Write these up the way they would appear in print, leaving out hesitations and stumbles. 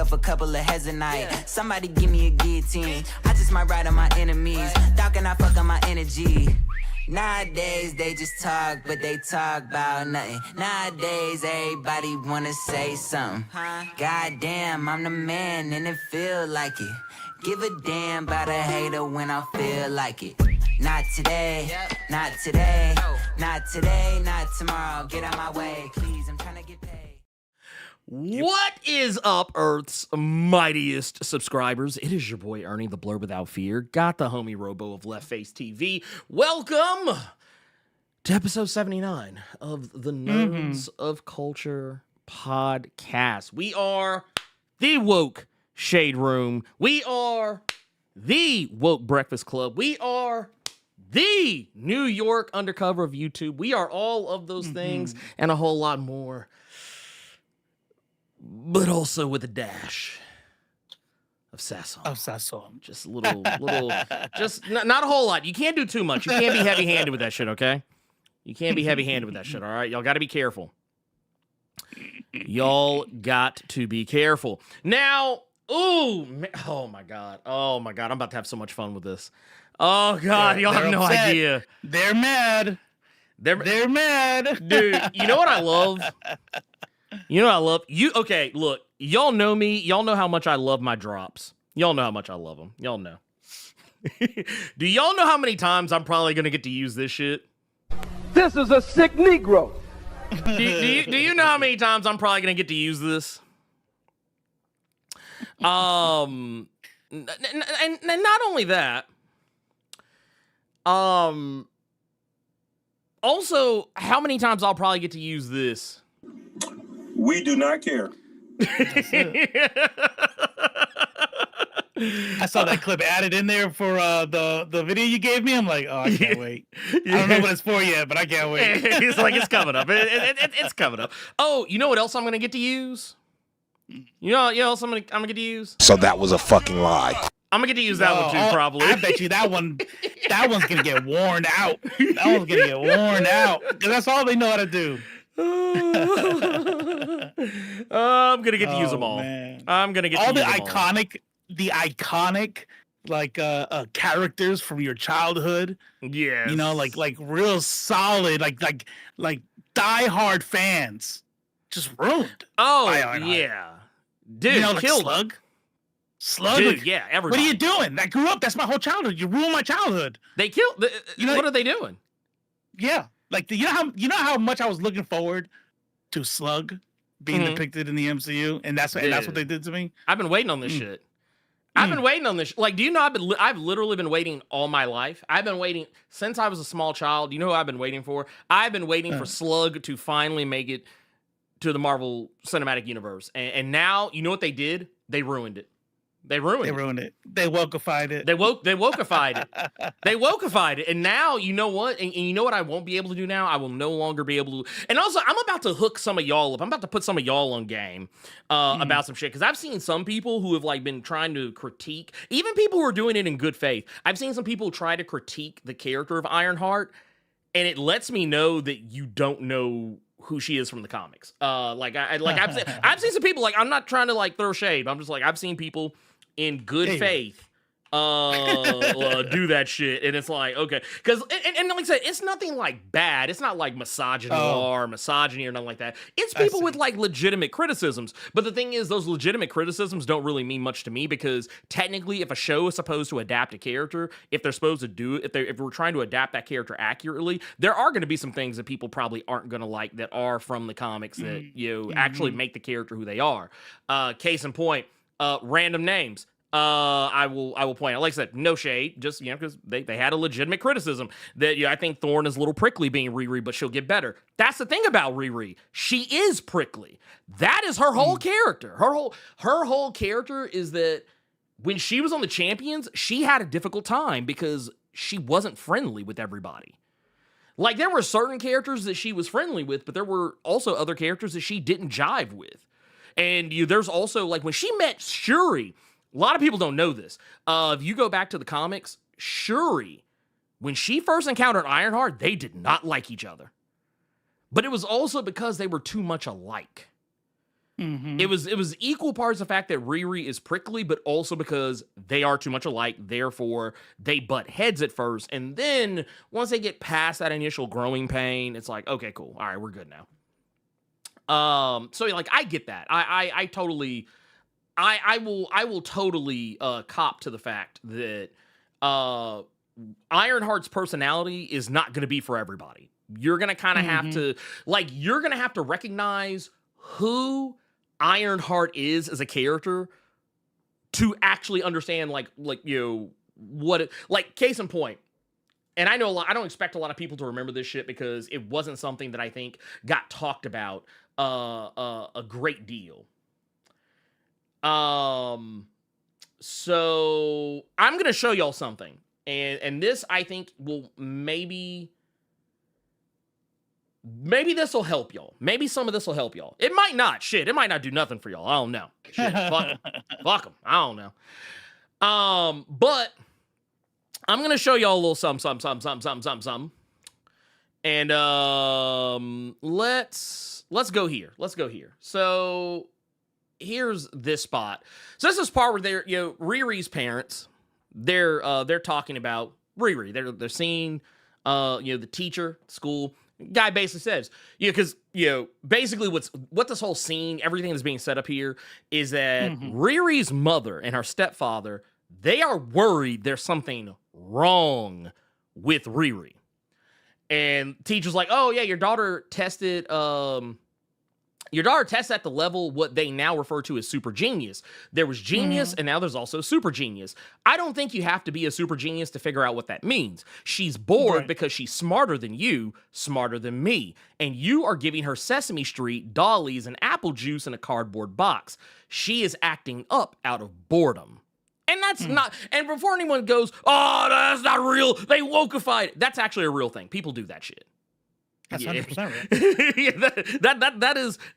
up a couple of heads a night. Somebody give me a guillotine. I just might ride on my enemies. Thought can I fuck on my energy? Nowadays they just talk, but they talk about nothing. Nowadays everybody wanna say something. Goddamn, I'm the man and it feel like it. Give a damn about a hater when I feel like it. Not today, not today, not today, not tomorrow. Get out my way, please, I'm trying to get paid. What is up, Earth's mightiest subscribers? It is your boy Ernie, the Blerd Without Fear. Got the homie Robo of Left Face TV. Welcome to episode 79 of the Nerds of Culture podcast. We are the Woke Shade Room. We are the Woke Breakfast Club. We are the New York Undercover of YouTube. We are all of those things and a whole lot more. But also with a dash of sasson. Just a little, just not a whole lot. You can't do too much. You can't be heavy-handed with that shit, okay? You can't be heavy-handed with that shit, all right? Y'all got to be careful. Y'all got to be careful. Now, oh my God. I'm about to have so much fun with this. Oh, God, y'all have no idea. They're mad. They're mad. Dude, you know what I love? Okay, look, y'all know me. Y'all know how much I love my drops. Y'all know how much I love them. Y'all know. Do y'all know how many times I'm probably going to get to use this shit? This is a sick Negro. Do you know how many times I'm probably going to get to use this? And not only that, also, how many times I'll probably get to use this? We do not care. I saw that clip added in there for the video you gave me. I'm like, oh, I can't wait. I don't know what it's for yet, but I can't wait. It's like, it's coming up. It's coming up. Oh, you know what else I'm going to get to use? You know what else I'm going to get to use? So that was a fucking lie. I'm going to get to use that one too, probably. I bet you that one's going to get worn out. That one's going to get worn out. Because that's all they know how to do. I'm gonna get to use them all. Man. I'm gonna get all to the use iconic like characters from your childhood. Yeah, you know, like real solid, like diehard fans, just ruined. Oh yeah, dude, you know, like killed Slug. Dude, like, yeah, everybody. What are you doing? I grew up. That's my whole childhood. You ruined my childhood. They killed. What are they doing? Yeah. Like, you know how much I was looking forward to Slug being depicted in the MCU, and that's what they did to me. I've been waiting on this shit. I've been waiting on this. Like, do you know I've literally been waiting all my life. I've been waiting since I was a small child. You know who I've been waiting for? I've been waiting for Slug to finally make it to the Marvel Cinematic Universe, and now you know what they did? They ruined it. They ruined it. They wokeified it. They wokeified it. They wokeified it. And now, you know what? And you know what I won't be able to do now? I will no longer be able to. And also, I'm about to hook some of y'all up. I'm about to put some of y'all on game about some shit. Because I've seen some people who have like been trying to critique, even people who are doing it in good faith. I've seen some people try to critique the character of Ironheart. And it lets me know that you don't know who she is from the comics. I've seen some people, like, I'm not trying to like throw shade. I'm just like, I've seen people in good faith do that shit, and it's like, okay, because and like I said, it's nothing like bad. It's not like misogyny or nothing like that. It's people with like legitimate criticisms. But the thing is, those legitimate criticisms don't really mean much to me, because technically, if a show is supposed to adapt a character, if they're supposed to do it, if we're trying to adapt that character accurately, there are going to be some things that people probably aren't going to like that are from the comics that actually make the character who they are. Case in point. Random names. I will point out, like I said, no shade, just, because they had a legitimate criticism that, I think Thorne is a little prickly being Riri, but she'll get better. That's the thing about Riri. She is prickly. That is her whole character. Her whole character is that when she was on the Champions, she had a difficult time because she wasn't friendly with everybody. Like, there were certain characters that she was friendly with, but there were also other characters that she didn't jive with. And there's also, like, when she met Shuri, a lot of people don't know this. If you go back to the comics, Shuri, when she first encountered Ironheart, they did not like each other. But it was also because they were too much alike. It was equal parts the fact that Riri is prickly, but also because they are too much alike. Therefore, they butt heads at first, and then once they get past that initial growing pain, it's like, okay, cool, all right, we're good now. So like I get that. I totally, I will totally cop to the fact that Ironheart's personality is not going to be for everybody. You're going to kind of have to, like, you're going to have to recognize who Ironheart is as a character to actually understand, like, you know, what it, like, case in point. And I know I don't expect a lot of people to remember this shit because it wasn't something that I think got talked about a great deal. So I'm going to show y'all something. And this, I think, will maybe this will help y'all. Maybe some of this will help y'all. It might not. Shit, it might not do nothing for y'all. I don't know. Shit, fuck them. I don't know. But I'm going to show y'all a little something. And let's go here. Let's go here. So here's this spot. So this is part where they're, you know, Riri's parents, they're talking about Riri. They're seeing, you know, the teacher at school. Guy basically says, you know, because, you know, basically what this whole scene, everything that's being set up here is that Riri's mother and her stepfather, they are worried there's something wrong with Riri. And teacher's like, oh yeah, your daughter tested at the level what they now refer to as super genius. There was genius, and now there's also super genius. I don't think you have to be a super genius to figure out what that means. She's bored because she's smarter than you, smarter than me. And you are giving her Sesame Street, dollies, and apple juice in a cardboard box. She is acting up out of boredom. And that's not, and before anyone goes, oh, that's not real, they wokeified it. That's actually a real thing. People do that shit. That's 100% right. Yeah,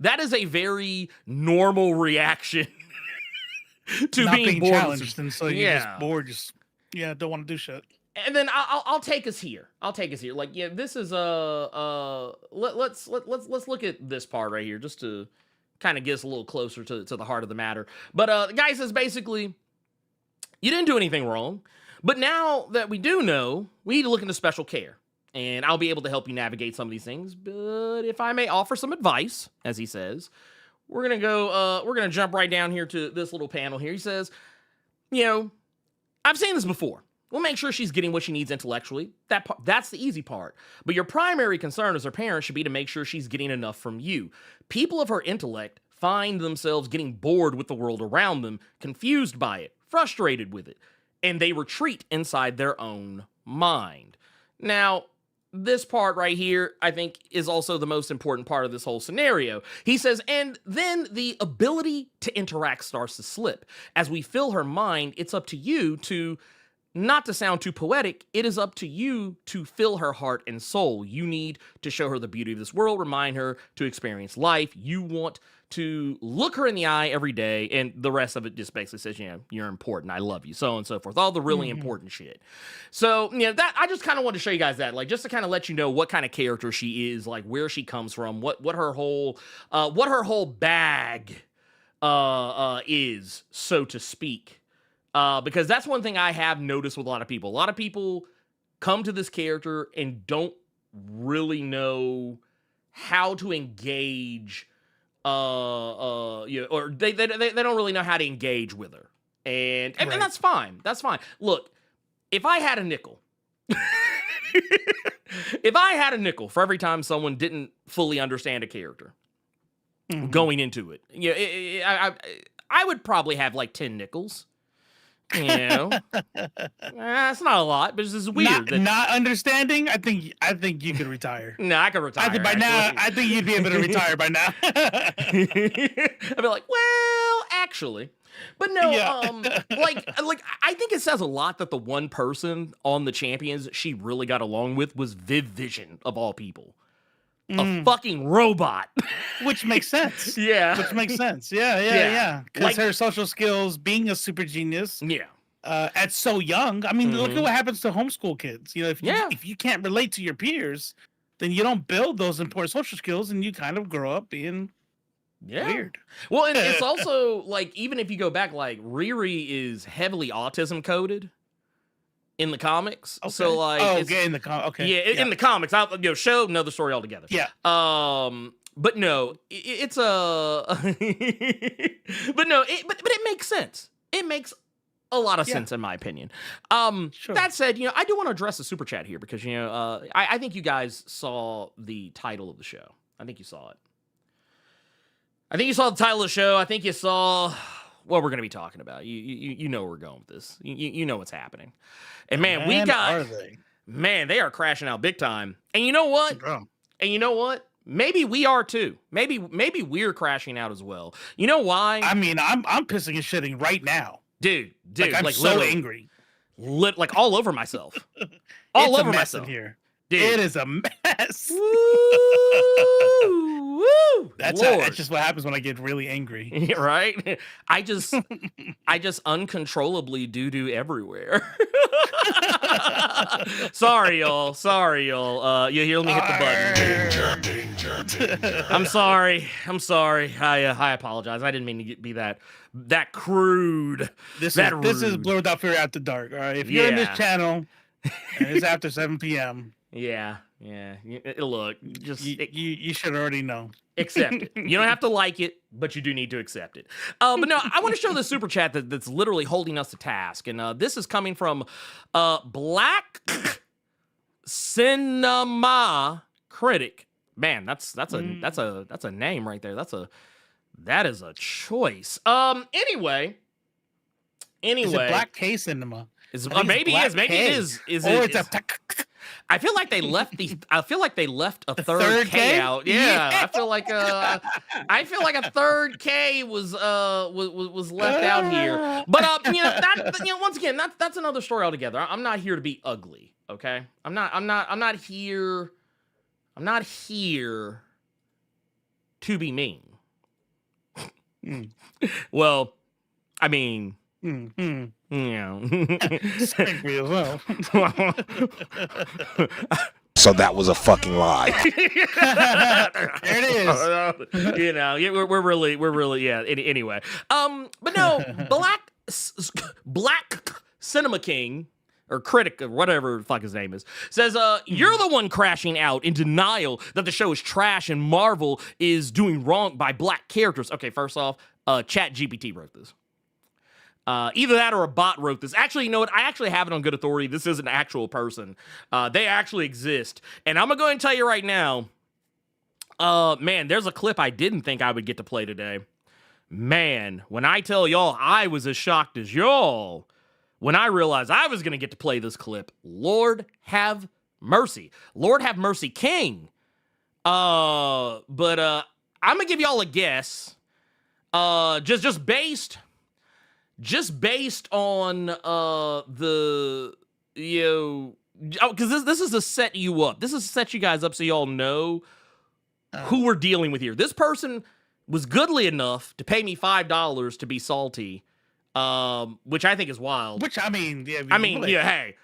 that is a very normal reaction to not being bored, challenged. And so you're just bored, don't want to do shit. And then I'll take us here. Like, yeah, this is let's look at this part right here just to kind of get us a little closer to the heart of the matter. But the guy says basically, you didn't do anything wrong, but now that we do know, we need to look into special care. And I'll be able to help you navigate some of these things. But if I may offer some advice, as he says, we're going to jump right down here to this little panel here. He says, you know, I've seen this before. We'll make sure she's getting what she needs intellectually. That's the easy part. But your primary concern as her parent should be to make sure she's getting enough from you. People of her intellect find themselves getting bored with the world around them, confused by it, frustrated with it, and they retreat inside their own mind. Now, this part right here, I think, is also the most important part of this whole scenario. He says, and then the ability to interact starts to slip. As we fill her mind, it's up to you to, not to sound too poetic, it is up to you to fill her heart and soul. You need to show her the beauty of this world, remind her to experience life. You want to look her in the eye every day, and the rest of it just basically says, you know, you're important, I love you, so on and so forth, all the really important shit. So, you know, that I just kind of wanted to show you guys that, like, just to kind of let you know what kind of character she is, like, where she comes from, what her whole bag is, so to speak. Because that's one thing I have noticed with a lot of people. A lot of people come to this character and don't really know how to engage, you know, or they don't really know how to engage with her, and that's fine. That's fine. Look, if I had a nickel, for every time someone didn't fully understand a character going into it, you know, I would probably have like 10 nickels. You know, it's not a lot, but it's just weird. Not understanding. I think you could retire. No, I could retire. I think by now, I think you'd be able to retire by now. I'd be like, well, actually, but no. Like I think it says a lot that the one person on the champions she really got along with was Viv Vision of all people. A fucking robot. Which makes sense. Yeah. Which makes sense. Yeah. Because Like, her social skills, being a super genius. Yeah. At so young. I mean, look at what happens to homeschool kids. You know, if you can't relate to your peers, then you don't build those important social skills, and you kind of grow up being Yeah. Weird. Well, and it's also like, even if you go back, like Riri is heavily autism coded in the comics. Okay. So like, in the okay. yeah, in the comics, show another story altogether. Yeah. But no, it's a, but no, but it makes sense. It makes a lot of sense in my opinion. Sure. That said, I do want to address the super chat here because I think you guys saw the title of the show. I think you saw it. I think you saw the title of the show. I think you saw what we're going to be talking about. You know where we're going with this. You know what's happening. And man, they are crashing out big time. And you know what? Bro. And you know what? Maybe we are too. Maybe we're crashing out as well. You know why? I mean, I'm pissing and shitting right now. Dude, I'm so angry. Like all over myself. All over myself in here. Dude. It is a mess. Woo! That's just what happens when I get really angry. Right? I just uncontrollably doo-doo everywhere. Sorry, y'all. You hear me hit the button. Danger. I'm sorry. I apologize. I didn't mean to be that crude. This is Blerd Without Fear After Dark. All right. If you're in this channel and it's after 7 p.m. Yeah. Look, you should already know. Accept it. You don't have to like it, but you do need to accept it. But no, I want to show the super chat that's literally holding us to task, and this is coming from Black Cinema Critic. Man, that's a name right there. That is a choice. Anyway, is it Black K Cinema? Maybe it is. I feel like they left a third K out. Yeah, I feel like a third K was left out here. But once again, that's another story altogether. I'm not here to be ugly. Okay, I'm not here to be mean. Well, I mean. Yeah. Angry as well. So that was a fucking lie. There it is. We're really anyway. But no, Black Cinema King or Critic or whatever the fuck his name is says, you're the one crashing out in denial that the show is trash and Marvel is doing wrong by black characters. Okay, first off, ChatGPT wrote this. Either that or a bot wrote this. Actually, you know what? I actually have it on good authority. This is an actual person. They actually exist. And I'm going to go ahead and tell you right now, man, there's a clip I didn't think I would get to play today. Man, when I tell y'all I was as shocked as y'all when I realized I was going to get to play this clip, Lord have mercy. Lord have mercy, King. But I'm going to give y'all a guess. Just based on because this is to set you up. This is to set you guys up so y'all know who we're dealing with here. This person was goodly enough to pay me $5 to be salty, which I think is wild. Which I mean, hey,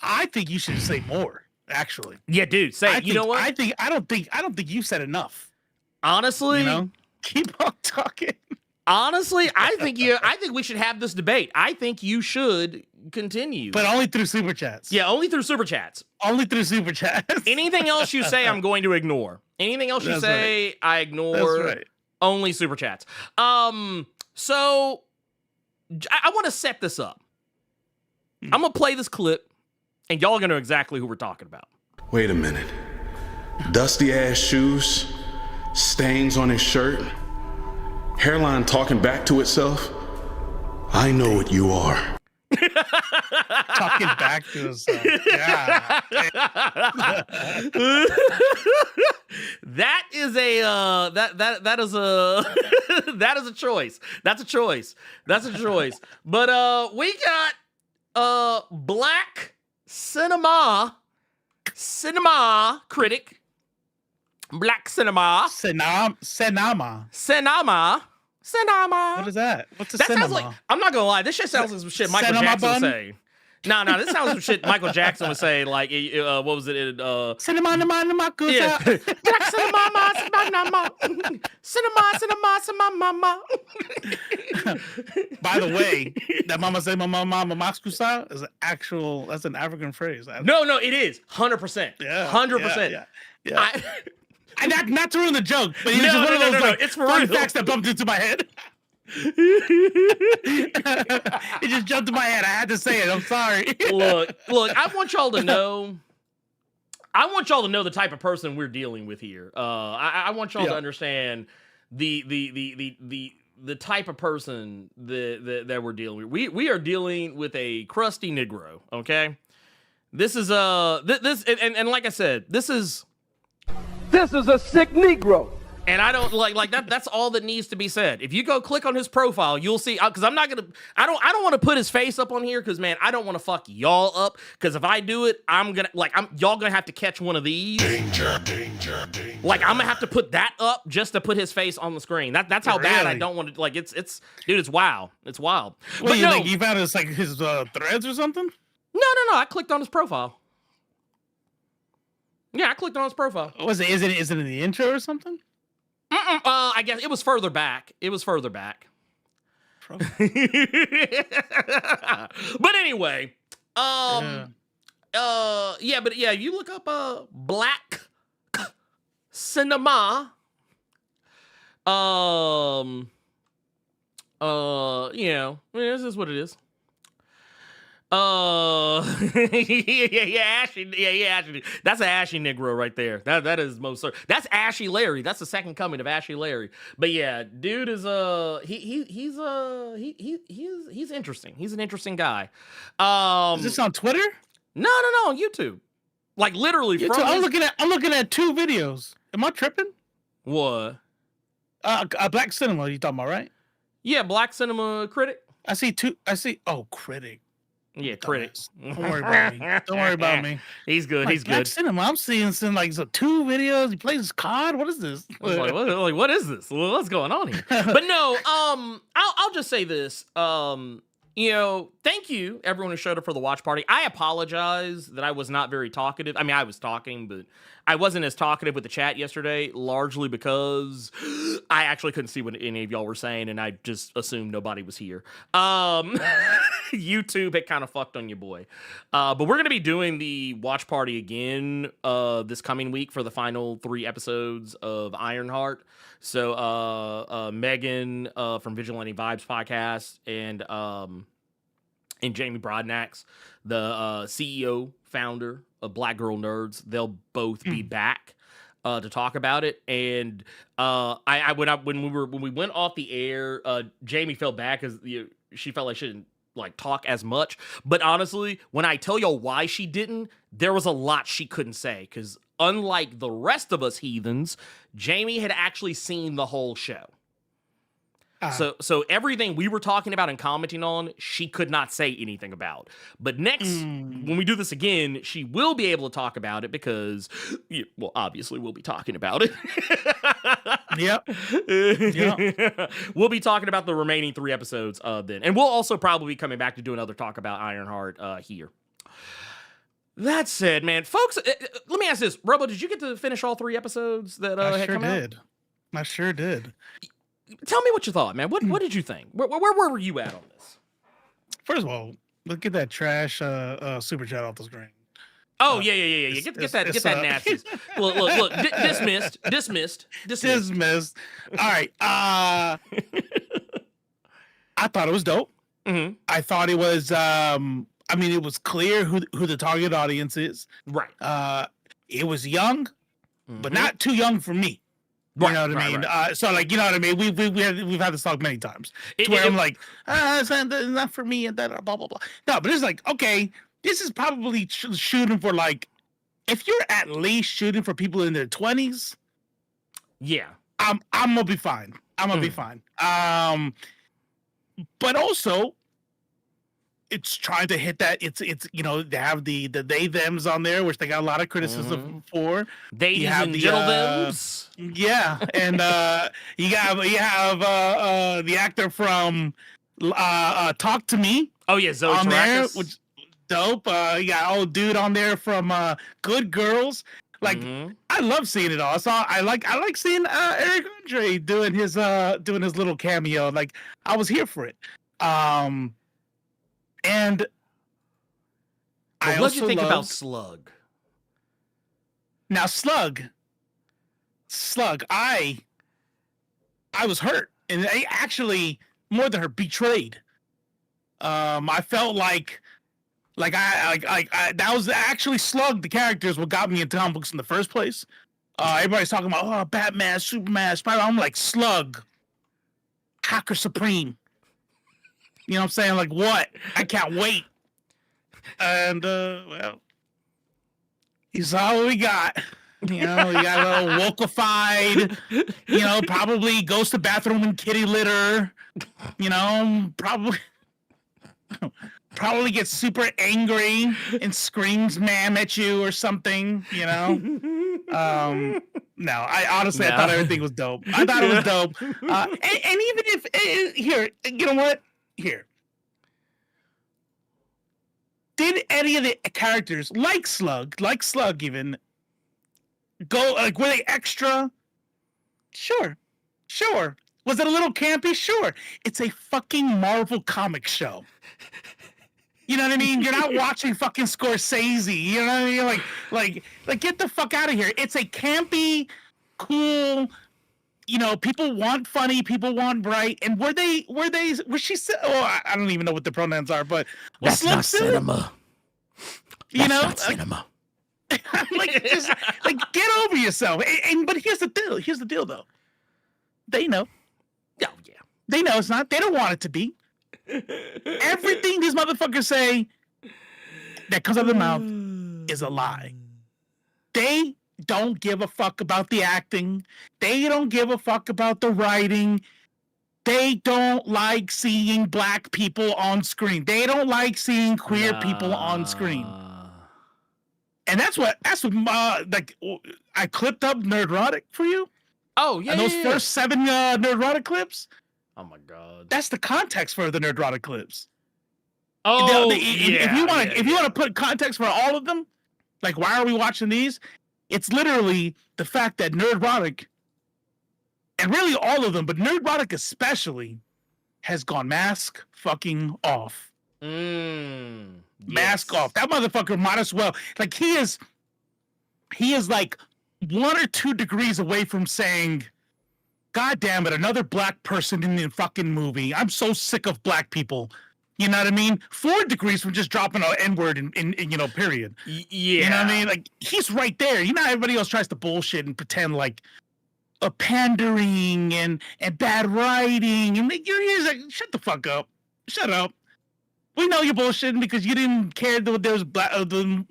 I think you should say more. Actually, yeah, dude. Know what? I don't think you said enough. Honestly, keep on talking. Honestly, I think we should have this debate. I think you should continue. But only through super chats. Yeah, only through super chats. Only through super chats. Anything else you say, I'm going to ignore. Anything else you say, right. I ignore. That's right. Only super chats. So I want to set this up. I'm going to play this clip, and y'all are going to know exactly who we're talking about. Wait a minute. Dusty ass shoes, stains on his shirt, hairline talking back to itself. I know what you are. Talking back to himself. Yeah. That is a that is a choice. That's a choice. But we got Black Cinema Critic. Black Cinema. What is that? What's a that cinema? sounds like, I'm not gonna lie, this shit sounds like some shit Michael Cinema Jackson bun? would say. No, this sounds some shit Michael Jackson would say. Like, what was it? Cinema, Yeah. Black cinema. By the way, that mama say mama maskusa is that's an African phrase. No, it is 100%. Yeah, 100%. Yeah. Not to ruin the joke, but it's just one of those like it's for fun real. facts that bumped into my head. It just jumped in my head. I had to say it. I'm sorry. Look, I want y'all to know the type of person we're dealing with here. I want y'all to understand the type of person that we're dealing with. We are dealing with a crusty Negro, okay? This is this and like I said, this is a sick Negro. And I don't like that. That's all that needs to be said. If you go click on his profile, you'll see. Because I'm not gonna. I don't want to put his face up on here. Because man, I don't want to fuck y'all up. Because if I do it, y'all gonna have to catch one of these. Danger. Like I'm gonna have to put that up just to put his face on the screen. That's how bad I don't want to. Like it's dude. It's wild. It's wild. What, you think you found his threads or something? No. I clicked on his profile. Yeah, I clicked on his profile. Is it in the intro or something? I guess it was further back. But anyway, you look up black cinema. This is what it is. Ashy. That's an Ashy Negro right there. That is most certain. That's Ashy Larry. That's the second coming of Ashy Larry. But yeah, dude is he's interesting. He's an interesting guy. Is this on Twitter? No, on YouTube. Like literally YouTube, I'm looking at 2 videos. Am I tripping? What? Black Cinema. You talking about, right? Yeah, Black Cinema Critic. I see Critic. Yeah, Critic. Don't worry about me. He's good. Like, he's Black good. Cinema. I'm seeing some 2 videos. He plays his COD. What is this? What is this? What's going on here? But no, I'll just say this. Thank you everyone who showed up for the watch party. I apologize that I was not very talkative. I mean, I was talking, but I wasn't as talkative with the chat yesterday, largely because I actually couldn't see what any of y'all were saying, and I just assumed nobody was here. YouTube had kind of fucked on you, boy. But we're going to be doing the watch party again this coming week for the final 3 episodes of Ironheart. So Megan from Vigilante Vibes podcast and Jamie Broadnax, the CEO, founder of Black Girl Nerds, they'll both be back to talk about it. And when we went off the air, Jamie felt bad because she felt like she didn't talk as much. But honestly, when I tell y'all why she didn't, there was a lot she couldn't say because unlike the rest of us heathens, Jamie had actually seen the whole show. So everything we were talking about and commenting on, she could not say anything about. But next, when we do this again, she will be able to talk about it because, obviously we'll be talking about it. Yep. We'll be talking about the remaining 3 episodes then. And we'll also probably be coming back to do another talk about Ironheart here. That said, man, folks, let me ask this. Robo, did you get to finish all 3 episodes that had come out? I sure did. Tell me what you thought, man. What did you think? Where were you at on this? First of all, let's get that trash super chat off the screen. Oh yeah. Get that nasty. Look. Dismissed. All right. I thought it was dope. Mm-hmm. I thought it was. It was clear who the target audience is. Right. It was young, but not too young for me. You know what I mean? Right. So you know what I mean? We've had this talk many times. I'm like, it's not for me and that blah blah blah. No, but it's like, okay, this is probably shooting for if you're at least shooting for people in their 20s. Yeah, I'm gonna be fine. Be fine. But also, it's trying to hit that. It's they have the they thems on there, which they got a lot of criticism for. They and gentlethems. Yeah, and you have the actor from Talk to Me. Oh yeah, Zoe on there, Charakis. which dope. You got old dude on there from Good Girls. Like I love seeing it all. I like seeing Eric Andre doing his little cameo. Like I was here for it. And what'd you think about Slug? Now Slug, I was hurt, and I actually more than hurt, betrayed. I felt like I that was actually Slug. The characters what got me into comic books in the first place. Everybody's talking about Batman, Superman, Spider-Man. I'm like Slug, Hacker Supreme. You know what I'm saying? Like what? I can't wait. And well, you saw what we got. You know, you got a little wokeified. You know, probably goes to bathroom in kitty litter. You know, probably gets super angry and screams "ma'am" at you or something, you know. No, I honestly I thought everything was dope. I thought it was dope. And even if here, you know what? Here. Did any of the characters like Slug even go like were they extra? Sure. Was it a little campy? Sure. It's a fucking Marvel comic show. You know what I mean? You're not watching fucking Scorsese. You know what I mean? Like get the fuck out of here. It's a campy, cool. You know, people want funny, people want bright, and was she? Oh, I don't even know what the pronouns are, but that's not cinema. You know, not cinema. like just like get over yourself. But here's the deal. Here's the deal, though. They know. Oh yeah. They know it's not. They don't want it to be. Everything these motherfuckers say that comes out of their mouth is a lie. They don't give a fuck about the acting. They don't give a fuck about the writing. They don't like seeing black people on screen. They don't like seeing queer people on screen. And that's what like I clipped up Nerdrotic for you. Oh yeah. And those first 7 Nerdrotic clips. Oh my god. That's the context for the Nerdrotic clips. Oh, if you want to put context for all of them, like why are we watching these? It's literally the fact that Nerdrotic, and really all of them, but Nerdrotic especially, has gone mask fucking off. Mask off. That motherfucker might as well. Like he is like 1 or 2 degrees away from saying, God damn it, another black person in the fucking movie. I'm so sick of black people. You know what I mean? 4 degrees from just dropping an N-word in you know, period. Yeah. You know what I mean? Like, he's right there. You know how everybody else tries to bullshit and pretend like a pandering and bad writing. And you're like, shut the fuck up. Shut up. We know you're bullshitting because you didn't care that there was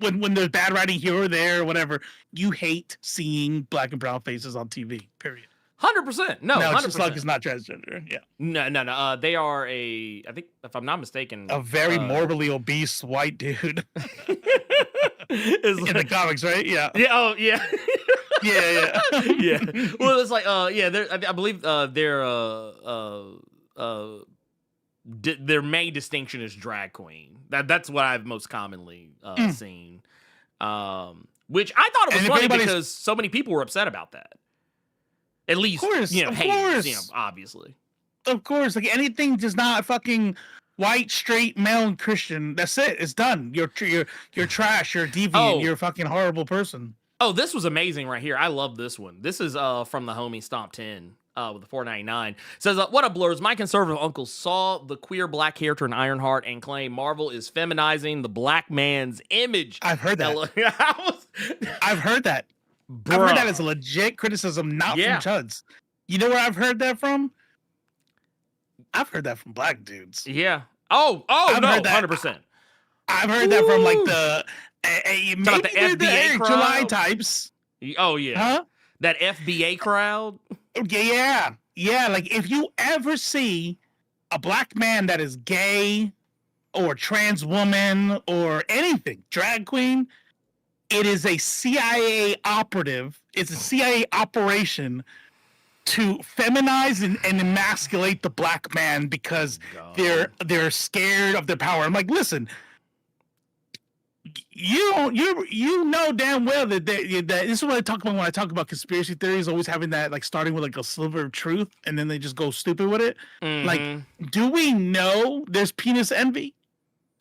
when there's bad writing here or there or whatever. You hate seeing black and brown faces on TV, period. 100%. No, 100%. Slug is not transgender. Yeah. No. They are I think, if I'm not mistaken, a very morbidly obese white dude. In the comics, right? Yeah. Yeah. Oh, yeah. yeah. Yeah. Well, it's like, I believe their main distinction is drag queen. That's what I've most commonly seen. Which I thought it was funny because so many people were upset about that. At least, you know, haters, you know, obviously. Of course, like anything does not fucking white, straight, male, and Christian. That's it. It's done. You're trash. You're a deviant. You're a fucking horrible person. Oh, this was amazing right here. I love this one. This is from the homie Stomp 10 with the $4.99. Says, what up, Blurs? My conservative uncle saw the queer black character in Ironheart and claimed Marvel is feminizing the black man's image. I've heard that. I've heard that. Bruh. I've heard that as a legit criticism, not from Chuds. You know where I've heard that from? I've heard that from black dudes. Yeah. Oh, no, 100%. I've heard that from like the maybe the FBA crowd? July types. Oh yeah. Huh? That FBA crowd. Yeah. Like if you ever see a black man that is gay or trans woman or anything, drag queen, it is a CIA operative. It's a CIA operation to feminize and emasculate the black man because they're scared of their power. I'm like, listen, you know damn well that that this is what I talk about when I talk about conspiracy theories, always having that like starting with like a sliver of truth and then they just go stupid with it. Like, do we know there's penis envy?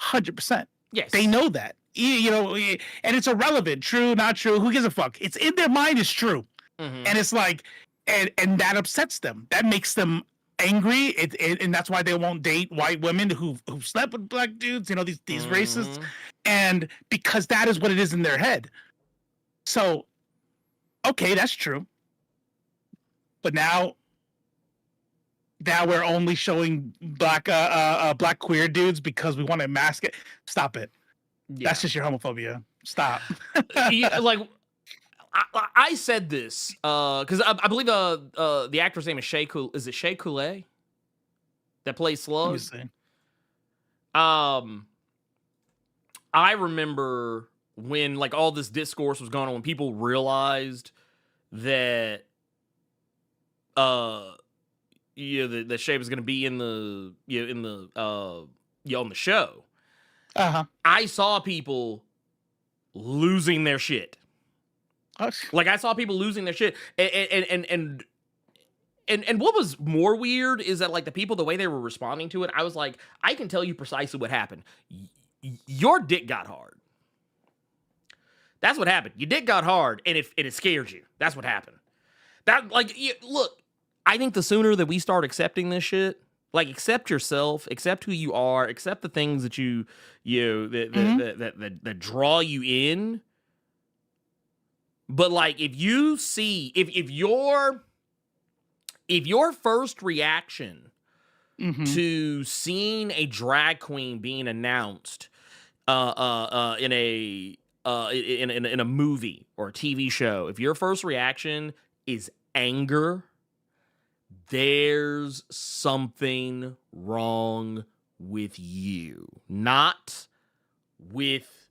100%. Yes. They know that. You know, and it's irrelevant, true, not true, who gives a fuck? It's in their mind, it's true. And it's like, and that upsets them. That makes them angry. And that's why they won't date white women who slept with black dudes, you know, these racists. And because that is what it is in their head. So, okay, that's true. But now we're only showing black queer dudes because we want to mask it. Stop it. Yeah. That's just your homophobia. Stop. Like, I said this because I believe the actor's name is Shea Coulee that plays Slug? I remember when like all this discourse was going on, when people realized that that Shea was going to be on the show. I saw people losing their shit. Like, I saw people losing their shit, and what was more weird is that like the people, the way they were responding to it, I was like, I can tell you precisely what happened. Your dick got hard. That's what happened. Your dick got hard, and it scared you. That's what happened. That like, look, I think the sooner that we start accepting this shit, like accept yourself, accept who you are, accept the things that that draw you in. But like, if you see, if your first reaction to seeing a drag queen being announced in a movie or a TV show, if your first reaction is anger, there's something wrong with you, not with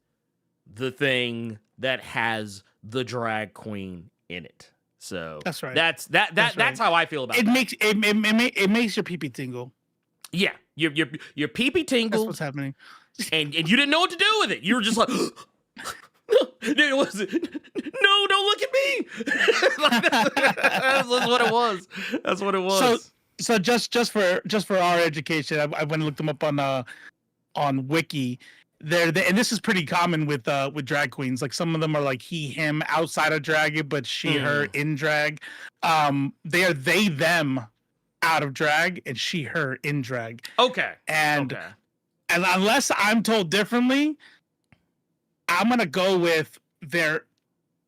the thing that has the drag queen in it. So that's right. That's how I feel about it. It makes your pee-pee tingle. Yeah, your pee-pee tingle. That's what's happening. And you didn't know what to do with it. You were just like, no, don't look at me. That's what it was. That's what it was. So just for our education, I went and looked them up on Wiki. And this is pretty common with drag queens. Like, some of them are like he, him outside of drag, but she, her in drag. They are they, them out of drag, and she, her in drag. Okay. And unless I'm told differently, I'm gonna go with they're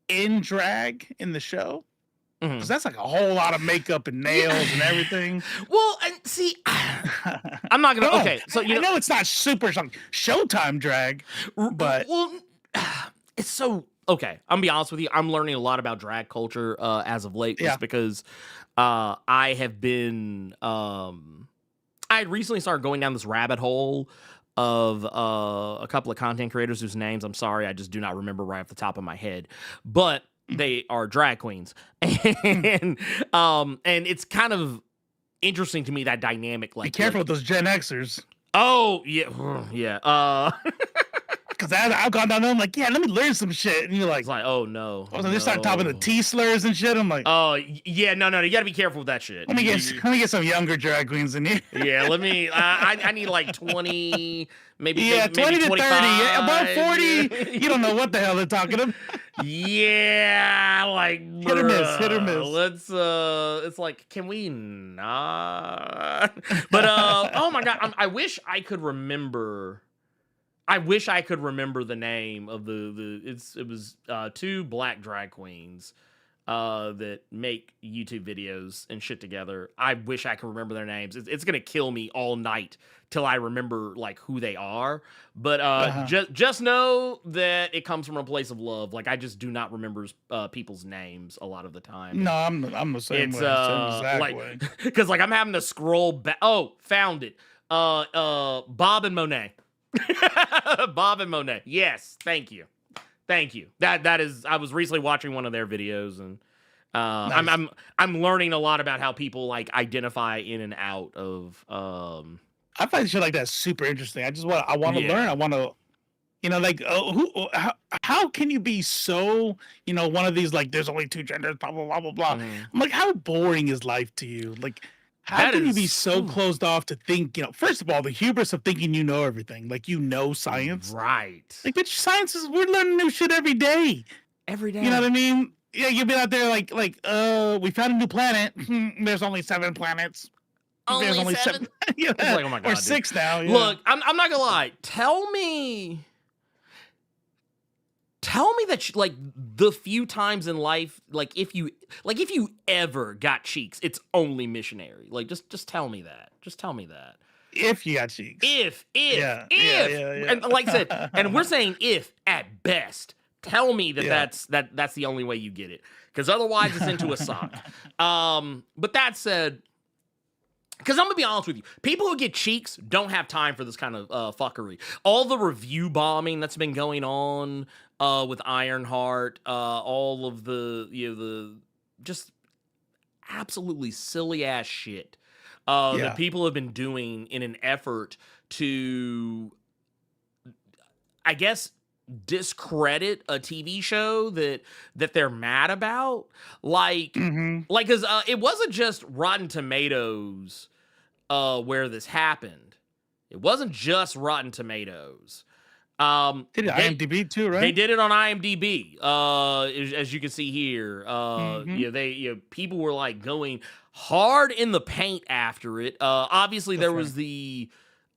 in drag in the show. Because that's like a whole lot of makeup and nails and everything. Well, and see, I'm not gonna. Okay, so I know it's not super Showtime drag, but it's so okay. I'm gonna be honest with you. I'm learning a lot about drag culture as of late, just because I have been. I had recently started going down this rabbit hole of a couple of content creators whose names, I'm sorry, I just do not remember right off the top of my head, but they are drag queens, and it's kind of interesting to me, that dynamic. Like, be careful with those Gen Xers. Oh yeah. Because I've gone down there, I'm like, yeah, let me learn some shit, and you're like, it's like, oh no. They start talking the T slurs and shit. I'm like, oh yeah, no, you gotta be careful with that shit. Let me get some younger drag queens in here. Yeah, let me. I need like 20, maybe 20 to 25. 30. Yeah, above 40, you don't know what the hell they're talking about. Yeah, like hit or miss. Let's it's like, can we not? But oh my god, I wish I could remember. The name of it was two black drag queens that make YouTube videos and shit together. I wish I could remember their names. It's gonna kill me all night till I remember like who they are. But just know that it comes from a place of love. Like, I just do not remember people's names a lot of the time. No, I'm the same way. Same exact way. Because like I'm having to scroll back. Oh, found it. Bob and Monet. Bob and Monet. Yes, thank you. That is. I was recently watching one of their videos, and nice. I'm learning a lot about how people like identify in and out of. I find shit like that super interesting. I want to learn. I want to You know, like how can you be so, you know, one of these like there's only two genders, blah blah blah blah blah. I'm like, how boring is life to you? Like, how can you be so closed off to think, you know, first of all, the hubris of thinking you know everything, like you know science. Right. Like, bitch, science is, we're learning new shit every day. Every day. You know what I mean? Yeah, you'll be out there like we found a new planet. There's only 7 planets. There's only 7. Yeah. It's like, oh my God, or dude. 6 now. Yeah. Look, I'm not gonna lie. Tell me that like the few times in life, like if you ever got cheeks, it's only missionary. Like just tell me that. Just tell me that. If you got cheeks. If. Yeah. And like I said, and we're saying if at best. Tell me that that's the only way you get it. Because otherwise it's into a sock. But that said, because I'm gonna be honest with you, people who get cheeks don't have time for this kind of fuckery. All the review bombing that's been going on with Ironheart, all of the just absolutely silly ass shit that people have been doing in an effort to, I guess, discredit a TV show that they're mad about, like because it wasn't just Rotten Tomatoes where this happened. It wasn't just Rotten Tomatoes. Did it IMDb too, right? They did it on IMDb. As you can see here, people were like going hard in the paint after it. Obviously, there was the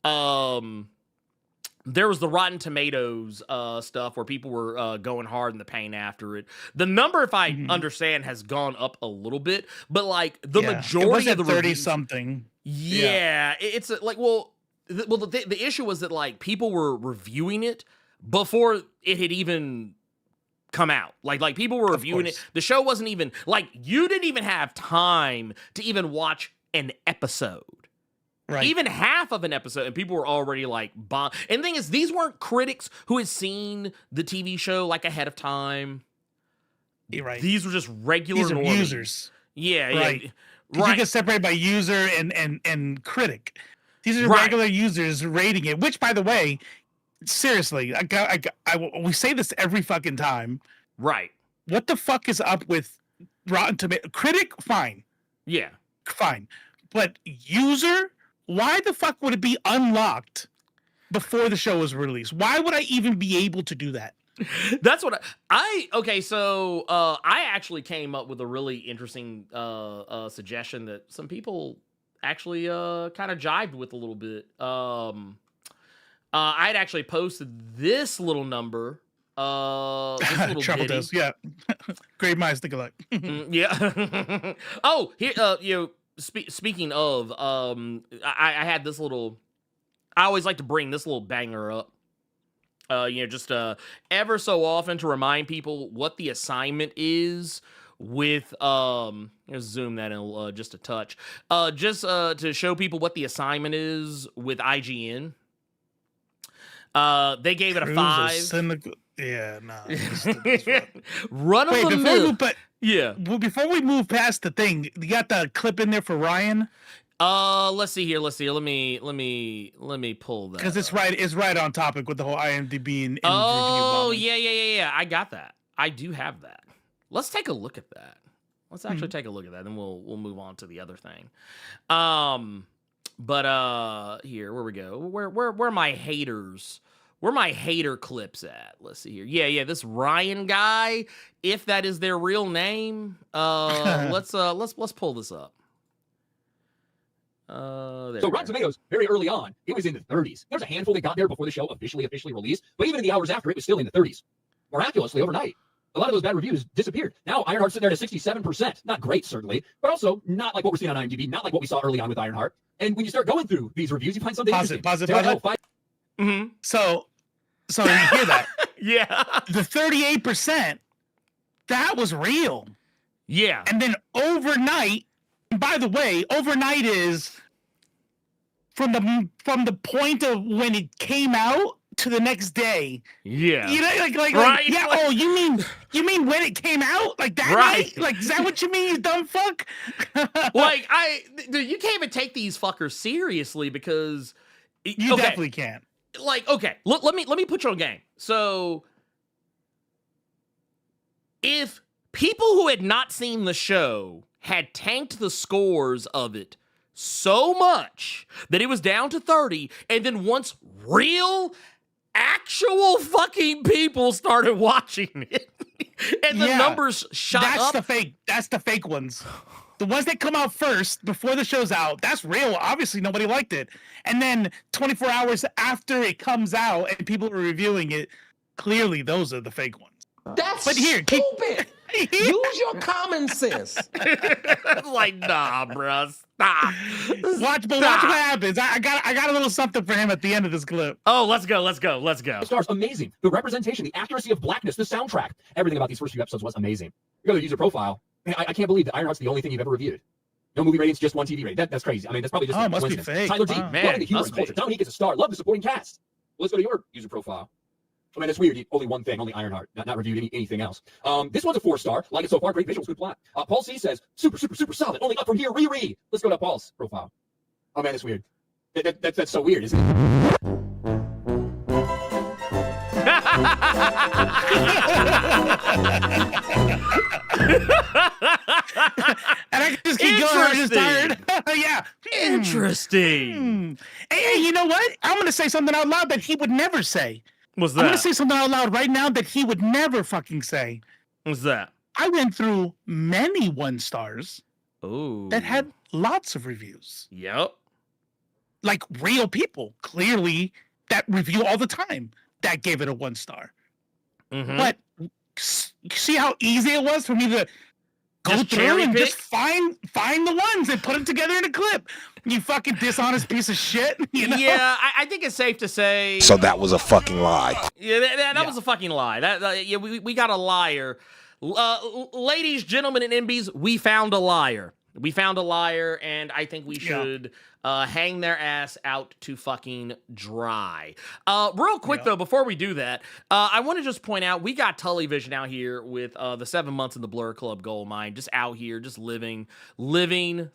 Rotten Tomatoes stuff where people were going hard in the paint after it. The number, if I understand, has gone up a little bit, but like the majority of the 30 something. Yeah, it's like the issue was that like people were reviewing it before it had even come out. Like people were reviewing it. The show wasn't even like you didn't even have time to even watch an episode. Right. Even half of an episode, and people were already like bomb. And the thing is, these weren't critics who had seen the TV show like ahead of time. You're right. These were just regular normies. Users. Yeah, right. Yeah. Right. You get separated by user and critic. These are regular users rating it. Which, by the way, seriously, we say this every fucking time. Right. What the fuck is up with Rotten Tomatoes? Critic, fine. Yeah. Fine. But user. Why the fuck would it be unlocked before the show was released? Why would I even be able to do that? That's what okay, so I actually came up with a really interesting suggestion that some people actually kind of jived with a little bit. I'd actually posted this little number. This little Trouble does, yeah. Great minds think alike. Yeah. Oh, here, speaking of, I had this little. I always like to bring this little banger up. Just ever so often to remind people what the assignment is with. Let's zoom that in just a touch. Just to show people what the assignment is with IGN. They gave it a 5. Yeah, no. Run of the mill. Yeah. Well, before we move past the thing, you got the clip in there for Ryan? Let's see here. Let me pull that. Because it's right on topic with the whole IMDb and oh, review bombing. Yeah. I got that. I do have that. Let's take a look at that. Let's actually take a look at that, and we'll move on to the other thing. But here, where we go. Where are my haters? Where are my hater clips at? Let's see here. Yeah, this Ryan guy, if that is their real name. Let's pull this up. So Rotten Tomatoes, very early on, it was in the 30s. There's a handful that got there before the show officially released, but even in the hours after, it was still in the 30s. Miraculously, overnight, a lot of those bad reviews disappeared. Now Ironheart's sitting there at 67%. Not great, certainly, but also not like what we're seeing on IMDb, not like what we saw early on with Ironheart. And when you start going through these reviews, you find something pause interesting. it. So you hear that? Yeah. The 38%, that was real. Yeah. And then overnight, and by the way, overnight is from the point of when it came out to the next day. Yeah. You know, like right? Yeah. Like, oh, you mean when it came out? Like that right. night? Like, is that what you mean, you dumb fuck? Like, dude, you can't even take these fuckers seriously because you definitely can't. like, okay, let me put you on game. So if people who had not seen the show had tanked the scores of it so much that it was down to 30, and then once real actual fucking people started watching it and the numbers shot up. That's the fake ones. The ones that come out first before the show's out, that's real. Obviously, nobody liked it. And then 24 hours after it comes out and people are reviewing it, clearly those are the fake ones. That's But here, stupid. Use your common sense. Like, nah, bro, stop. Watch what happens. I got a little something for him at the end of this clip. Oh, let's go. Stars, amazing. The representation, the accuracy of blackness, the soundtrack, everything about these first few episodes was amazing. You go to the user profile. I can't believe that Ironheart's the only thing you've ever reviewed. No movie ratings, just one TV rating. That's crazy. I mean, that's probably just must be fake. Tyler D, Man, loving the humor must and culture. be. Dominique is a star. Love the supporting cast. Well, let's go to your user profile. I mean, it's weird. Only one thing, only Ironheart. Not reviewed anything else. This one's a 4-star. Like it so far. Great visuals, good plot. Paul C says, super solid. Only up from here. Riri. Let's go to Paul's profile. Oh man, it's weird. That's so weird, isn't it? And I can just keep going. I'm just tired. Yeah. Interesting. Hey, you know what? I'm going to say something out loud that he would never say. What's I'm going that? to say something out loud right now that he would never fucking say. What's that? I went through many 1-stars Oh. that had lots of reviews. Yep. Like real people, clearly, that review all the time, that gave it a 1-star. Mm-hmm. But see how easy it was for me to go Just through cherry and pick? just find the ones and put them together in a clip. You fucking dishonest piece of shit. You know? Yeah, I think it's safe to say. So that was a fucking lie. Yeah, that was a fucking lie. Yeah, we got a liar. Ladies, gentlemen, and MBs, we found a liar. We found a liar, and I think we should hang their ass out to fucking dry. Real quick, though, before we do that, I want to just point out, we got Tully Vision out here with the 7 months in the Blerd Club gold mine, just out here, just living,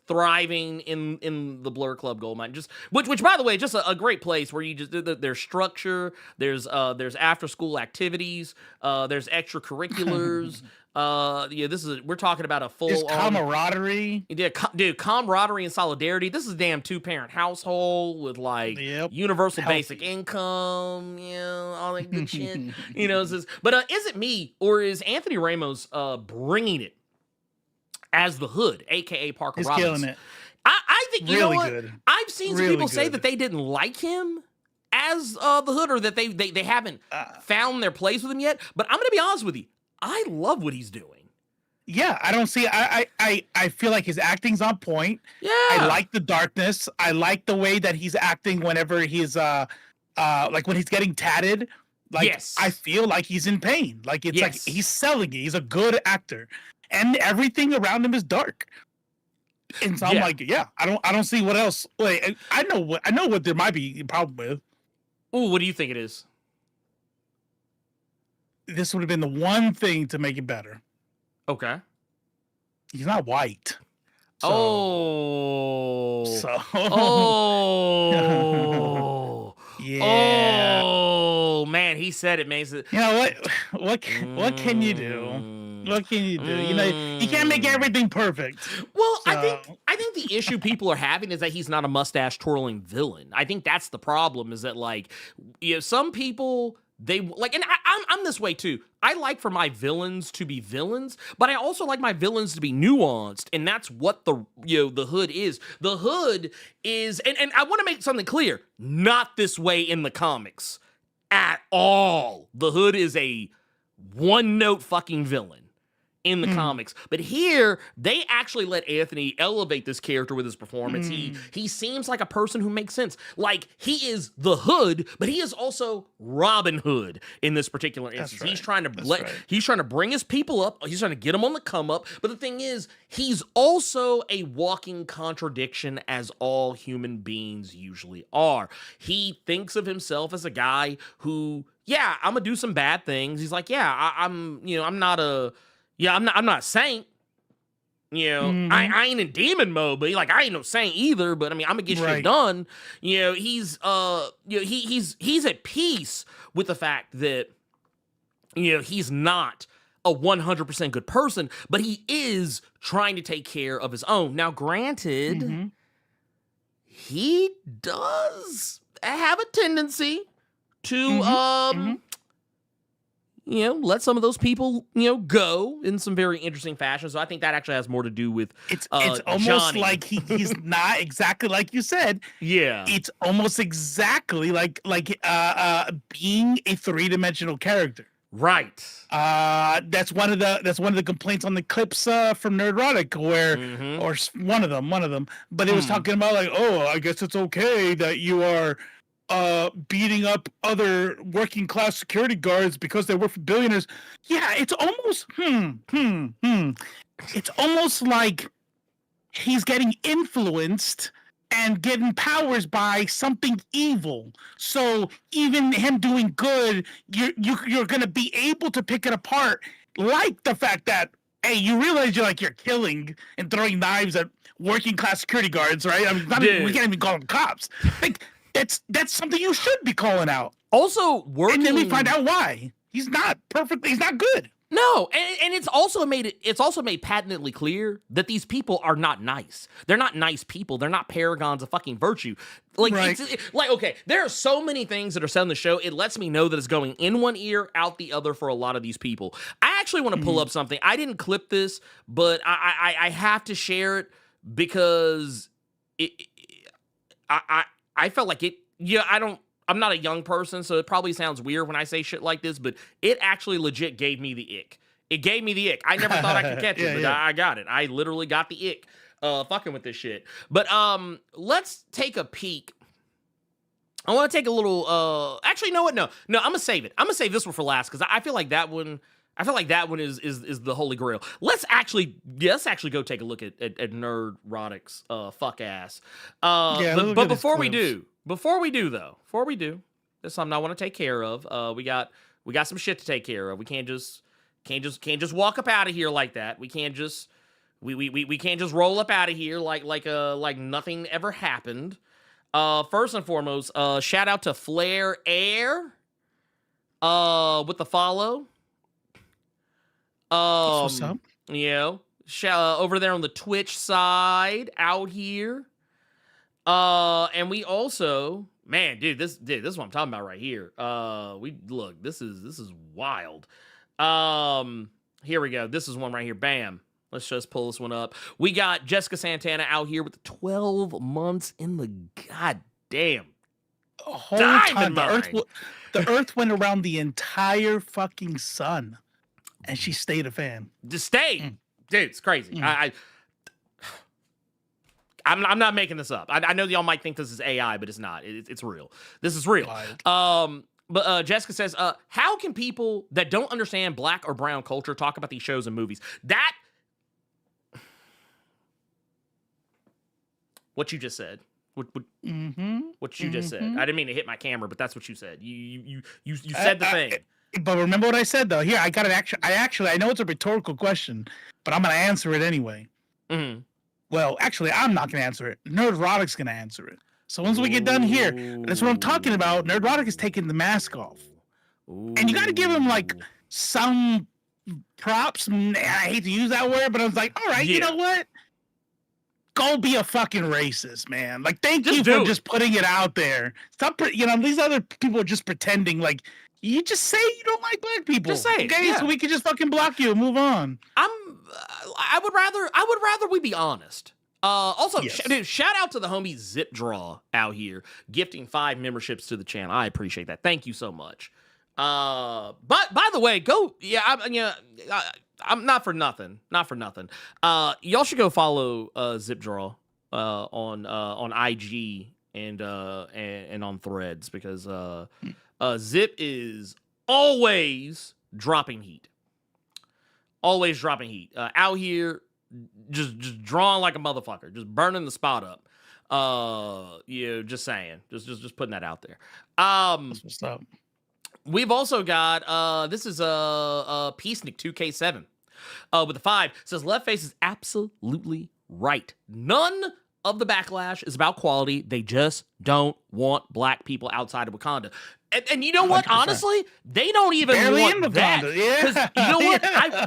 thriving in the Blerd Club gold mine. Just which by the way, just a great place where you just there's structure, there's after school activities, there's extracurriculars. We're talking about a full camaraderie. Yeah, dude, camaraderie and solidarity. This is a damn 2-parent household with like universal basic income, all that good shit. But is it me or is Anthony Ramos bringing it as the Hood, aka Parker He's Robbins? killing it. I think you know what? Good. I've seen some people say that they didn't like him as the Hood, or that they haven't found their place with him yet. But I'm gonna be honest with you. I love what he's doing. Yeah, I don't see. I feel like his acting's on point. Yeah, I like the darkness. I like the way that he's acting whenever he's like when he's getting tatted. Like yes. I feel like he's in pain. Like it's like he's selling it. He's a good actor, and everything around him is dark. And so I'm like, I don't see what else. Wait, I know what there might be a problem with. Ooh, what do you think it is? This would have been the one thing to make it better. Okay. He's not white. So, yeah. Oh man, he said it, man. You know what can you do? What can you do? You know, you can't make everything perfect. Well, so. I think the issue people are having is that he's not a mustache twirling villain. I think that's the problem. Is that like, some people. They like, and I'm this way too. I like for my villains to be villains, but I also like my villains to be nuanced, and that's what the Hood is. The Hood is, and I want to make something clear: not this way in the comics at all. The Hood is a one-note fucking villain in the comics, but here they actually let Anthony elevate this character with his performance. He seems like a person who makes sense. Like he is the Hood, but he is also Robin Hood in this particular instance. Right. He's trying to bring his people up. He's trying to get them on the come up. But the thing is, he's also a walking contradiction, as all human beings usually are. He thinks of himself as a guy who, I'm gonna do some bad things. He's like, I'm not a saint, You know, I ain't in demon mode, but like I ain't no saint either. But I mean, I'm gonna get shit done. You know, he's he's at peace with the fact that he's not a 100% good person, but he is trying to take care of his own. Now, granted, he does have a tendency to let some of those people, go in some very interesting fashion. So I think that actually has more to do with it's almost Johnny. like he's not exactly like you said. Yeah. It's almost exactly like being a three-dimensional character. Right. That's one of the complaints on the clips from Nerdrotic, where or one of them, but it was talking about like, oh, I guess it's okay that you are beating up other working class security guards because they work for billionaires. Yeah, it's almost It's almost like he's getting influenced and getting powers by something evil. So even him doing good, you're gonna be able to pick it apart, like the fact that, hey, you realize you're killing and throwing knives at working class security guards, right? I mean, we can't even call them cops. Like that's something you should be calling out. Also, working, and then we find out why he's not perfect. He's not good. No, and it's also made patently clear that these people are not nice. They're not nice people. They're not paragons of fucking virtue. Like, okay, there are so many things that are said on the show. It lets me know that it's going in one ear, out the other for a lot of these people. I actually want to pull up something. I didn't clip this, but I have to share it because I felt like it. Yeah, I'm not a young person, so it probably sounds weird when I say shit like this, but it actually legit gave me the ick. It gave me the ick. I never thought I could catch it, but I got it. I literally got the ick fucking with this shit. But let's take a peek. I want to take a little actually, you know what? No, I'm gonna save it. I'm gonna save this one for last because I feel like that one is the holy grail. Let's actually go take a look at Nerdrotic's fuck ass. But before we do, there's something I want to take care of. We got some shit to take care of. We can't just walk up out of here like that. We can't just we can't just roll up out of here like nothing ever happened. First and foremost, shout out to Flare Air with the follow. What's up? Over there on the Twitch side out here. And we also, man, this is what I'm talking about right here. This is wild. Here we go. This is one right here. Bam. Let's just pull this one up. We got Jessica Santana out here with 12 months in the goddamn whole time. The Earth went around the entire fucking sun, and she stayed a fan. Just stayed. Dude, it's crazy. I'm not making this up. I know y'all might think this is AI, but it's not. It's real. This is real. But Jessica says, how can people that don't understand black or brown culture talk about these shows and movies? That, what you just said. What you just said. I didn't mean to hit my camera, but that's what you said. You said the thing. But remember what I said, though. Here, I got it. I know it's a rhetorical question, but I'm going to answer it anyway. Well, actually, I'm not going to answer it. Nerdrotic's going to answer it. So once we get done here, that's what I'm talking about. Nerdrotic is taking the mask off. And you got to give him, some props. I hate to use that word, but I was like, all right, you know what? Go be a fucking racist, man. Thank you for just putting it out there. Stop, these other people are just pretending you just say you don't like black people. Just say it. Okay, so we can just fucking block you and move on. I would rather we be honest. Also, shout out to the homie Zip Draw out here gifting 5 memberships to the channel. I appreciate that. Thank you so much. But by the way, I'm not for nothing. Y'all should go follow Zip Draw on IG and on Threads because Zip is always dropping heat. Always dropping heat. Out here, just drawing like a motherfucker. Just burning the spot up. Just saying. Just putting that out there. That's what's up. We've also got, this is Peacenik 2K7. with the 5 says Leftface is absolutely right. None of the backlash is about quality. They just don't want black people outside of Wakanda. And you know what? 100%. Honestly, they don't even Barely in want Wakanda, that. yeah. 'Cause you know what?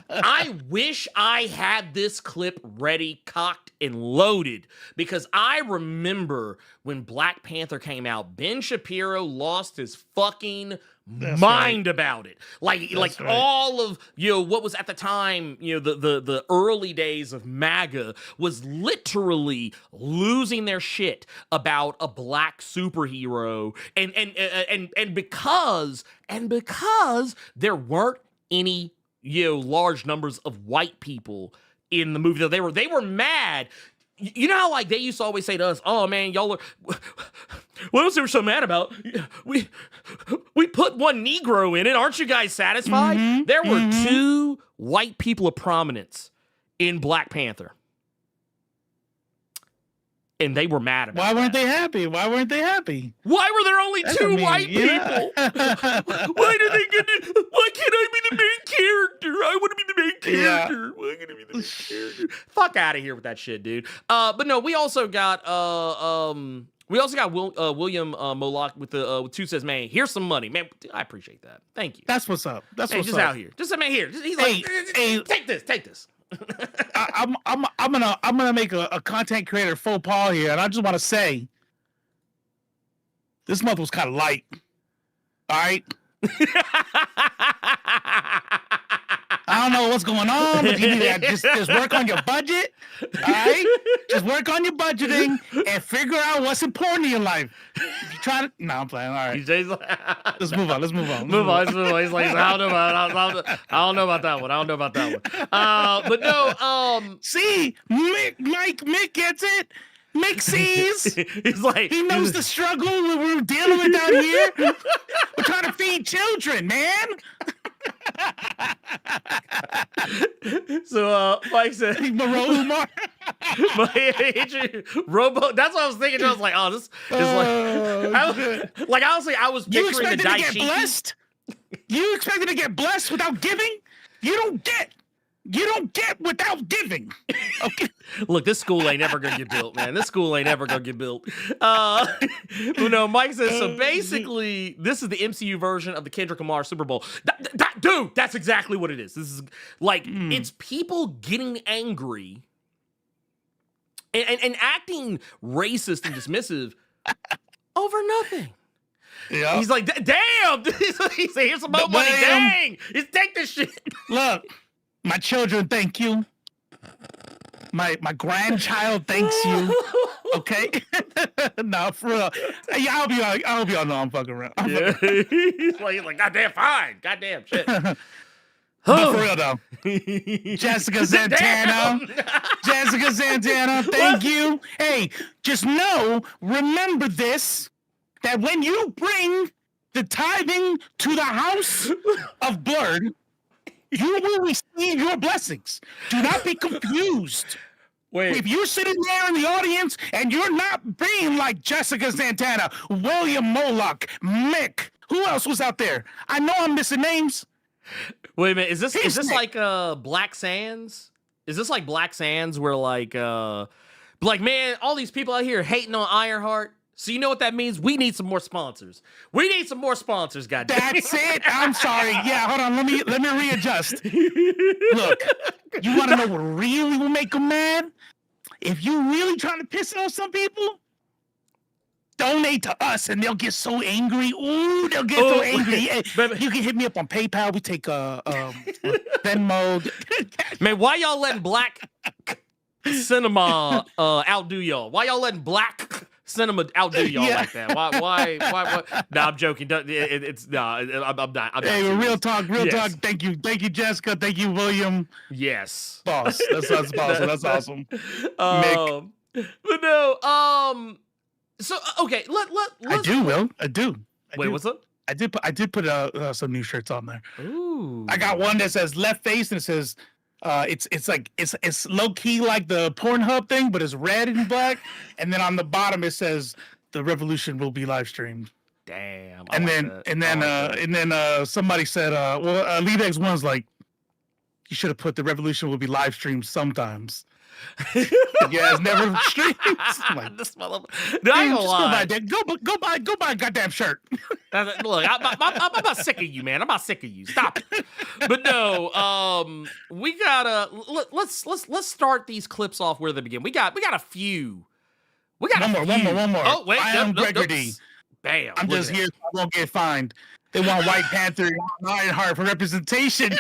I wish I had this clip ready, cocked, and loaded, because I remember when Black Panther came out, Ben Shapiro lost his fucking mind about it. Like all of, what was at the time, the early days of MAGA was literally losing their shit about a black superhero, and because there weren't any large numbers of white people in the movie. They were mad. You know how they used to always say to us, "Oh man, y'all are what else they were so mad about? We put one Negro in it. Aren't you guys satisfied?" Mm-hmm, There were 2 white people of prominence in Black Panther, and they were mad about Why weren't that. they happy? Why weren't they happy? Why were there only That's 2 what I white mean, yeah. people? Why did they get it? Why can't I be the main character? I want to be the main Yeah. character. Why can't I be the main character? Fuck out of here with that shit, dude. But no, we also got William Moloch with 2 says, "Man, here's some money, man." I appreciate that. Thank you. That's what's up. That's Hey, what's just up. out here. Just man here. He's like, take this. I'm gonna make a content creator faux pas here, and I just want to say, this month was kind of light. All right, I don't know what's going on, but you need to just work on your budget. All right, just work on your budgeting and figure out what's important in your life. If you try to, no, I'm playing. All right, DJ's like, let's move on. Let's move on. Move on. He's like, I don't know about that one. But no, See, Mick gets it. Mick sees. he's like, He knows the struggle we're dealing with out here. We're trying to feed children, man. So Mike said, Robo. That's what I was thinking. I was like, oh, this is like honestly, I was You picturing the expected to get daichi. blessed? You expected to get blessed without giving? You don't get without giving. Okay. Look, this school ain't ever gonna get built, man. This school ain't ever gonna get built. No, Mike says, so basically, this is the MCU version of the Kendrick Lamar Super Bowl. Dude, that's exactly what it is. This is like, it's people getting angry and acting racist and dismissive over nothing. Yeah. He's like, damn! He's like, here's some more money. Dang! Just take this shit. Look, my children thank you. My grandchild thanks you. Okay? No, for real. Yeah, I hope y'all know I'm fucking around. Yeah. He's like, goddamn fine. Goddamn shit. But for real though. Jessica Santana, thank you. Hey, just remember this, that when you bring the tithing to the house of Blerd, you will receive your blessings. Do not be confused. Wait. If you're sitting there in the audience and you're not being like Jessica Santana, William Moloch, Mick, who else was out there? I know I'm missing names. Wait a minute. Is this Nick. like Black Sands? Is this like Black Sands where like man, all these people out here hating on Ironheart? So you know what that means? We need some more sponsors. We need some more sponsors, goddamn. That's it. I'm sorry. Yeah, hold on. Let me readjust. Look, you want to know what really will make them mad? If you're really trying to piss off some people, donate to us, and they'll get so angry. Ooh, they'll get so angry. Hey, you can hit me up on PayPal. We take Venmo. Man, why y'all letting Black cinema outdo y'all? Why y'all letting Black cinema outdo y'all like that? Why? Nah, I'm joking. I'm not. Hey, real talk. Thank you, Jessica. Thank you, William. Yes, boss. That's awesome. That's awesome. Mick. But no. So okay, let's. I do, Will. I do. Wait, what's up? I did put some new shirts on there. Ooh. I got one that says left face and it says it's low key like the Pornhub thing, but it's red and black. And then on the bottom it says the revolution will be live streamed. Damn. And then somebody said, Lead X1's like, You should have put the revolution will be live streamed sometimes. Yeah, it's never streams. Like, This mother- No, I ain't gonna lie. Go buy a goddamn shirt. Look, I'm about sick of you, man. I'm about sick of you. Stop it. But no, we gotta let's start these clips off where they begin. We got a few. We got one more. Oh wait, I am Gregory D. Bam. I'm just here so I won't get fined. They want White Panther and Ironheart for representation.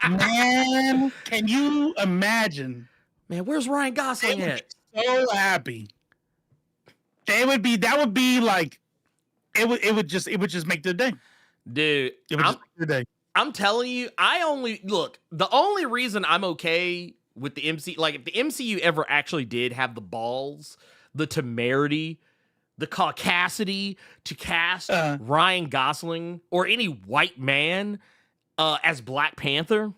Man, can you imagine? Man, where's Ryan Gosling at? So happy. That would be like it would just make their day. Dude, It would just make their day. I'm telling you, the only reason I'm okay with the MCU, like if the MCU ever actually did have the balls, the temerity, the caucasity to cast Ryan Gosling or any white man as Black Panther,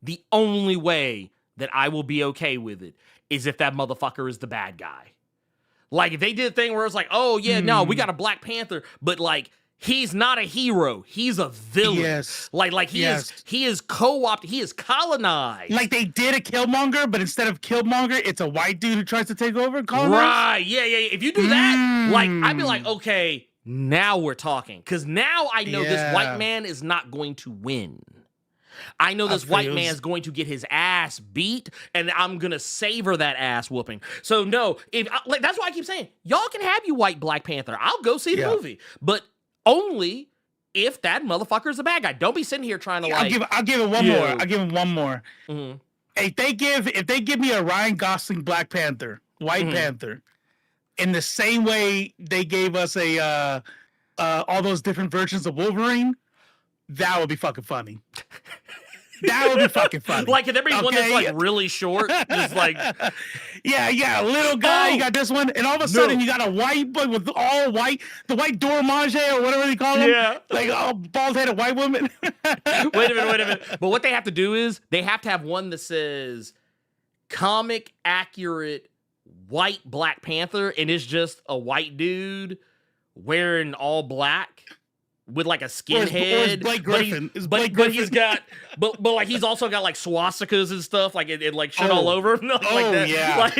the only way that I will be okay with it is if that motherfucker is the bad guy. Like if they did a thing where it's like, oh yeah, no, we got a Black Panther, but like he's not a hero, he's a villain. Yes. Like he is co-opted, he is colonized. Like they did a Killmonger, but instead of Killmonger, it's a white dude who tries to take over. Right? Yeah. If you do that, like I'd be like, okay, now we're talking, because now I know this white man is not going to win. I know this white man's going to get his ass beat, and I'm gonna savor that ass whooping. So no, that's why I keep saying y'all can have you white Black Panther. I'll go see the movie, but only if that motherfucker is a bad guy. Don't be sitting here trying to like. I'll give it one more. I'll give him one more. Mm-hmm. If they give me a Ryan Gosling Black Panther, White Panther, in the same way they gave us all those different versions of Wolverine, that would be fucking funny. That would be fucking funny. Like, can there be one that's like really short? Just like, yeah, you got a little guy, you got this one, and all of a sudden you got a white boy with all white, the white Dormage or whatever they call him. Yeah, like a bald-headed white woman. Wait a minute. But what they have to do is they have to have one that says comic accurate white Black Panther, and it's just a white dude wearing all black with like a skinhead. Blake Griffin. But he's got, but like he's also got like swastikas and stuff, like it like shit all over him. Like that. Yeah. Like,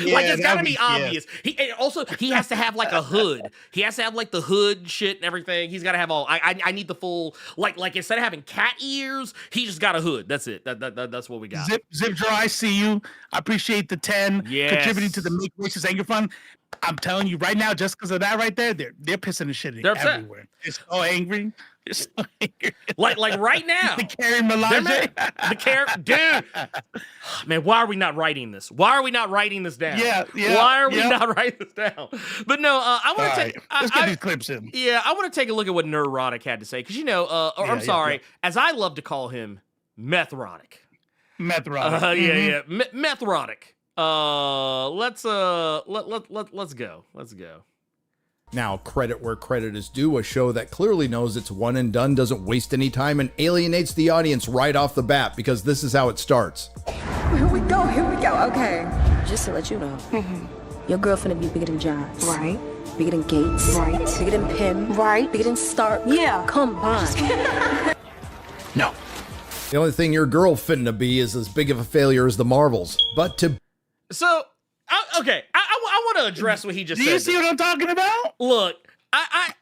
like it's gotta be obvious. Yeah. He has to have like a hood. He has to have like the hood shit and everything. He's gotta have all. I need the full like instead of having cat ears, he just got a hood. That's it. That's what we got. Zip Draw, I see you. I appreciate the 10 contributing to the Make Racist Anger Fund. I'm telling you right now, just because of that right there, they're pissing and shitting everywhere. They're so angry. They're so angry. Like right now. The Carrie Melage. Dude. Man, why are we not writing this? Why are we not writing this down? Yeah. Why are we not writing this down? But no, I want to take. Let's get these clips in. Yeah, I want to take a look at what Neurotic had to say, because as I love to call him, Methrotic. Methrotic. Methrotic. Let's go. Now, credit where credit is due, a show that clearly knows it's one and done, doesn't waste any time, and alienates the audience right off the bat, because this is how it starts. Here we go, okay. Just to let you know, your girl finna be bigger than Johns. Right. Bigger than Gates. Right. Bigger than Pym. Right. Bigger than Stark. Yeah. Come on. No. The only thing your girl finna be is as big of a failure as the Marvels. But to... So, okay, I want to address what he just said. Do you see what I'm talking about? Look, I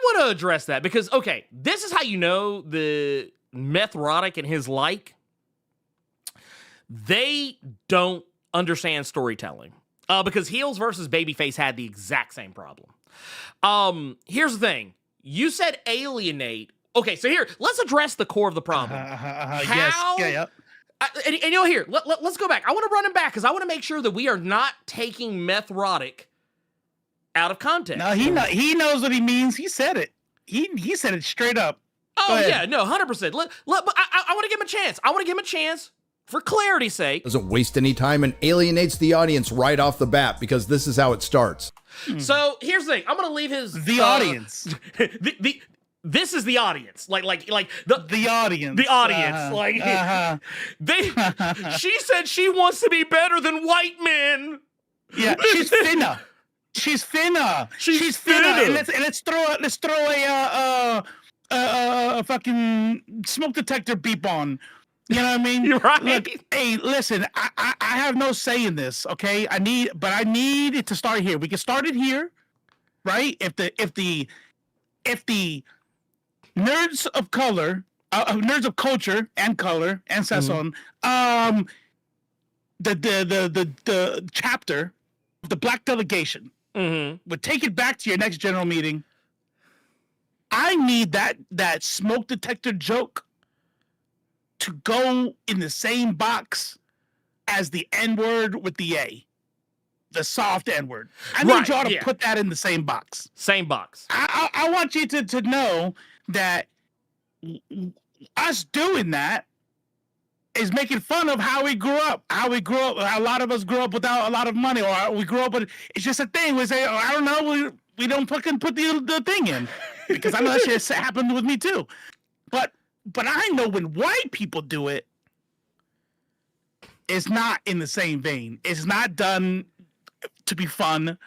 want to address that because, okay, this is how you know the Methrotic and his like, they don't understand storytelling. Because Heels versus Babyface had the exact same problem. Here's the thing. You said alienate. Okay, so here, let's address the core of the problem. How? Yes. Yeah. And you know, here, let's go back. I want to run him back because I want to make sure that we are not taking Methrotic out of context. No, he knows what he means. He said it. He said it straight up. Oh, yeah, no, 100%. But I want to give him a chance. I want to give him a chance for clarity's sake. Doesn't waste any time and alienates the audience right off the bat, because this is how it starts. So here's the thing. I'm going to leave his... The audience. This is the audience, like the audience. The audience, she said she wants to be better than white men. Yeah, she's finna. She's finna. And let's throw a fucking smoke detector beep on. You know what I mean? You're right. Look, hey, listen, I have no say in this, okay? I need it to start here. We can start it here, right? If the nerds of color, nerds of culture and color and Sasson, the chapter of the black delegation would take it back to your next general meeting. I need that smoke detector joke to go in the same box as the N-word with the A, the soft N-word. I need y'all to put that in the same box. Same box. I want you to know that us doing that is making fun of how we grew up. How a lot of us grew up without a lot of money, or we grew up with. It's just a thing. We say, I don't know, we don't fucking put the thing in, because I know that shit happened with me too. But I know when white people do it, it's not in the same vein. It's not done to be fun.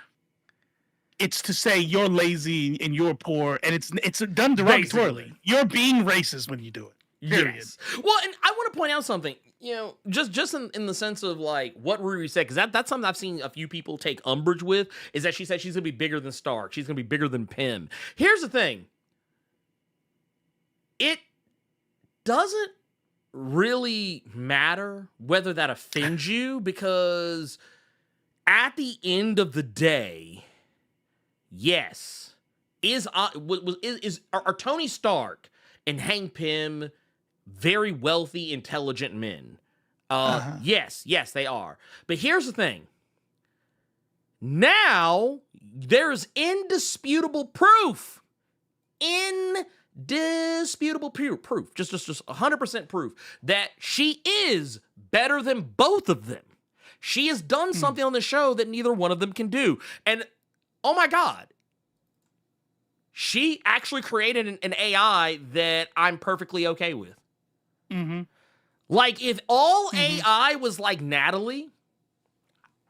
It's to say you're lazy and you're poor, and it's done derogatorily. You're being racist when you do it. Period. Yes. Well, and I want to point out something. You know, just in the sense of like what Riri said, because that's something I've seen a few people take umbrage with, is that she said she's gonna be bigger than Stark. She's gonna be bigger than Pym. Here's the thing. It doesn't really matter whether that offends you, because at the end of the day, yes, are Tony Stark and Hank Pym very wealthy, intelligent men? Yes, they are. But here's the thing. Now there's indisputable proof. Indisputable proof, just 100% proof that she is better than both of them. She has done something on the show that neither one of them can do. And oh my God, she actually created an AI that I'm perfectly okay with. Like, if all AI was like Natalie,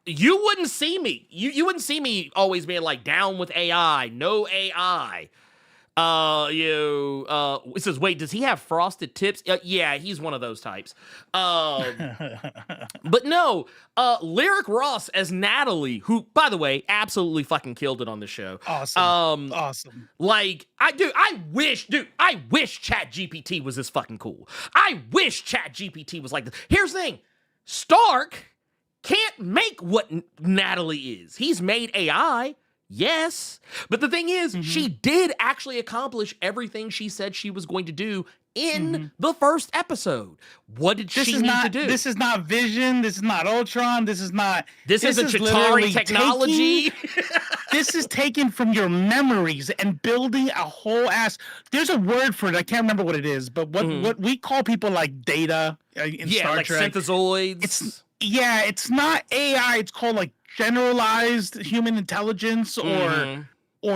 you wouldn't see me. You wouldn't see me always being like down with AI, no AI. It says, wait, does he have frosted tips? Yeah, he's one of those types. But no, Lyric Ross as Natalie, who, by the way, absolutely fucking killed it on the show. Awesome. Awesome. Like, I wish ChatGPT was this fucking cool. I wish ChatGPT was like this. Here's the thing. Stark can't make what Natalie is. He's made AI. Yes. But the thing is, she did actually accomplish everything she said she was going to do in the first episode. What did she need to do? This is not Vision. This is not Ultron. This isn't Chitauri technology. This is taken from your memories and building a whole ass. There's a word for it. I can't remember what it is, but what we call people like Data in Star Trek. Synthezoids. It's not AI. It's called like generalized human intelligence or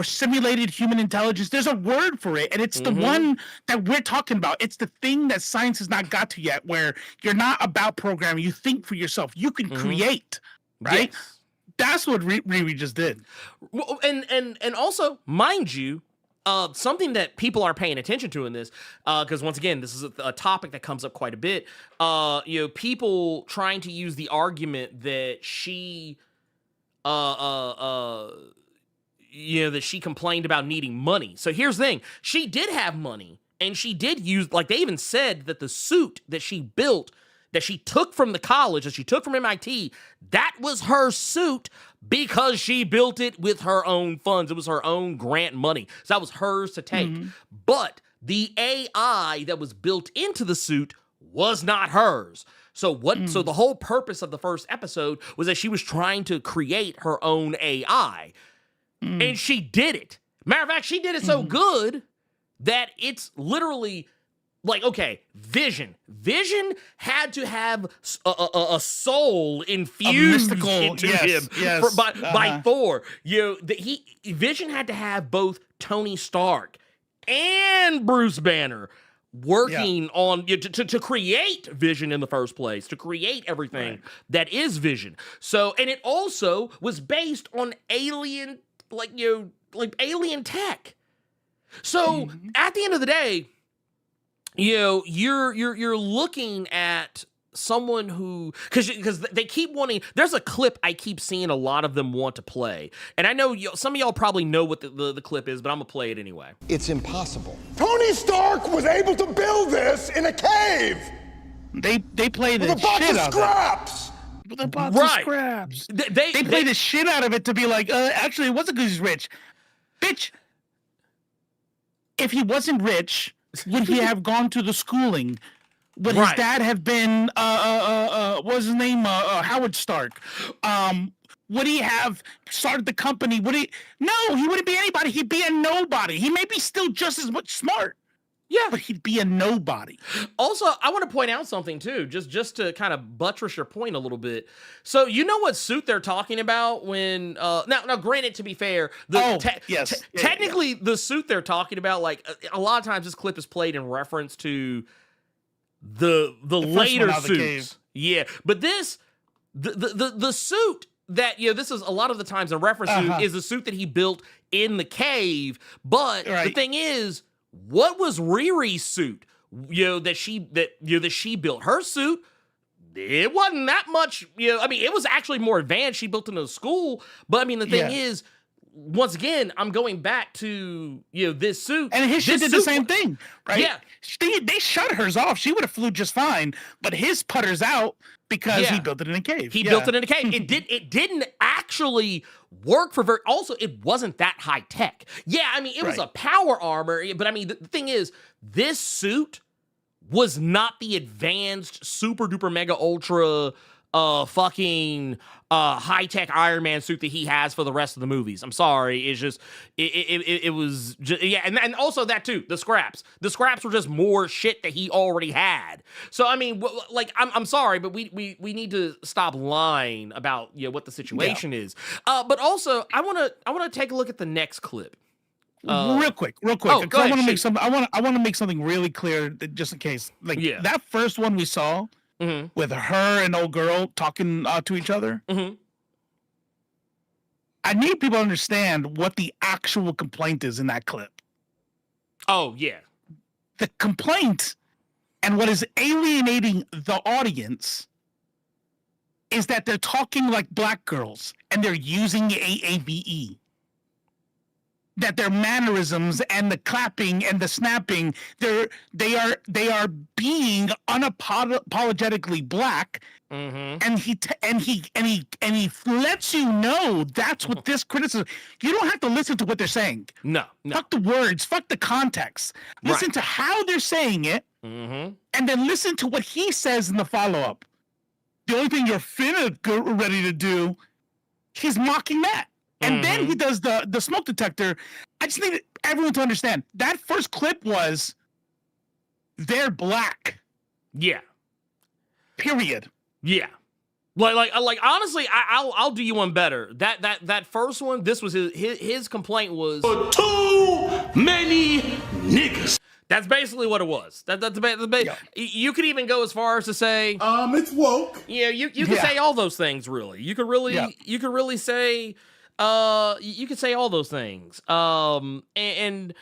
simulated human intelligence. There's a word for it, and it's the one that we're talking about. It's the thing that science has not got to yet, where you're not about programming. You think for yourself. You can create, right? Yes. That's what Riri just did. Well, and also, mind you, something that people are paying attention to in this, because once again, this is a topic that comes up quite a bit. People trying to use the argument that she that she complained about needing money. So here's the thing. She did have money, and she did use, like, they even said that the suit that she built, that she took from the college, that she took from MIT, that was her suit because she built it with her own funds. It was her own grant money. So that was hers to take. But the AI that was built into the suit was not hers. So So the whole purpose of the first episode was that she was trying to create her own AI, and she did it. Matter of fact, she did it so good that it's literally like, okay, Vision had to have a soul infused into him by Thor. Vision had to have both Tony Stark and Bruce Banner working on to create Vision in the first place, to create everything that is Vision. So, and it also was based on alien, alien tech. So at the end of the day, you know, you're looking at someone who, because they keep wanting. There's a clip I keep seeing a lot of them want to play, and I know some of y'all probably know what the clip is, but I'm gonna play it anyway. It's impossible. Tony Stark was able to build this in a cave. They play the With a box shit of out scraps. of it. With a box of scraps. They play the shit out of it to be like, actually, it wasn't because he's rich. Bitch, if he wasn't rich, would he have gone to the schooling? Would his dad have been, what was his name? Howard Stark. Would he have started the company? No, he wouldn't be anybody. He'd be a nobody. He may be still just as much smart. Yeah, but he'd be a nobody. Also, I want to point out something too, just to kind of buttress your point a little bit. So you know what suit they're talking about when now granted, to be fair, technically the suit they're talking about, like a lot of times this clip is played in reference to the later suits. Yeah, but this the suit that, you know, this is a lot of the times a reference to is the suit that he built in the cave. But the thing is, what was Riri's suit? You know, that she built. Her suit, it wasn't that much, you know, I mean, it was actually more advanced. She built it in a school, but I mean, the thing is, once again, I'm going back to, you know, this suit. And his shit did the same thing, right? Yeah. They shut hers off. She would have flew just fine, but his putters out because he built it in a cave. He built it in a cave. It didn't actually work for very. Also, it wasn't that high tech. Yeah, I mean, it was a power armor, but I mean, the thing is, this suit was not the advanced, super duper mega ultra fucking high-tech Iron Man suit that he has for the rest of the movies. I'm sorry, it's just it was just, and also that too, the scraps were just more shit that he already had. So I mean, like, I'm sorry, but we need to stop lying about, you know, what the situation is. But also, I want to take a look at the next clip. Real quick. Oh, I want to make something. I want to make something really clear, just in case. Like that first one we saw. With her and old girl talking to each other. I need people to understand what the actual complaint is in that clip. Oh, yeah. The complaint and what is alienating the audience is that they're talking like black girls and they're using AAVE. That their mannerisms and the clapping and the snapping, they are being unapologetically black, and he lets you know that's what this criticism. You don't have to listen to what they're saying. No. Fuck the words. Fuck the context. Listen to how they're saying it, and then listen to what he says in the follow-up. The only thing you're finna ready to do, he's mocking that. And then he does the smoke detector. I just need everyone to understand that first clip was they're black. Yeah. Period. Yeah. Like honestly, I'll do you one better. That first one, this was his complaint was too many niggas. That's basically what it was. You could even go as far as to say, it's woke. Yeah, you can say all those things. Really, you could really say. You could say all those things. And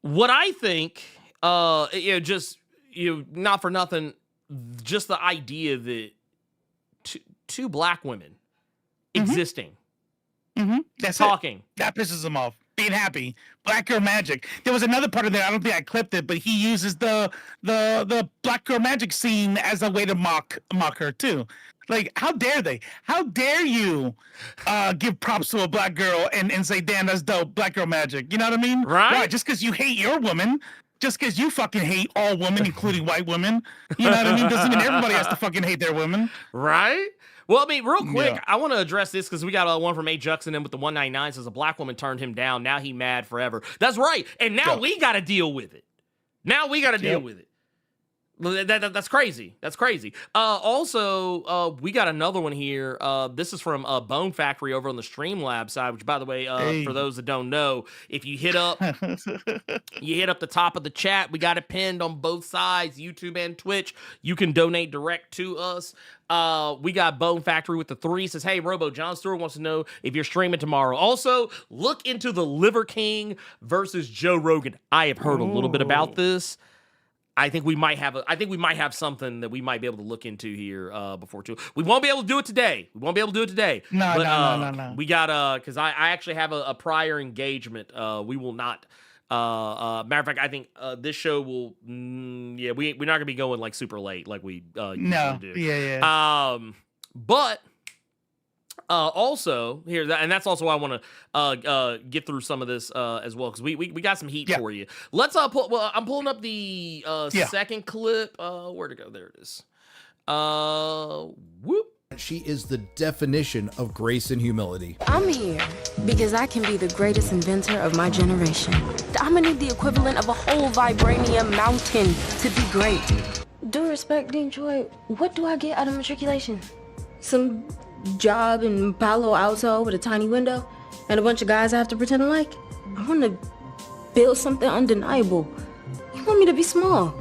what I think, not for nothing, just the idea that two black women existing, that's talking, that pisses them off. Being happy, black girl magic. There was another part of there. I don't think I clipped it, but he uses the black girl magic scene as a way to mock her too. Like, how dare they? How dare you give props to a black girl and say, damn, that's dope, black girl magic. You know what I mean? Right. Just because you hate your woman, just because you fucking hate all women, including white women, you know what I mean? Doesn't mean everybody has to fucking hate their women. Right? Well, I mean, real quick, I want to address this because we got one from A. Juxon in with the 199 says a black woman turned him down. Now he mad forever. That's right. And now we got to deal with it. Now we got to deal with it. That's crazy. That's crazy. Also, we got another one here. This is from Bone Factory over on the Streamlabs side, which, by the way, for those that don't know, if you hit up the top of the chat, we got it pinned on both sides, YouTube and Twitch. You can donate direct to us. We got Bone Factory with the 3. Says, hey, Robo, John Stewart wants to know if you're streaming tomorrow. Also, look into the Liver King versus Joe Rogan. I have heard a little bit about this. I think we might have something that we might be able to look into here before too. We won't be able to do it today. No. We got because I actually have a prior engagement. We will not. Matter of fact, I think this show will. We're not gonna be going like super late like we usually do. Yeah. But. Also here, and that's also why I want to get through some of this as well, because we got some heat for you. Let's I'm pulling up the second clip. Where'd it go? There it is. Whoop. She is the definition of grace and humility. I'm here because I can be the greatest inventor of my generation. I'm gonna need the equivalent of a whole vibranium mountain to be great. Due respect, Detroit, what do I get out of matriculation? Some job in Palo Alto with a tiny window and a bunch of guys I have to pretend to like? I want to build something undeniable. You want me to be small,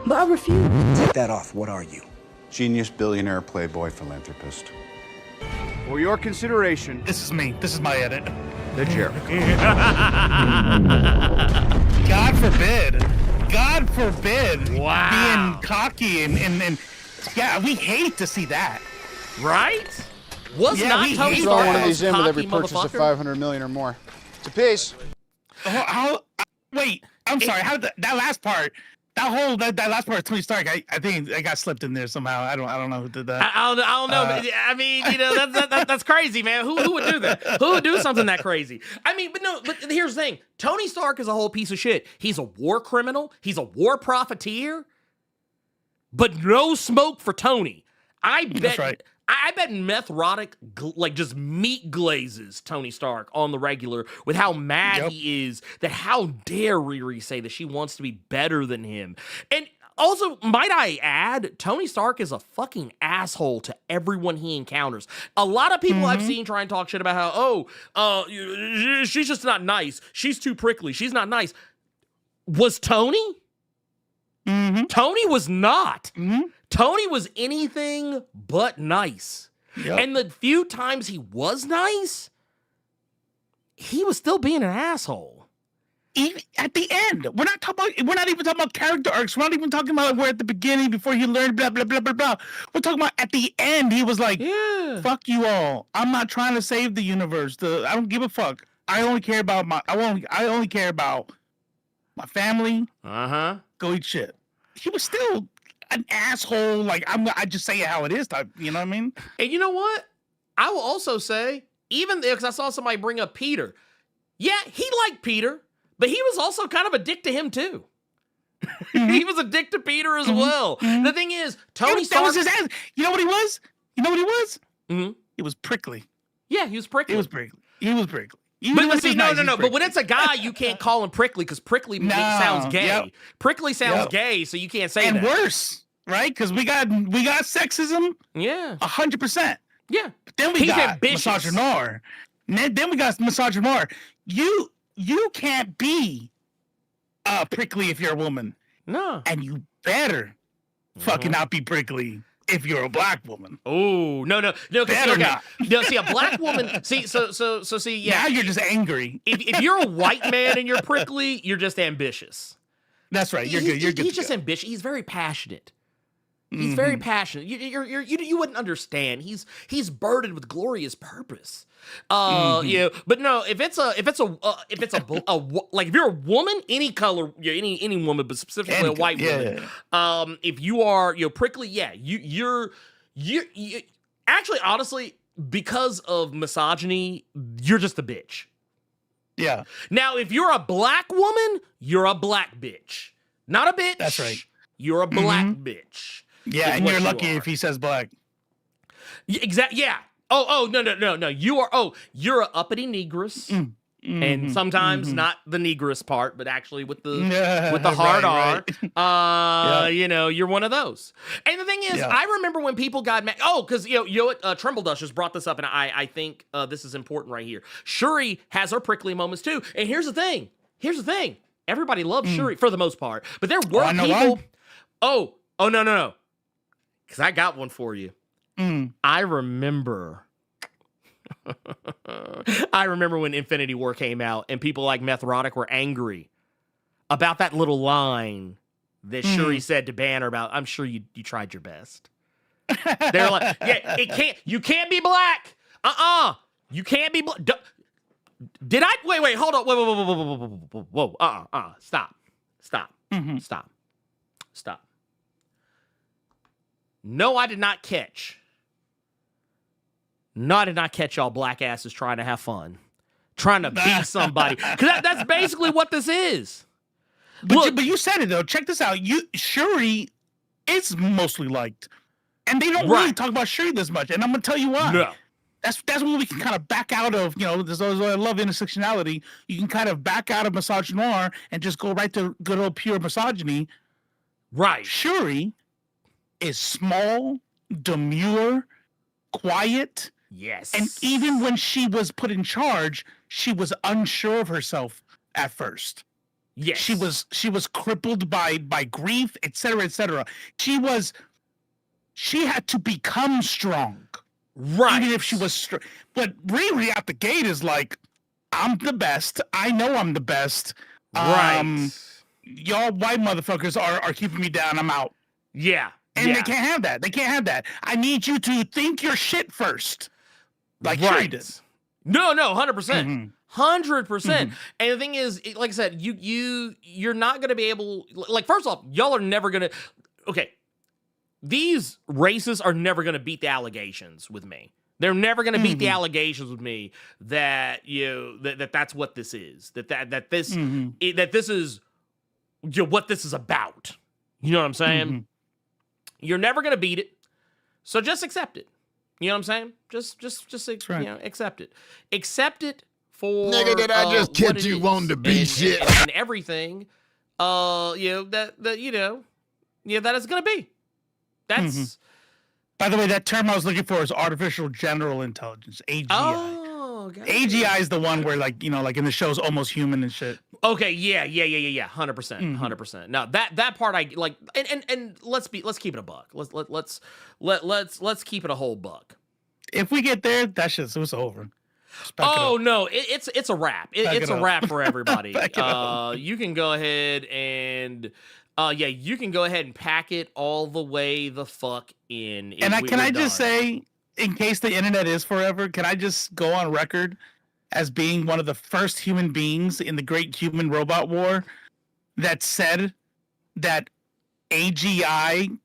but I refuse. Take that off. What are you? Genius, billionaire, playboy, philanthropist. For your consideration, This is me. This is my edit. the Jericho. God forbid. God forbid. Wow. Being cocky and yeah, we hate to see that. Right? Was Yeah, not we Tony hate Stark Throw one of a these in with every cocky purchase of motherfucker? 500 million or more. It's a piece. Wait, I'm sorry. How did that last part? That last part of Tony Stark. I think I got slipped in there somehow. I don't know who did that. I don't know. But, I mean, that's crazy, man. Who would do that? Who would do something that crazy? I mean, but here's the thing. Tony Stark is a whole piece of shit. He's a war criminal. He's a war profiteer. But no smoke for Tony. I bet. That's right. I bet Methrotic just meat glazes Tony Stark on the regular with how mad he is that how dare Riri say that she wants to be better than him. And also, might I add, Tony Stark is a fucking asshole to everyone he encounters. A lot of people I've seen try and talk shit about how, she's just not nice. She's too prickly. She's not nice. Was Tony? Tony was not. Tony was anything but nice. And the few times he was nice, he was still being an asshole. Even at the end, we're not even talking about character arcs. We're not even talking about we're at the beginning before he learned blah blah blah blah blah. We're talking about at the end. He was like, "Fuck you all. I'm not trying to save the universe. I don't give a fuck. I only care about I only care about my family. Go eat shit." He was still an asshole. Like I just say it how it is. Type. You know what I mean? And you know what? I will also say, even because I saw somebody bring up Peter. Yeah, he liked Peter, but he was also kind of a dick to him too. He was a dick to Peter as well. The thing is, Tony Stark. That was his ass. You know what he was? He was prickly. Yeah, he was prickly. He was prickly. But see, no. But when it's a guy, you can't call him prickly because prickly sounds gay. Yep. Prickly sounds gay, so you can't say that. And worse, right? Because we got sexism. Yeah, 100%. Yeah. But then we got misogynoir. Then we got misogynoir. You can't be prickly if you're a woman. No. And you better fucking not be prickly if you're a black woman. Oh, no. See, a black woman. See, yeah. Now you're just angry. If you're a white man and you're prickly, you're just ambitious. That's right. You're good. He's just ambitious. He's very passionate. He's very passionate. You wouldn't understand. He's burdened with glorious purpose. Yeah, but no. If you're a woman, any color, any woman, but specifically a white woman. If you are prickly, yeah, you're actually honestly because of misogyny, you're just a bitch. Yeah. Now, if you're a black woman, you're a black bitch, not a bitch. That's right. You're a black bitch. Yeah, and you're lucky if he says black. Exactly. Yeah. Oh, no. You are. Oh, you're a uppity negress. And sometimes not the negress part, but actually with the hard R. You know, you're one of those. And the thing is, I remember when people got mad. Oh, because Trembledush just brought this up, and I think this is important right here. Shuri has her prickly moments too. And here's the thing. Everybody loves Shuri for the most part, but there were people. Oh no. Because I got one for you. I remember when Infinity War came out and people like Methrotic were angry about that little line that Shuri said to Banner about, I'm sure you tried your best. They're like, you can't be black. You can't be black. Did I? Wait, hold on. Whoa. Stop. No, I did not catch. No, I did not catch y'all black asses trying to have fun. Trying to be somebody. Because that's basically what this is. But you said it, though. Check this out. Shuri is mostly liked. And they don't really talk about Shuri this much. And I'm going to tell you why. No. That's where we can kind of back out of, there's always I love intersectionality. You can kind of back out of misogynoir and just go right to good old pure misogyny. Right. Shuri is small, demure, quiet. Yes. And even when she was put in charge, she was unsure of herself at first. Yes. She was crippled by grief, et cetera, et cetera. She had to become strong. Right. Even if she was strong. But Riri out the gate is like, I'm the best. I know I'm the best. Right. Y'all white motherfuckers are keeping me down. I'm out. Yeah. And they can't have that. They can't have that. I need you to think your shit first. Like Shuri did. No, 100%. 100%. And the thing is, like I said, you're not going to be able, like, first off, y'all are never going to, okay, these races are never going to beat the allegations with me. They're never going to beat the allegations with me that that's what this is. That this is what this is about. You know what I'm saying? You're never going to beat it. So just accept it. You know what I'm saying? Just accept it. Accept it for nigga that I just kept you wanting to be shit and everything. That is going to be. That's. By the way, that term I was looking for is artificial general intelligence, AGI. Oh, God. AGI is the one where, like in the show's almost human and shit. Okay, yeah, 100%. Now that part I like, and let's keep it a buck. Let's keep it a whole buck. If we get there, that shit's over. No, it's a wrap. It's a wrap for everybody. You can go ahead and. You can go ahead and pack it all the way the fuck in. And can I just say, in case the internet is forever, can I just go on record as being one of the first human beings in the Great Human Robot War that said that AGI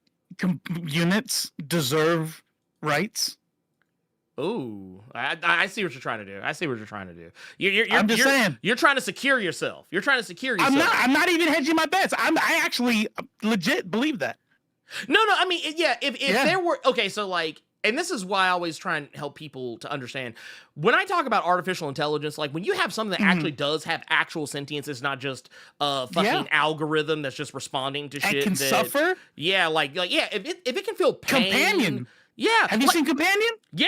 units deserve rights? Ooh, I see what you're trying to do. I'm just saying. You're trying to secure yourself. I'm not even hedging my bets. I actually legit believe that. No. I mean, if there were, okay, so like, and this is why I always try and help people to understand. When I talk about artificial intelligence, like when you have something that actually does have actual sentience, it's not just a fucking algorithm that's just responding to shit. And can suffer? Yeah, if it can feel pain. Companion. Yeah. Have you seen Companion? Yeah.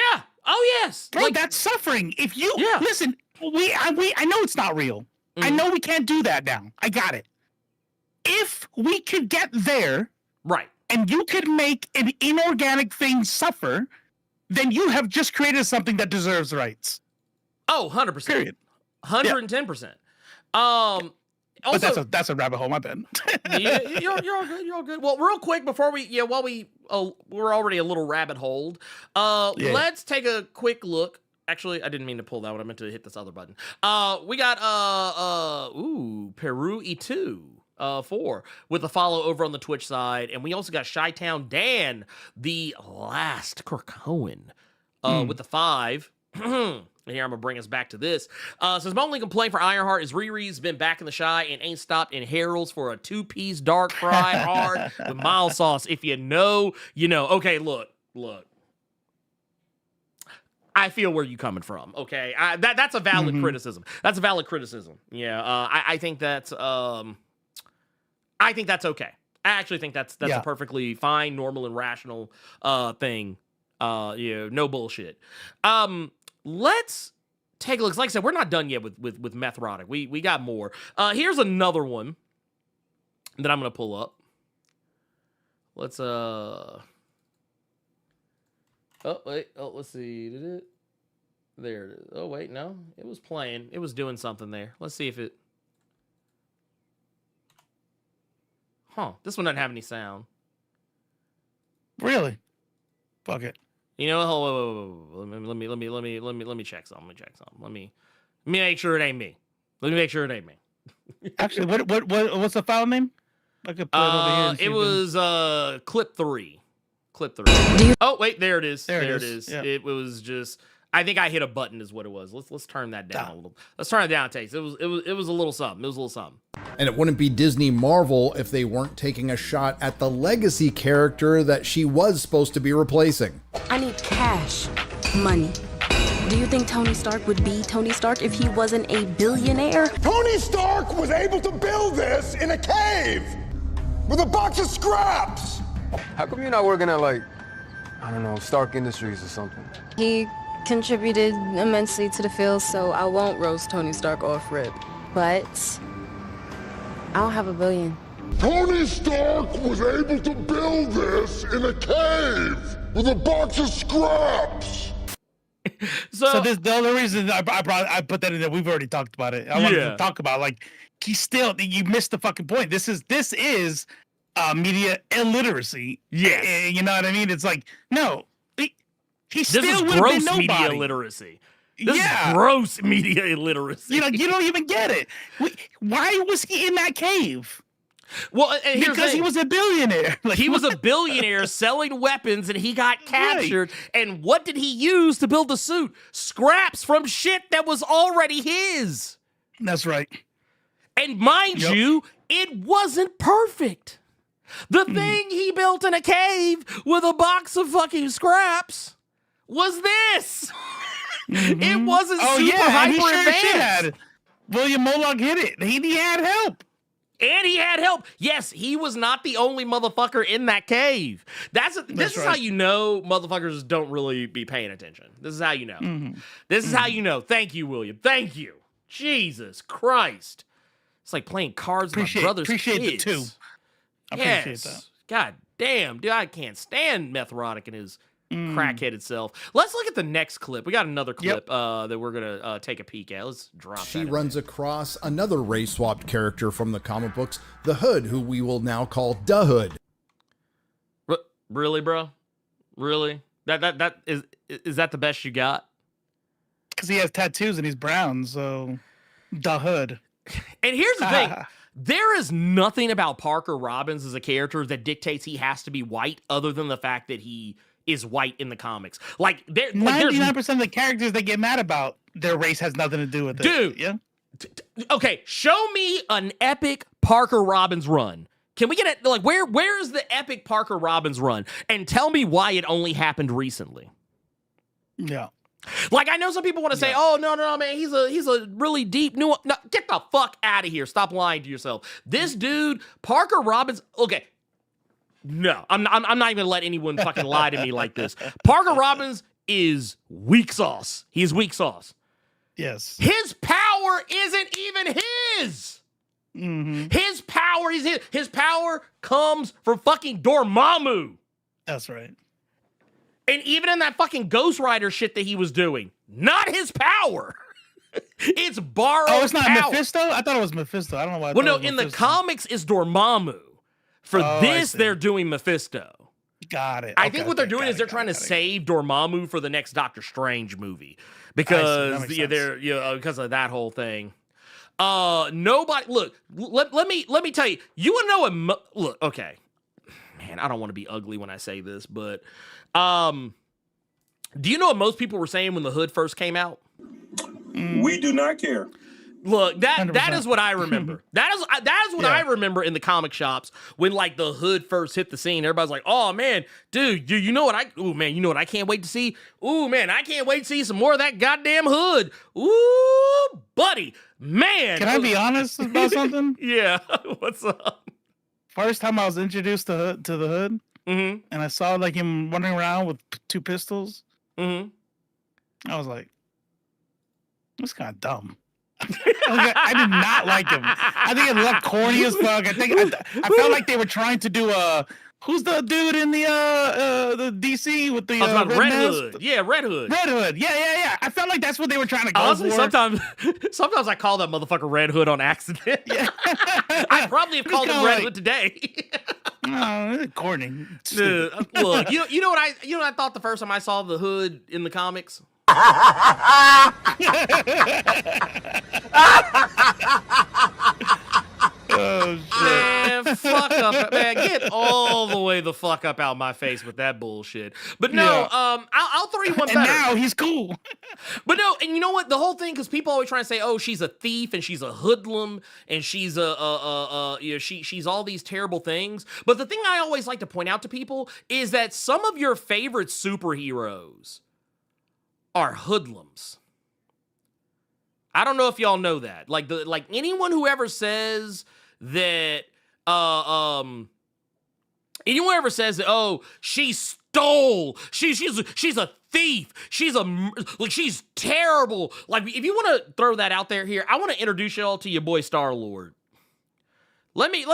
Oh, yes. Bro, that's suffering. If you listen, I know it's not real. I know we can't do that now. I got it. If we could get there, right, and you could make an inorganic thing suffer, then you have just created something that deserves rights. Oh, 100%. Period. 110%. Also, but that's a rabbit hole. My bad. You're all good. Well, real quick before we're already a little rabbit holed. Let's take a quick look. Actually, I didn't mean to pull that one. I meant to hit this other button. We got Peru E2 4 with a follow over on the Twitch side, and we also got Chi-Town Dan, the last Kirkhoen, with the 5. And here I'm gonna bring us back to this. Says my only complaint for Ironheart is Riri's been back in the shy and ain't stopped in Herald's for a 2-piece dark fry hard with mild sauce. If you know, you know. Okay, look. I feel where you're coming from. Okay, that's a valid criticism. That's a valid criticism. Yeah, I think that's okay. I actually think that's a perfectly fine, normal, and rational thing. No bullshit. Let's take a look. Like I said, we're not done yet with Methrotic. We got more. Here's another one that I'm gonna pull up. Let's Oh, wait. Oh, let's see. Did it? There it is. Oh, wait. No. It was playing. It was doing something there. Let's see if it... Huh. This one doesn't have any sound. Really? Fuck it. You know, let me check something. Let me make sure it ain't me. Actually, what's the file name? I could put it over here. It was clip 3. Oh, wait, there it is. There it is. Yeah. It was just, I think I hit a button is what it was. Let's turn that down a little. Let's turn it down, Taste. It was a little something. And it wouldn't be Disney Marvel if they weren't taking a shot at the legacy character that she was supposed to be replacing. I need cash. Money. Do you think Tony Stark would be Tony Stark if he wasn't a billionaire? Tony Stark was able to build this in a cave with a box of scraps. How come you're not working at, like, I don't know, Stark Industries or something? He contributed immensely to the field, so I won't roast Tony Stark off rip. But I don't have $1 billion. Tony Stark was able to build this in a cave with a box of scraps. So this the only reason I put that in there. We've already talked about it. I wanted to talk about you missed the fucking point. This is media illiteracy. Yeah, you know what I mean. It's like no, he still this is gross media illiteracy. This is gross media illiteracy. You don't even get it. Why was he in that cave? Well, because he was a billionaire. He was a billionaire selling weapons, and he got captured. Right. And what did he use to build the suit? Scraps from shit that was already his. That's right. And mind you, it wasn't perfect. The thing he built in a cave with a box of fucking scraps was this. It wasn't super hyper advanced. William Moloch hit it. He had help. And he had help. Yes, he was not the only motherfucker in that cave. This is how you know motherfuckers don't really be paying attention. This is how you know. This is how you know. Thank you, William. Thank you. Jesus Christ. It's like playing cards with my brother's kids. Appreciate it too. I appreciate that. God damn, dude, I can't stand Methrotic and his crackheaded self. Let's look at the next clip. We got another clip that we're gonna take a peek at. Let's drop. She runs across another race swapped character from the comic books, the Hood, who we will now call Da Hood. Really, bro? Really? That is that the best you got? Because he has tattoos and he's brown, so Da Hood. And here's the thing. There is nothing about Parker Robbins as a character that dictates he has to be white, other than the fact that he is white in the comics. 99% of the characters they get mad about, their race has nothing to do with it. Dude, yeah. Okay, show me an epic Parker Robbins run. Can we get it? Like, where is the epic Parker Robbins run? And tell me why it only happened recently. Yeah. Like, I know some people want to say, "Oh, no, man, he's a really deep new." No, get the fuck out of here! Stop lying to yourself. This dude, Parker Robbins. Okay. No, I'm not even gonna let anyone fucking lie to me like this. Parker Robbins is weak sauce. He's weak sauce. Yes. His power isn't even his. His power is his power comes from fucking Dormammu. That's right. And even in that fucking Ghost Rider shit that he was doing, not his power. It's borrowed. Oh, it's not power. Mephisto? I thought it was Mephisto. I don't know why. Well, no, in the comics, it's Dormammu. For this, they're doing Mephisto. Got it. I think what they're doing is they're trying to save Dormammu for the next Doctor Strange movie because because of that whole thing. Nobody. Look, let me tell you. You want to know look, okay, man. I don't want to be ugly when I say this, but do you know what most people were saying when the Hood first came out? We do not care. Look, that 100%. is what I remember. That is what I remember in the comic shops when like the hood first hit the scene. Everybody's like, "Oh man, dude, you know what you know what I can't wait to see? Ooh man, I can't wait to see some more of that goddamn hood. Ooh, buddy, man." Can I be honest about something? Yeah, what's up? First time I was introduced to the hood, and I saw like him running around with 2 pistols. I was like, "This kind of dumb." I did not like him. I think it looked corny as fuck. I felt like they were trying to do who's the dude in the DC with the Red Hood? Yeah, Red Hood. Red Hood. Yeah. I felt like that's what they were trying to go Honestly, for. sometimes I call that motherfucker Red Hood on accident. Yeah. I probably have called him Red Hood today. No, corny. Dude, look, you know what I thought the first time I saw the hood in the comics? Oh shit. Man, fuck up, man. Get all the way the fuck up out my face with that bullshit. But no, I'll throw you one better. And now he's cool. But no, and you know what? The whole thing, because people always try to say, "Oh, she's a thief and she's a hoodlum and she's she's all these terrible things." But the thing I always like to point out to people is that some of your favorite superheroes are hoodlums. I don't know if y'all know that. Like anyone who ever says that anyone who ever says that, oh, she stole, she's a thief, she's terrible. Like, if you want to throw that out there here, I want to introduce y'all to your boy Star-Lord. Let me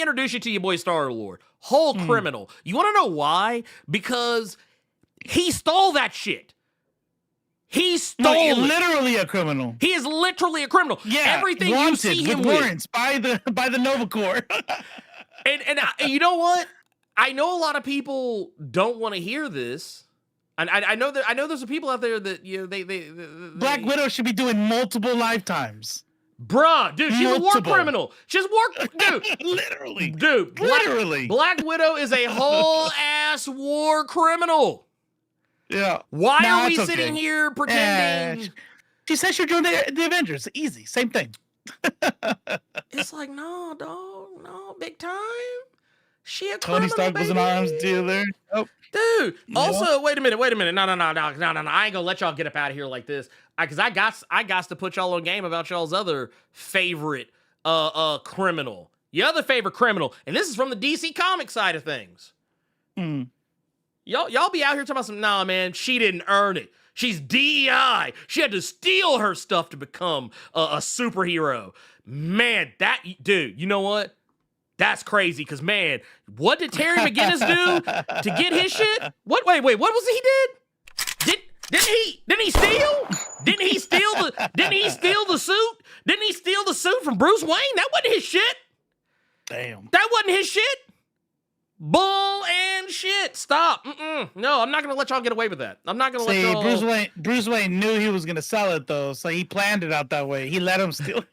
introduce you to your boy Star-Lord. Whole criminal. You want to know why? Because he stole that shit. He stole it. Literally a criminal. He is literally a criminal. Yeah, everything wanted, you see him with warrants by the Nova Corps. and you know what? I know a lot of people don't want to hear this. And I know there's some people out there that they Black Widow should be doing multiple lifetimes. Bruh, dude, she's a war criminal. She's a war, dude. Literally, dude. Literally, Black Widow is a whole ass war criminal. Yeah. Why are we sitting here pretending? She said she'll join the Avengers. Easy, same thing. It's like, no, dog, no, big time. She a Tony criminal, Stark baby. was an arms dealer. Oh. Dude. Also, wait a minute. No. I ain't gonna let y'all get up out of here like this. Cause I got to put y'all on game about y'all's other favorite criminal. Your other favorite criminal, and this is from the DC comic side of things. Y'all be out here talking about some, nah, man, she didn't earn it. She's DEI. She had to steal her stuff to become a superhero. Man, dude, you know what? That's crazy, because, man, what did Terry McGinnis do to get his shit? What? Wait, what was it he did? Didn't he steal? Didn't he steal the suit? Didn't he steal the suit from Bruce Wayne? That wasn't his shit. Damn. That wasn't his shit. Bull and shit. Stop. No, I'm not gonna let y'all get away with that. I'm not gonna let y'all. Bruce Wayne knew he was gonna sell it though, so he planned it out that way. He let him steal it.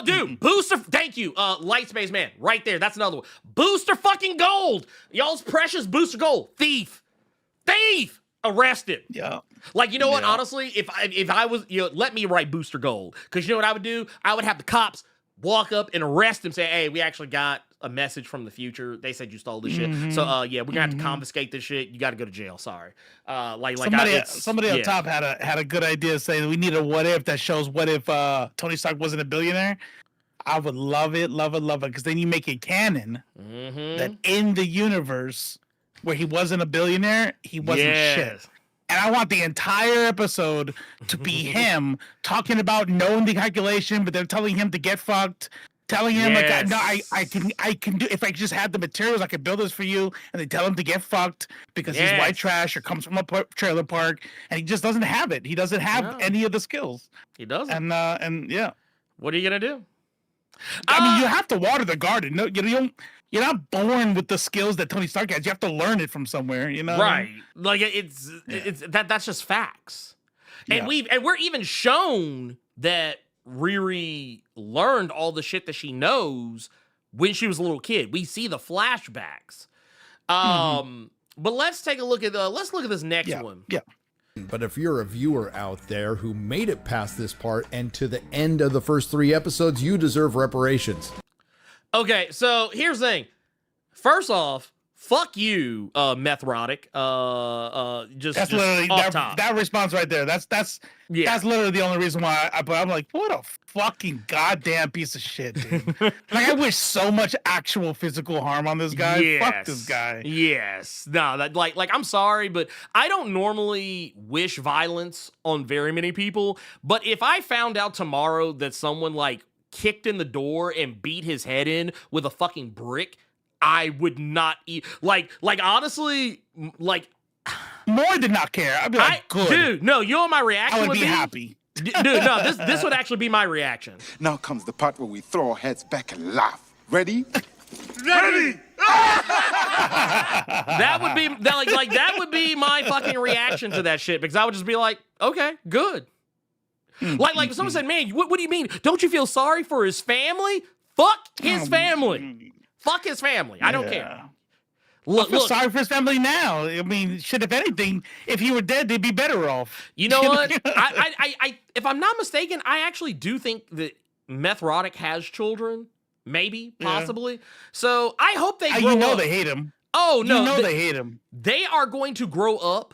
Dude, Booster. Thank you, Lightspace Man. Right there. That's another one. Booster fucking Gold. Y'all's precious Booster Gold. Thief. Arrested. Yeah. Like, you know what? Honestly, if I was, let me write Booster Gold, because you know what I would do? I would have the cops walk up and arrest him. Say, hey, we actually got a message from the future. They said you stole this shit. So we're gonna have to confiscate this shit. You got to go to jail. Sorry. Somebody up top had a good idea saying we need a what if that shows what if Tony Stark wasn't a billionaire. I would love it, because then you make it canon that in the universe where he wasn't a billionaire, he wasn't shit. And I want the entire episode to be him talking about knowing the calculation, but they're telling him to get fucked. Telling him like, no, I can do, if I just had the materials, I could build this for you. And they tell him to get fucked because he's white trash or comes from a trailer park, and he just doesn't have it. He doesn't have any of the skills. He doesn't. And yeah, what are you gonna do? I mean, you have to water the garden. No, you're not born with the skills that Tony Stark has. You have to learn it from somewhere. You know, right? Like it's that's just facts. And we're even shown that Riri learned all the shit that she knows when she was a little kid. We see the flashbacks. But let's take a look at let's look at this next one. Yeah. But if you're a viewer out there who made it past this part and to the end of the first 3 episodes, you deserve reparations. Okay, so here's the thing. First off, fuck you, Methrotic. That's literally that response right there. That's literally the only reason why I'm like, what a fucking goddamn piece of shit, dude. Like, I wish so much actual physical harm on this guy. Yes. Fuck this guy. Yes. No, that like I'm sorry, but I don't normally wish violence on very many people. But if I found out tomorrow that someone like kicked in the door and beat his head in with a fucking brick, I would not eat. Like honestly, like more did not care. I'd be like, good. Dude, no, you know what my reaction would would be happy. Dude, no, this would actually be my reaction. Now comes the part where we throw our heads back and laugh. Ready? Ready! That would be that would be my fucking reaction to that shit, because I would just be like, okay, good. Like if someone said, man, what do you mean? Don't you feel sorry for his family? Fuck his family. Fuck his family. I don't care. I feel sorry for his family now. I mean, shit, if anything, if he were dead, they'd be better off. You know what? I if I'm not mistaken, I actually do think that Methrotic has children. Maybe, possibly. So I hope they grow up. They hate him. Oh, no. They hate him. They are going to grow up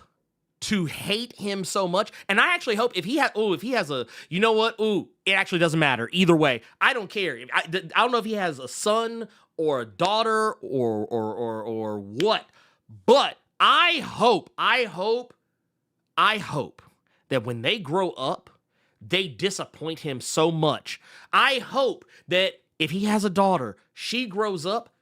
to hate him so much. And I actually hope if he has a, you know what? It actually doesn't matter. Either way, I don't care. I don't know if he has a son or a daughter or what, but I hope that when they grow up, they disappoint him so much. I hope that if he has a daughter, she grows up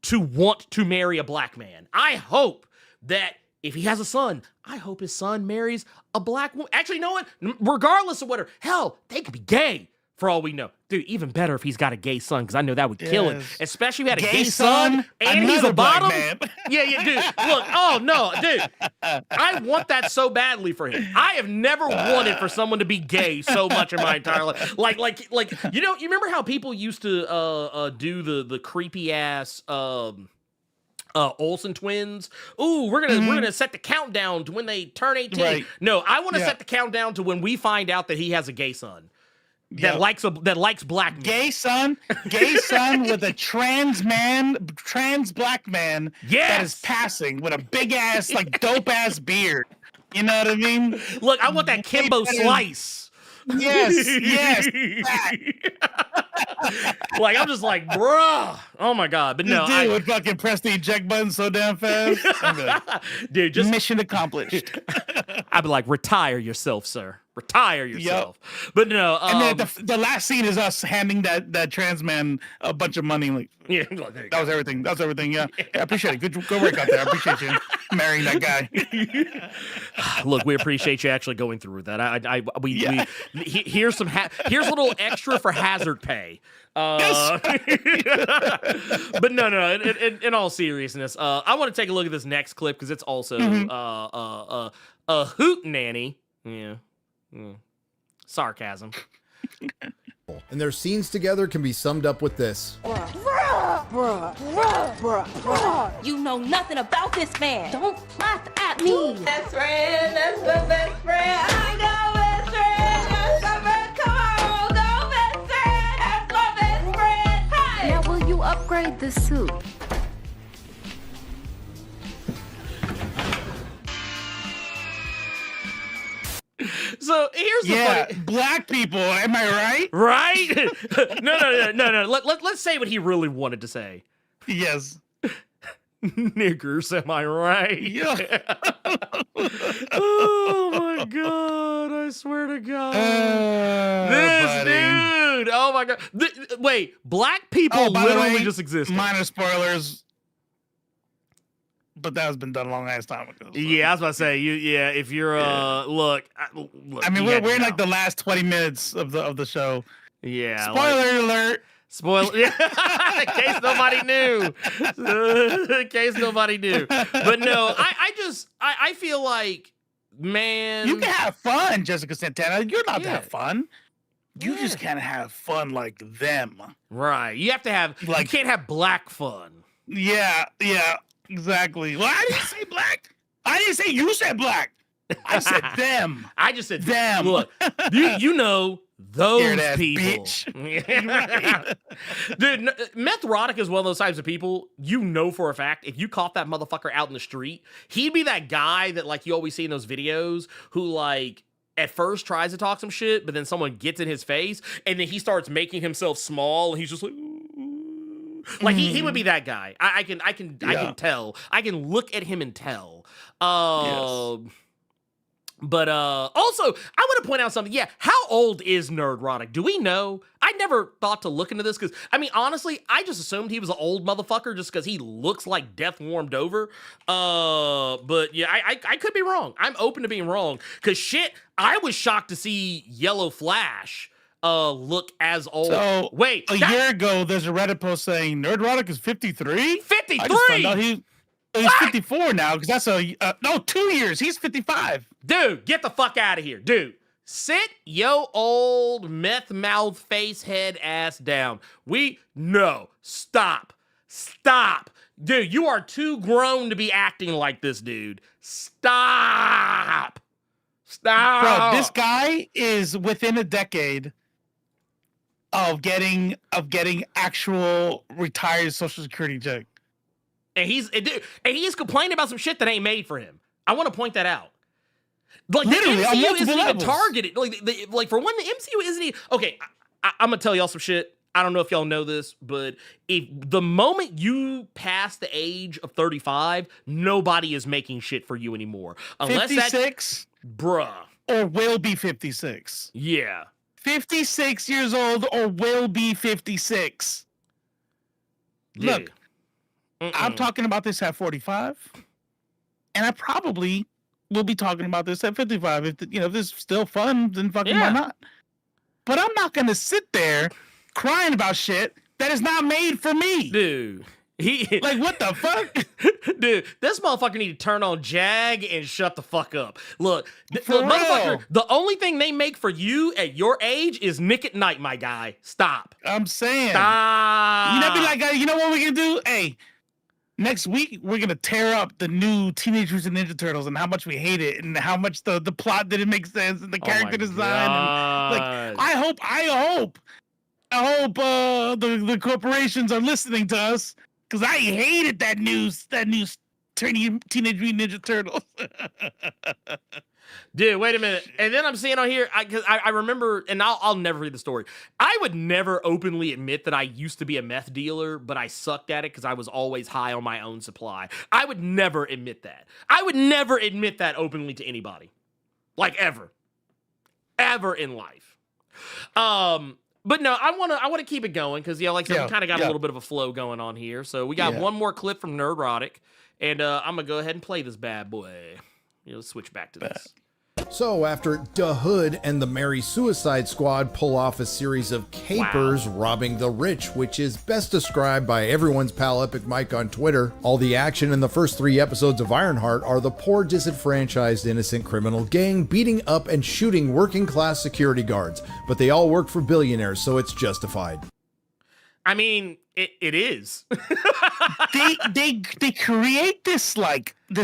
to want to marry a black man. I hope that if he has a son, I hope his son marries a black woman. Actually, you know what? Regardless of whatever, hell, they could be gay for all we know. Dude, even better if he's got a gay son, because I know that would kill it. Especially if he had a gay son and he's a bottom. Yeah, dude. Look, oh no, dude. I want that so badly for him. I have never wanted for someone to be gay so much in my entire life. Like, you know, you remember how people used to do the creepy ass Olsen twins? Ooh, we're gonna set the countdown to when they turn 18. Right. No, I want to set the countdown to when we find out that he has a gay son. That likes black men. Gay son with a trans black man that is passing with a big ass, like, dope ass beard. You know what I mean? Look, I want that Kimbo Slice. Yes. Like, I'm just like, bruh. Oh my god. But no, dude would fucking press the eject button so damn fast. Like, dude, just mission accomplished. I'd be like, retire yourself, sir. Retire yourself. Yep. But no. And then the last scene is us handing that trans man a bunch of money. Like, yeah, that was everything. Yeah, I appreciate it. Good work out there. I appreciate you marrying that guy. Look, we appreciate you actually going through that. Here's some here's a little extra for hazard pay. But no. In all seriousness, I want to take a look at this next clip because it's also a hoot nanny. Yeah. Sarcasm. And their scenes together can be summed up with this. Bruh. You know nothing about this man. Don't laugh at me. Best friend, that's my best friend. I know best friend, that's my best. Come on, go best friend, that's my best friend. Hey. Now will you upgrade this suit? So here's the funny... black people, am I right? Right? No. Let's say what he really wanted to say. Yes. Niggers, am I right? Yeah. Oh my god! I swear to God, this dude. Oh my god! Wait, black people literally just exist. Minor spoilers. But that has been done a long ass time ago. So. Yeah, I was about to say if you're look. I mean, we're in like the last 20 minutes of the show. Yeah. Spoiler alert. Spoiler. In case nobody knew. But no, I feel like, man, you can have fun, Jessica Santana. You're allowed to have fun. You just can't have fun like them. Right. You have to have. Like, you can't have black fun. Yeah. Exactly. Well, I didn't say black. I didn't say you said black. I said them. I just said them. Look, you know those people. Bitch. Dude, Methrotic is one of those types of people, you know for a fact, if you caught that motherfucker out in the street, he'd be that guy that like you always see in those videos who like at first tries to talk some shit, but then someone gets in his face and then he starts making himself small and he's just like, like he would be that guy. I can tell. I can look at him and tell. Yes. But also, I want to point out something. Yeah, how old is Nerdrotic? Do we know? I never thought to look into this because, I mean, honestly, I just assumed he was an old motherfucker just because he looks like death warmed over. But yeah, I could be wrong. I'm open to being wrong because shit, I was shocked to see Yellow Flash look as old. So, wait, a year ago, there's a Reddit post saying Nerdrotic is 53? 53? I just found out he's 54 now because that's no, 2 years. He's 55. Dude, get the fuck out of here. Dude, sit yo old meth mouth face head ass down. No, stop. Dude, you are too grown to be acting like this, dude. Stop. Bro, this guy is within a decade of getting actual retired Social Security check. And he's complaining about some shit that ain't made for him. I want to point that out. Like, literally, the MCU isn't even levels. targeted. Like for one, the MCU isn't even... Okay, I'm going to tell y'all some shit. I don't know if y'all know this, but if the moment you pass the age of 35, nobody is making shit for you anymore. Unless 56? Bruh. Or will be 56. Yeah. 56 years old or will be 56. Yeah. Look, I'm talking about this at 45, and I probably will be talking about this at 55. If this is still fun, then fucking why not? But I'm not gonna sit there crying about shit that is not made for me, dude. Like, what the fuck? Dude, this motherfucker need to turn on Jag and shut the fuck up. Look, For motherfucker, real. the only thing they make for you at your age is Nick at Night, my guy. Stop. I'm saying. Stop. Be like, you know what we're gonna do? Hey, next week we're gonna tear up the new Teenage Mutant Ninja Turtles and how much we hate it and how much the plot didn't make sense and the character design. And, like, I hope the corporations are listening to us. Because I hated that new Teenage Mutant Ninja Turtles. Dude, wait a minute. And then I'm seeing on here, because I remember, and I'll never read the story. I would never openly admit that I used to be a meth dealer, but I sucked at it because I was always high on my own supply. I would never admit that. I would never admit that openly to anybody. Like, ever. Ever in life. But no, I want to keep it going because, like I said, we kind of got a little bit of a flow going on here. So we got one more clip from Nerdrotic, and I'm going to go ahead and play this bad boy. Let's switch back to this. So after Da Hood and the Merry Suicide Squad pull off a series of capers robbing the rich, which is best described by everyone's pal Epic Mike on Twitter, all the action in the first 3 episodes of Ironheart are the poor disenfranchised innocent criminal gang beating up and shooting working class security guards, but they all work for billionaires, so it's justified. I mean, it is. they create this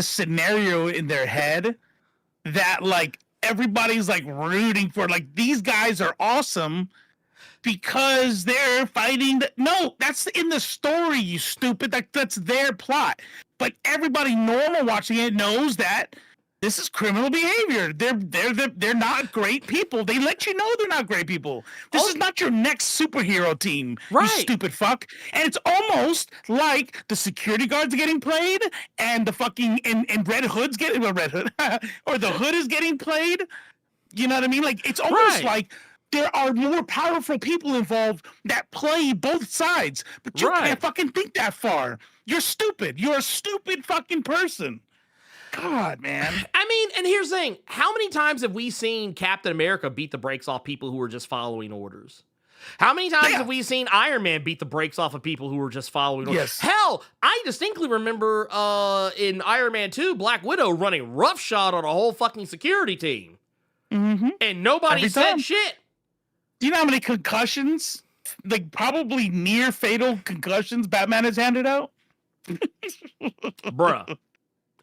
scenario in their head that like everybody's like rooting for, like, these guys are awesome because they're fighting no, that's in the story, you stupid. That's their plot. But everybody normal watching it knows that this is criminal behavior. They're not great people. They let you know they're not great people. This is not your next superhero team, you stupid fuck. And it's almost like the security guards are getting played and the fucking and Red Hood's getting Red Hood or the Hood is getting played. You know what I mean? Like, it's almost like there are more powerful people involved that play both sides. But you can't fucking think that far. You're stupid. You're a stupid fucking person. God, man. I mean, and here's the thing. How many times have we seen Captain America beat the brakes off people who were just following orders? How many times have we seen Iron Man beat the brakes off of people who were just following orders? Yes. Hell, I distinctly remember in Iron Man 2, Black Widow running roughshod on a whole fucking security team. Mm-hmm. And nobody said shit. Do you know how many concussions, like probably near fatal concussions, Batman has handed out? Bruh.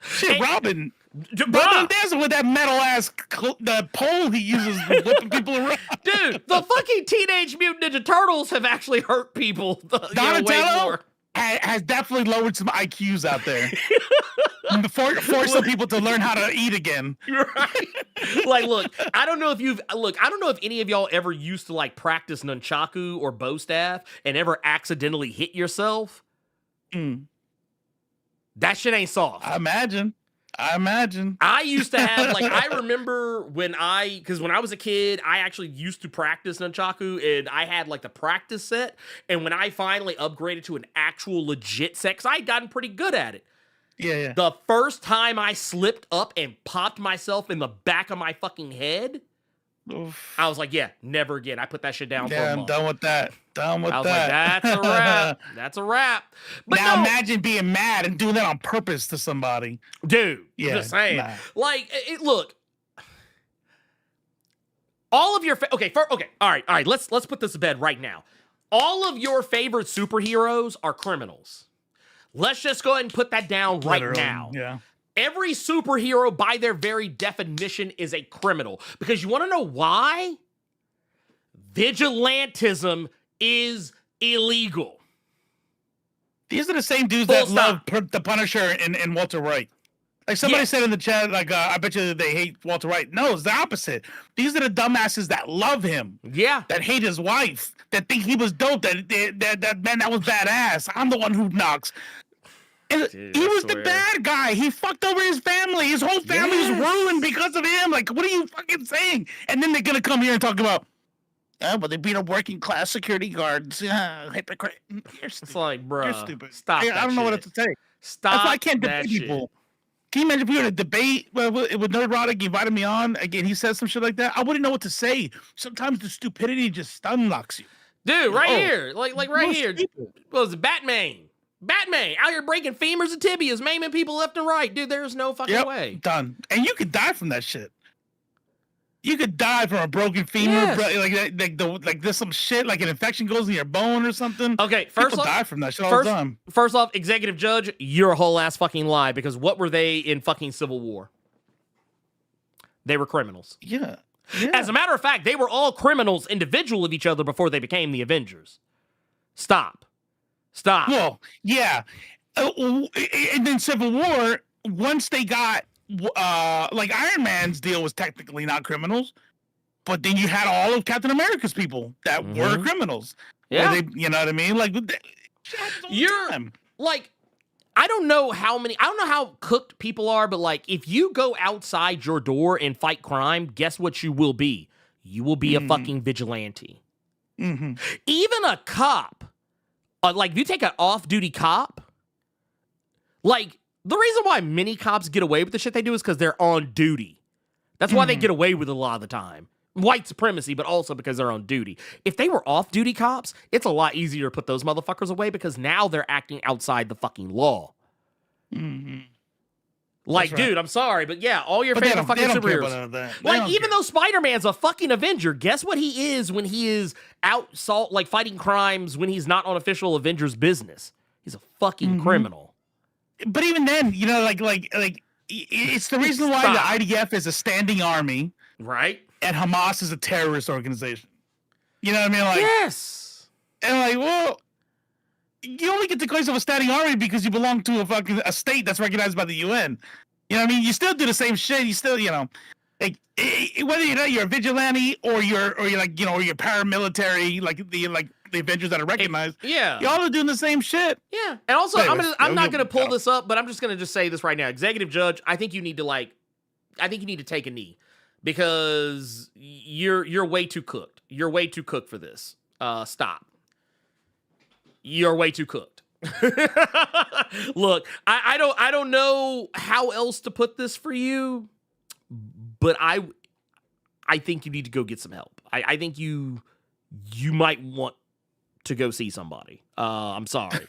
Shit, Robin dancing with that metal ass the pole he uses for whipping people around. Dude, the fucking Teenage Mutant Ninja Turtles have actually hurt people. Donatello has definitely lowered some IQs out there. Force some people to learn how to eat again. Right. Like, look, I don't know if any of y'all ever used to like practice nunchaku or bow staff and ever accidentally hit yourself. That shit ain't soft. I imagine. I used to have, like, I remember because when I was a kid, I actually used to practice nunchaku, and I had, like, the practice set, and when I finally upgraded to an actual legit set, because I had gotten pretty good at it. Yeah. The first time I slipped up and popped myself in the back of my fucking head, oof. I was like, yeah, never again. I put that shit down for a month. I'm done with that. I was like, that's a wrap. That's a wrap. But now imagine being mad and doing that on purpose to somebody. Dude, yeah, I'm just saying. Nah. Like, look, all of your all right. Let's put this to bed right now. All of your favorite superheroes are criminals. Let's just go ahead and put that down right now. Yeah. Every superhero, by their very definition, is a criminal. Because you want to know why? Vigilantism is illegal. These are the same dudes that love the Punisher and Walter White. Like somebody said in the chat, like, I bet you they hate Walter White. No, it's the opposite. These are the dumbasses that love him. Yeah. That hate his wife. That think he was dope. That man, that was badass. I'm the one who knocks. And Dude, he was the bad guy. He fucked over his family. His whole family's ruined because of him. Like, what are you fucking saying? And then they're gonna come here and talk about, but they beat up working class security guards. Hypocrite. It's like, bro, you're stupid. Stop. I don't know what else to say. Stop. That's why I can't debate people. Can you imagine if we were to debate with Nerdrotic, he invited me on again? He says some shit like that. I wouldn't know what to say. Sometimes the stupidity just stunlocks you. Dude, right here, like right here. What was it? Batman out here breaking femurs and tibias, maiming people left and right. Dude, there's no fucking way. Done. And you could die from that shit. You could die from a broken femur, like there's some shit, like an infection goes in your bone or something. Okay, first people off, die from that shit all the time. First off, executive judge, you're a whole ass fucking lie, because what were they in fucking Civil War? They were criminals. Yeah. As a matter of fact, they were all criminals individual of each other before they became the Avengers. Stop. Well, yeah. And then Civil War, once they got like Iron Man's deal was technically not criminals, but then you had all of Captain America's people that were criminals. Yeah. You know what I mean? Like, you're like, I don't know how cooked people are, but like, if you go outside your door and fight crime, guess what you will be? You will be a fucking vigilante. Mm-hmm. Even a cop, like if you take an off-duty cop, like the reason why many cops get away with the shit they do is because they're on duty. That's why they get away with it a lot of the time. White supremacy, but also because they're on duty. If they were off-duty cops, it's a lot easier to put those motherfuckers away because now they're acting outside the fucking law. Mm-hmm. Like, dude, I'm sorry, but yeah, all your favorite fucking superheroes. Like, even though Spider-Man's a fucking Avenger, guess what he is when he is out fighting crimes when he's not on official Avengers business? He's a fucking criminal. But even then, you know, like it's the reason why the IDF is a standing army, right? And Hamas is a terrorist organization. You know what I mean? Like, yes. And like, well, you only get the place of a standing army because you belong to a state that's recognized by the UN. You know what I mean? You still do the same shit. You still, you know, like whether you're a vigilante or you're like, you know, or you're paramilitary, like the Avengers that are recognized. Yeah. Y'all are doing the same shit. Yeah. And also, I'm not gonna pull this up, but I'm just gonna say this right now. Executive judge, I think you need to take a knee because you're way too cooked. You're way too cooked for this. Stop. You're way too cooked. Look, I don't know how else to put this for you, but I think you need to go get some help. I think you might want to go see somebody. I'm sorry.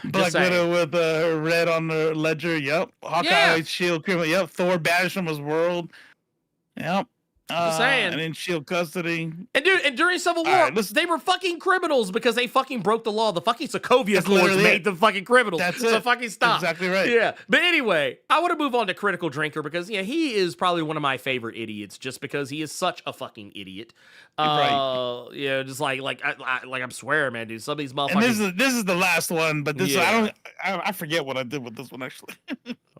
Black Widow with red on the ledger. Yep. Hawkeye, Shield, criminal. Yep. Thor banished from his world. Yep. Just saying. And in shield custody. And dude, and during Civil War, they were fucking criminals because they fucking broke the law. The fucking Sokovia Accords made them fucking criminals. That's so it. fucking stop. Exactly right. Yeah. But anyway, I want to move on to Critical Drinker because he is probably one of my favorite idiots just because he is such a fucking idiot. Right. Yeah, just like I'm swearing, man, dude. Some of these motherfuckers. And this is the last one, but this I forget what I did with this one actually.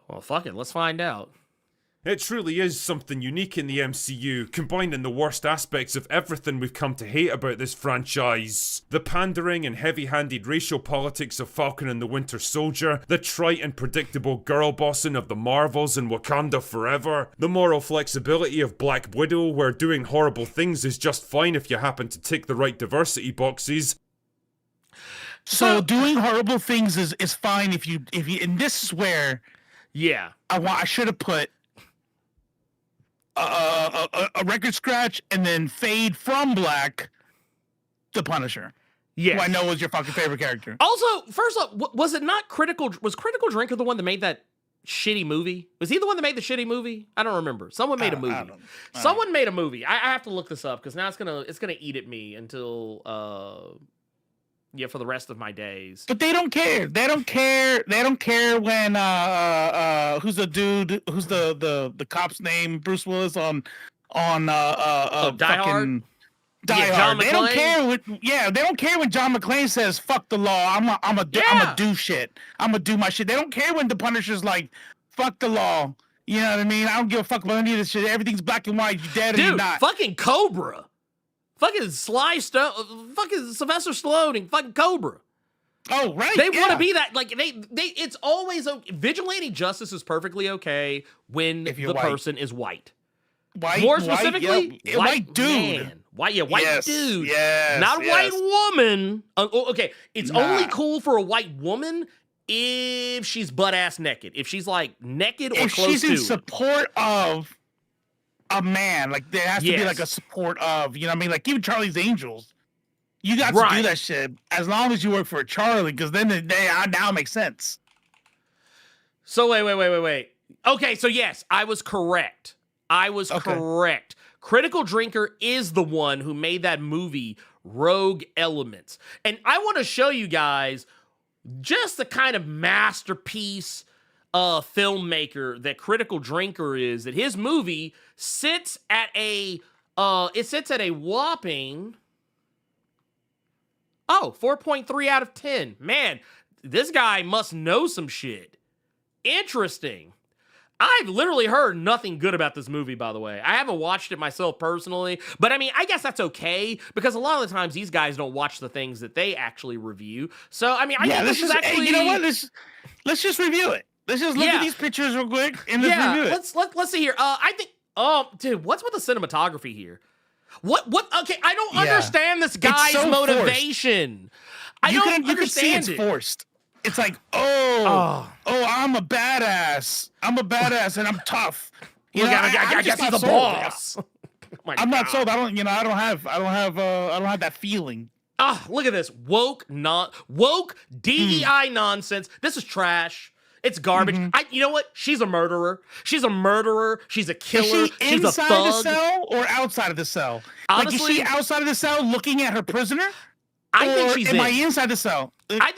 Well, fuck it. Let's find out. It truly is something unique in the MCU, combining the worst aspects of everything we've come to hate about this franchise. The pandering and heavy-handed racial politics of Falcon and the Winter Soldier, the trite and predictable girl bossing of the Marvels and Wakanda Forever, the moral flexibility of Black Widow, where doing horrible things is just fine if you happen to tick the right diversity boxes. So doing horrible things is fine if you and this is where I should have put a record scratch and then fade from Black, the Punisher. Yeah, who I know was your fucking favorite character. Also, first off, was it not Critical? Was Critical Drinker the one that made that shitty movie? Was he the one that made the shitty movie? I don't remember. Someone made a movie. Someone made a movie. I have to look this up because now it's gonna eat at me until for the rest of my days. But they don't care. They don't care when who's the dude? Who's the cop's name? Bruce Willis on Die Hard. Die Hard. They don't care. They don't care when John McClane says "fuck the law." I'm a do shit. I'm gonna do my shit. They don't care when the Punisher's like "fuck the law." You know what I mean? I don't give a fuck about any of this shit. Everything's black and white. You dead or you not. Fucking Cobra. Fucking Sly Stone, fucking Sylvester Stallone, and fucking Cobra. Oh, right. They want to be that. Like they. It's always vigilante justice is perfectly okay when the person is white. More specifically, white dude. Man. White dude. Yes, not white woman. Okay, it's only cool for a white woman if she's butt ass naked. If she's like naked or close to. If she's in support of a man, like there has to be like a support of, you know what I mean? Like even Charlie's Angels, you got to do that shit as long as you work for Charlie, because then now it makes sense. So wait. Okay, so yes, I was correct. Correct. Critical Drinker is the one who made that movie Rogue Elements, and I want to show you guys just the kind of masterpiece filmmaker that Critical Drinker is. That his movie sits at a whopping 4.3 out of 10. Man, this guy must know some shit. Interesting. I've literally heard nothing good about this movie, by the way. I haven't watched it myself personally, but I mean, I guess that's okay because a lot of the times these guys don't watch the things that they actually review. So, I mean, I think this is actually... Hey, you know what? Let's just review it. Let's just look at these pictures real quick and let's review it. Let's see here. I think... dude, what's with the cinematography here? What? Okay, I don't understand this guy's motivation. You can see it's forced. It's like, I'm a badass. I'm a badass and I'm tough. I guess he's the boss. I'm not sold. I don't have that feeling. Look at this woke DEI nonsense. This is trash. It's garbage. You know what? She's a murderer. She's a killer. She's a thug. Inside the cell or outside of the cell? Honestly, like, is she outside of the cell looking at her prisoner? I think she's am I inside the cell? I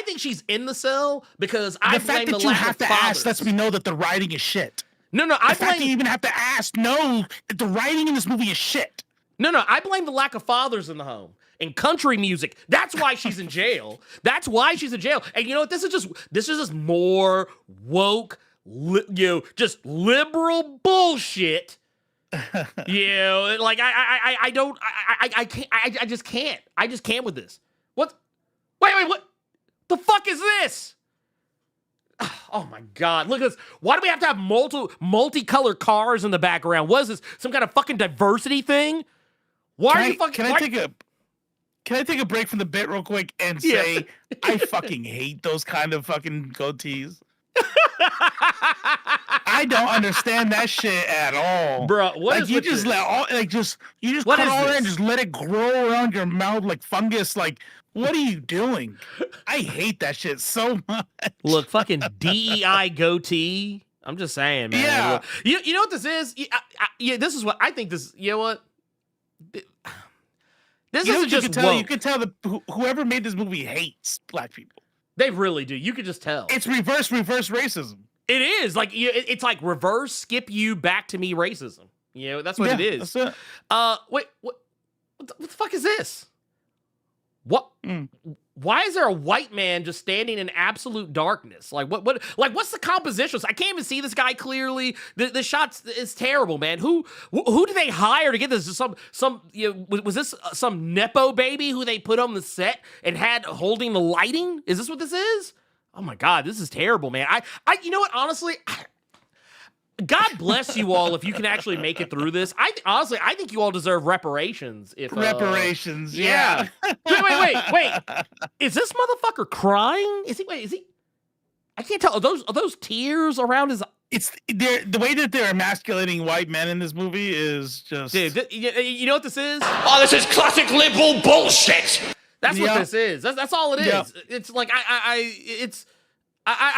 think she's in the cell because I blame the lack of fathers. The fact that you have to ask lets me know that the writing is shit. No, the fact that you even have to ask that the writing in this movie is shit. No, I blame the lack of fathers in the home and country music. That's why she's in jail. That's why she's in jail. And you know what? This is just more woke, just liberal bullshit. Like I just can't. I just can't with this. What? Wait, what? The fuck is this? Oh my god, look at this. Why do we have to have multicolored cars in the background? What is this? Some kind of fucking diversity thing? Can I take a break from the bit real quick and say I fucking hate those kind of fucking goatees. I don't understand that shit at all, bro. What is you just this? You just cut all that and just let it grow around your mouth like fungus. Like, what are you doing? I hate that shit so much. Look, fucking DEI goatee. I'm just saying, man. Yeah. You know what this is? This is what I think this. You know what? This isn't just woke. You can tell that whoever made this movie hates black people. They really do. You could just tell. It's reverse racism. It is like it's like reverse skip you back to me racism. You know, that's what it is. That's it. Wait, what the fuck is this? What? Why is there a white man just standing in absolute darkness? Like what's the composition? I can't even see this guy clearly. The shots is terrible, man. Who did they hire to get this? Some was this some nepo baby who they put on the set and had holding the lighting? Is this what this is? Oh my god, this is terrible, man. I you know what? Honestly, God bless you all if you can actually make it through this. Honestly, I think you all deserve reparations. Reparations, yeah. Wait. Is this motherfucker crying? Is he? I can't tell. Are those tears around his? It's the way that they're emasculating white men in this movie is just. Dude, you know what this is? Oh, this is classic liberal bullshit. That's what this is. That's all it is. Yeah. It's like I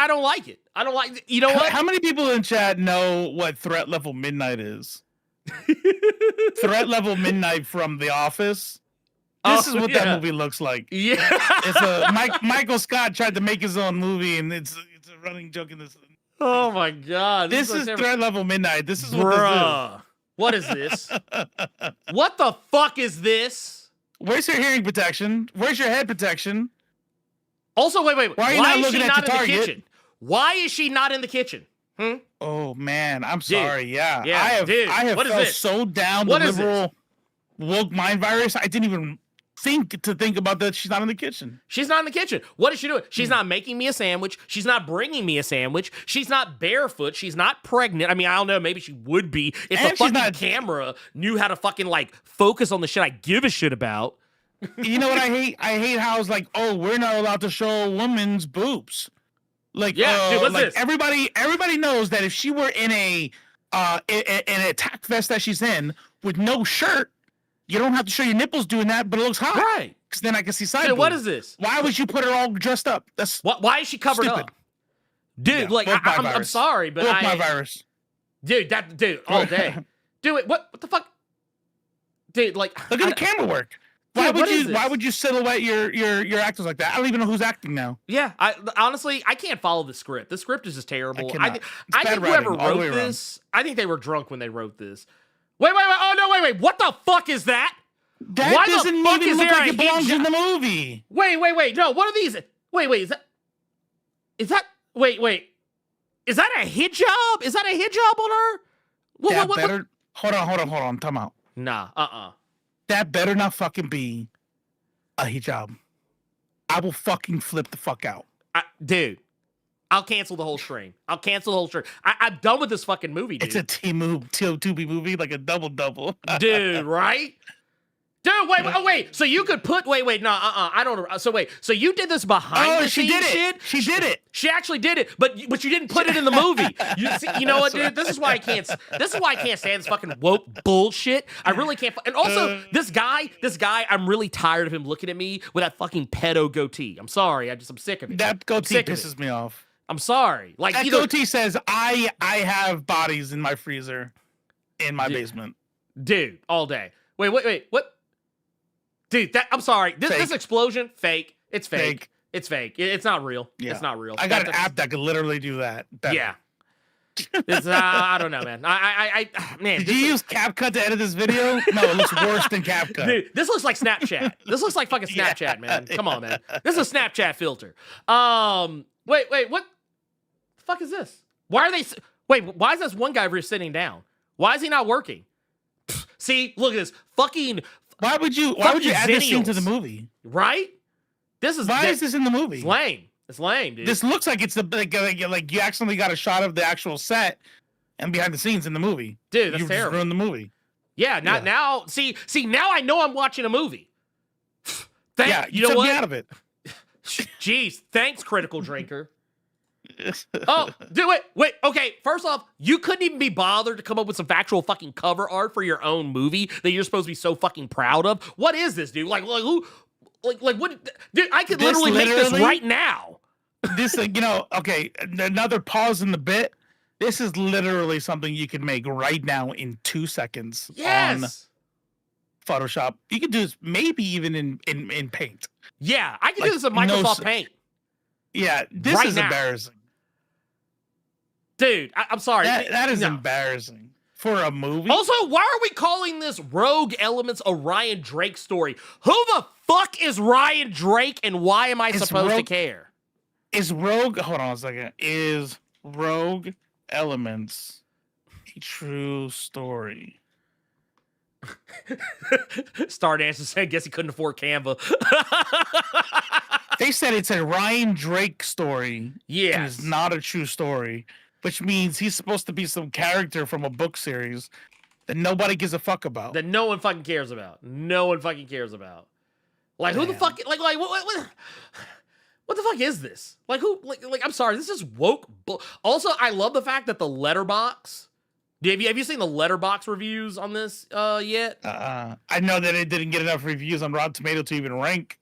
don't like it. I don't like. You know what? How many people in chat know what threat level midnight is? Threat level midnight from The Office. This is what that movie looks like. Yeah, it's Michael Scott tried to make his own movie, and it's a running joke in this. Oh my god! This is threat level midnight. This is what this is. What is this? What the fuck is this? Where's your hearing protection? Where's your head protection? Also, wait. Why are you not looking is she at not the in target? the kitchen? Why is she not in the kitchen? Oh man, I'm sorry. Yeah, dude, I have what is felt this? so down What the is liberal woke mind virus. I didn't even think about that. She's not in the kitchen. She's not in the kitchen. What is she doing? She's not making me a sandwich. She's not bringing me a sandwich. She's not barefoot. She's not pregnant. I mean, I don't know. Maybe she would be if the fucking camera knew how to fucking like focus on the shit I give a shit about. You know what I hate? I hate how it's like, oh, we're not allowed to show a woman's boobs. Like, dude, what's like this? everybody knows that if she were in a attack vest that she's in with no shirt, you don't have to show your nipples doing that, but it looks hot. Right. Because then I can see side Dude, boob. what is this? Why would you put her all dressed up? That's why is she covered stupid. up? Dude, like I'm sorry, but my virus. Dude, all day. Dude, what the fuck? Dude, like look at the camera work. Why would you silhouette your actors like that? I don't even know who's acting now. Yeah, honestly I can't follow the script. The script is just terrible. I think writing, whoever wrote this, I think they were drunk when they wrote this. Wait. Oh no, wait. What the fuck is that? That Why doesn't the fuck even is look there like a it belongs hijab? in the movie. Wait. No, what are these? Wait, is that wait. Is that a hijab? Is that a hijab on her? What? Hold on. Time out. Nah, That better not fucking be a hijab. I will fucking flip the fuck out. Dude, I'll cancel the whole stream. I'm done with this fucking movie, dude. It's a Tubi movie, like a double. Dude, right? Dude, wait. So you could put I don't. So you did this behind the scenes shit? She did it. She actually did it, but you didn't put it in the movie. You know what, dude? This is why I can't stand this fucking woke bullshit. I really can't. And also, this guy, I'm really tired of him looking at me with that fucking pedo goatee. I'm sorry, I'm sick of it. That goatee pisses me off. I'm sorry. Like that goatee says, I have bodies in my freezer, in my basement. Dude, all day. Wait, what? Dude, I'm sorry. This explosion, fake. It's fake. It's fake. It's not real. Yeah. It's not real. I got an app that could literally do that. Yeah. It's, I don't know, man. Man. Did you use CapCut to edit this video? No, it looks worse than CapCut. Dude, this looks like Snapchat. This looks like fucking Snapchat, man. Come on, man. This is a Snapchat filter. Wait, what the fuck is this? Why is this one guy over here sitting down? Why is he not working? See, look at this. Why would you add this into the movie? Right? Why is this in the movie? It's lame, dude. This looks like it's like you accidentally got a shot of the actual set and behind the scenes in the movie. Dude, that's you terrible. Just ruined the movie. Yeah, now. See, now I know I'm watching a movie. You know took what? Me out of it. Jeez, thanks, Critical Drinker. Oh, do it. Wait, okay. First off, you couldn't even be bothered to come up with some factual fucking cover art for your own movie that you're supposed to be so fucking proud of. What is this, dude? Like who? Like what? Dude, I could literally make this right now. Okay, another pause in the bit. This is literally something you can make right now in 2 seconds Yes. on Photoshop. You can do this maybe even in Paint. Yeah, I can do this in Microsoft Paint. Yeah, this Right is now. embarrassing. Dude, I'm sorry. That is No. embarrassing for a movie. Also, why are we calling this Rogue Elements a Ryan Drake story? Who the fuck is Ryan Drake and why am I supposed to care? Is Rogue, hold on a second, is Rogue Elements a true story? Star Dancer said, guess he couldn't afford Canva. They said it's a Ryan Drake story. Yes. And it's not a true story, which means he's supposed to be some character from a book series that nobody gives a fuck about. That no one fucking cares about. No one fucking cares about. Like, who the fuck, like, what the fuck is this? Like, who, like, I'm sorry, this is woke. Also, I love the fact that the letterbox, have you seen the letterbox reviews on this yet? I know that it didn't get enough reviews on Rotten Tomato to even rank.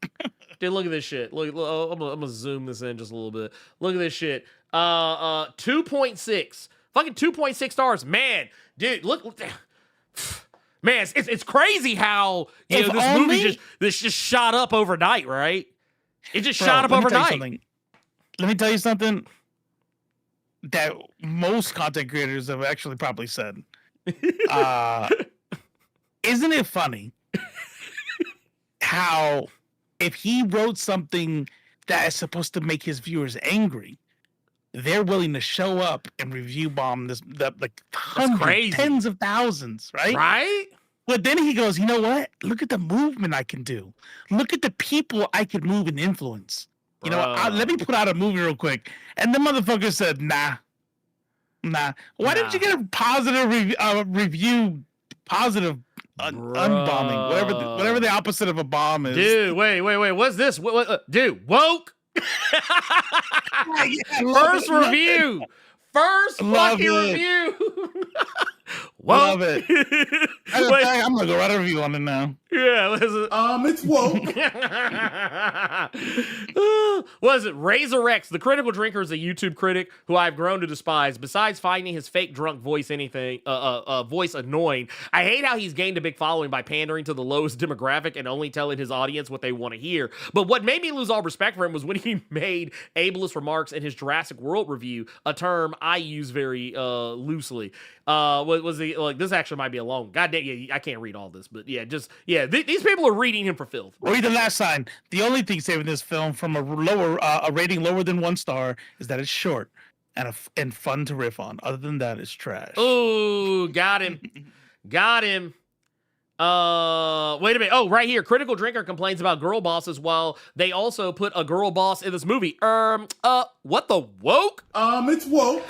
Dude, look at this shit. Look, I'm gonna zoom this in just a little bit. Look at this shit. 2.6. Fucking 2.6 stars. Man, dude, look. Man, it's crazy how this movie just shot up overnight, right? It just shot up overnight. Let me tell you something that most content creators have actually probably said. Isn't it funny how if he wrote something that is supposed to make his viewers angry, they're willing to show up and review bomb like hundreds, tens of thousands, right? Right? But then he goes, you know what? Look at the movement I can do. Look at the people I can move and influence. You know, let me put out a movie real quick. And the motherfucker said, nah. Why didn't you get a positive review, positive unbombing, whatever the opposite of a bomb is? Dude, wait. What's this? Dude, woke. First review. First fucking review. Love it. I'm gonna go write a review on it now. Yeah, listen. It's woke. What is it? Razor X, the critical drinker, is a YouTube critic who I've grown to despise. Besides finding his fake drunk voice voice annoying, I hate how he's gained a big following by pandering to the lowest demographic and only telling his audience what they want to hear. But what made me lose all respect for him was when he made ableist remarks in his Jurassic World review, a term I use very loosely. Was he like? This actually might be a long. Goddamn, yeah, I can't read all this, but yeah, these people are reading him for filth. Read the last sign. The only thing saving this film from a rating lower than 1 star is that it's short and fun to riff on. Other than that, it's trash. Ooh, got him. Wait a minute. Oh, right here. Critical Drinker complains about girl bosses while they also put a girl boss in this movie. What the woke? It's woke.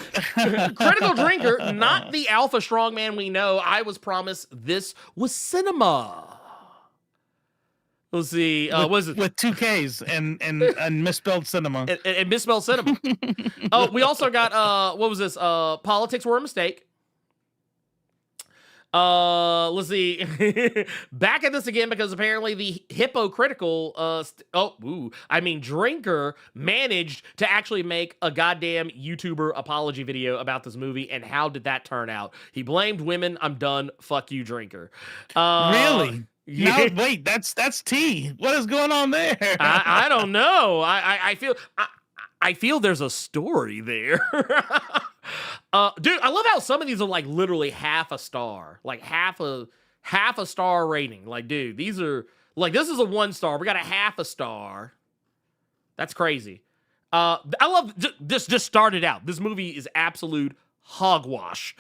Critical Drinker, not the alpha strongman we know. I was promised this was cinema. Let's see. What is it? With 2 Ks and misspelled cinema. And misspelled cinema. Oh, we also got, what was this? Politics were a mistake. Let's see. Back at this again because apparently the hypocritical, drinker managed to actually make a goddamn YouTuber apology video about this movie. And how did that turn out? He blamed women. I'm done. Fuck you, drinker. Really? Yeah. No, wait, that's T. What is going on there? I don't know. I feel there's a story there. Dude, I love how some of these are like literally half a star, like half a star rating. Like, dude, these are like, this is a 1 star. We got a half a star. That's crazy. I love this. Just started out. This movie is absolute hogwash.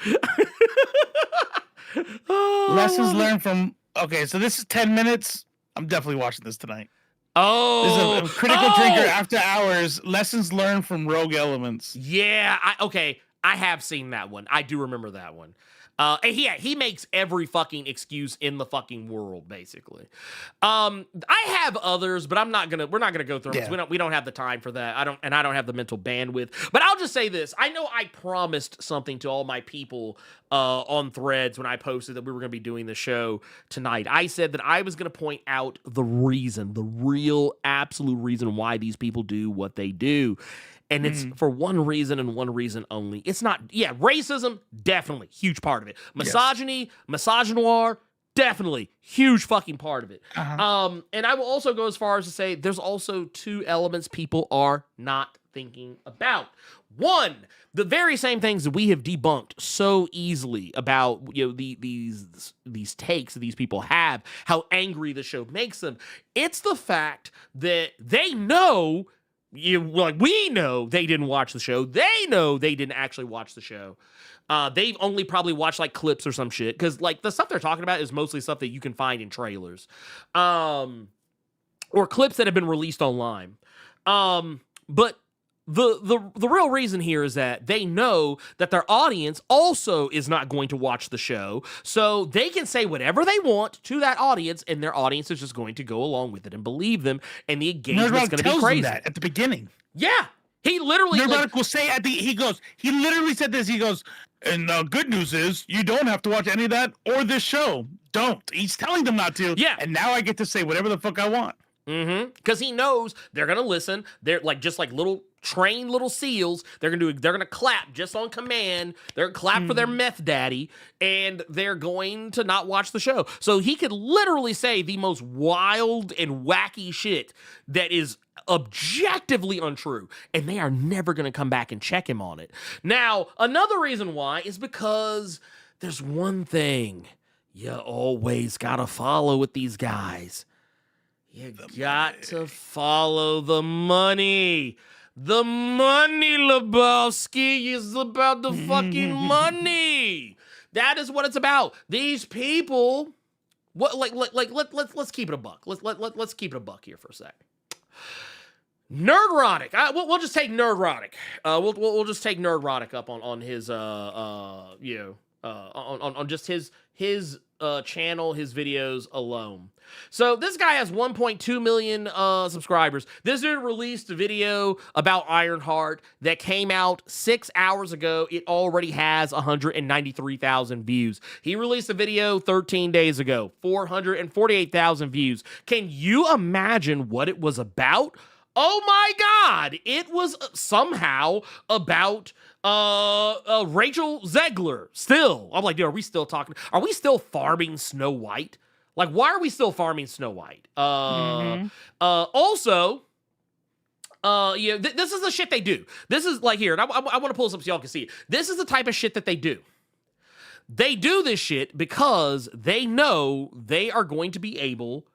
Lessons learned from. Okay, so this is 10 minutes. I'm definitely watching this tonight. Oh, this is a critical drinker after hours. Lessons learned from Rogue Elements. Yeah, I have seen that one. I do remember that one. And he makes every fucking excuse in the fucking world, basically. I have others, but we're not gonna go through them. Yeah. We don't have the time for that. I don't have the mental bandwidth. But I'll just say this. I know I promised something to all my people on Threads when I posted that we were gonna be doing the show tonight. I said that I was gonna point out the real absolute reason why these people do what they do. And it's for one reason and one reason only. It's not, racism, definitely, huge part of it. Misogyny, misogynoir, definitely, huge fucking part of it. And I will also go as far as to say there's also two elements people are not thinking about. One, the very same things that we have debunked so easily about, these takes that these people have, how angry the show makes them. It's the fact that they know, we know they didn't watch the show. They know they didn't actually watch the show. They've only probably watched like clips or some shit, because like the stuff they're talking about is mostly stuff that you can find in trailers, or clips that have been released online. But the real reason here is that they know that their audience also is not going to watch the show, so they can say whatever they want to that audience, and their audience is just going to go along with it and believe them, and the engagement's going to be crazy. That at the beginning. Yeah, he literally will say he literally said this. He goes, and the good news is you don't have to watch any of that or this show. Don't. He's telling them not to. Yeah. And now I get to say whatever the fuck I want. Because he knows they're gonna listen. They're just like little trained little seals. They're gonna clap just on command. They're gonna clap for their meth daddy, and they're going to not watch the show. So he could literally say the most wild and wacky shit that is objectively untrue, and they are never gonna come back and check him on it. Now, another reason why is because there's one thing you always gotta follow with these guys. You got to follow the money. The money, Lebowski, is about the fucking money. That is what it's about. These people, let's keep it a buck. Let's keep it a buck here for a sec. Nerdrotic. We'll just take Nerdrotic. We'll just take Nerdrotic up on his on just his channel, his videos alone. So this guy has 1.2 million subscribers. This dude released a video about Ironheart that came out 6 hours ago. It already has 193,000 views. He released a video 13 days ago, 448,000 views. Can you imagine what it was about? Oh my God, it was somehow about Rachel Zegler. Still, I'm like, dude, are we still farming Snow White? Like, why are we still farming Snow White? Also, this is the shit they do. This is like here, and I want to pull this up so y'all can see it. This is the type of shit that they do. They do this shit because they know they are going to be able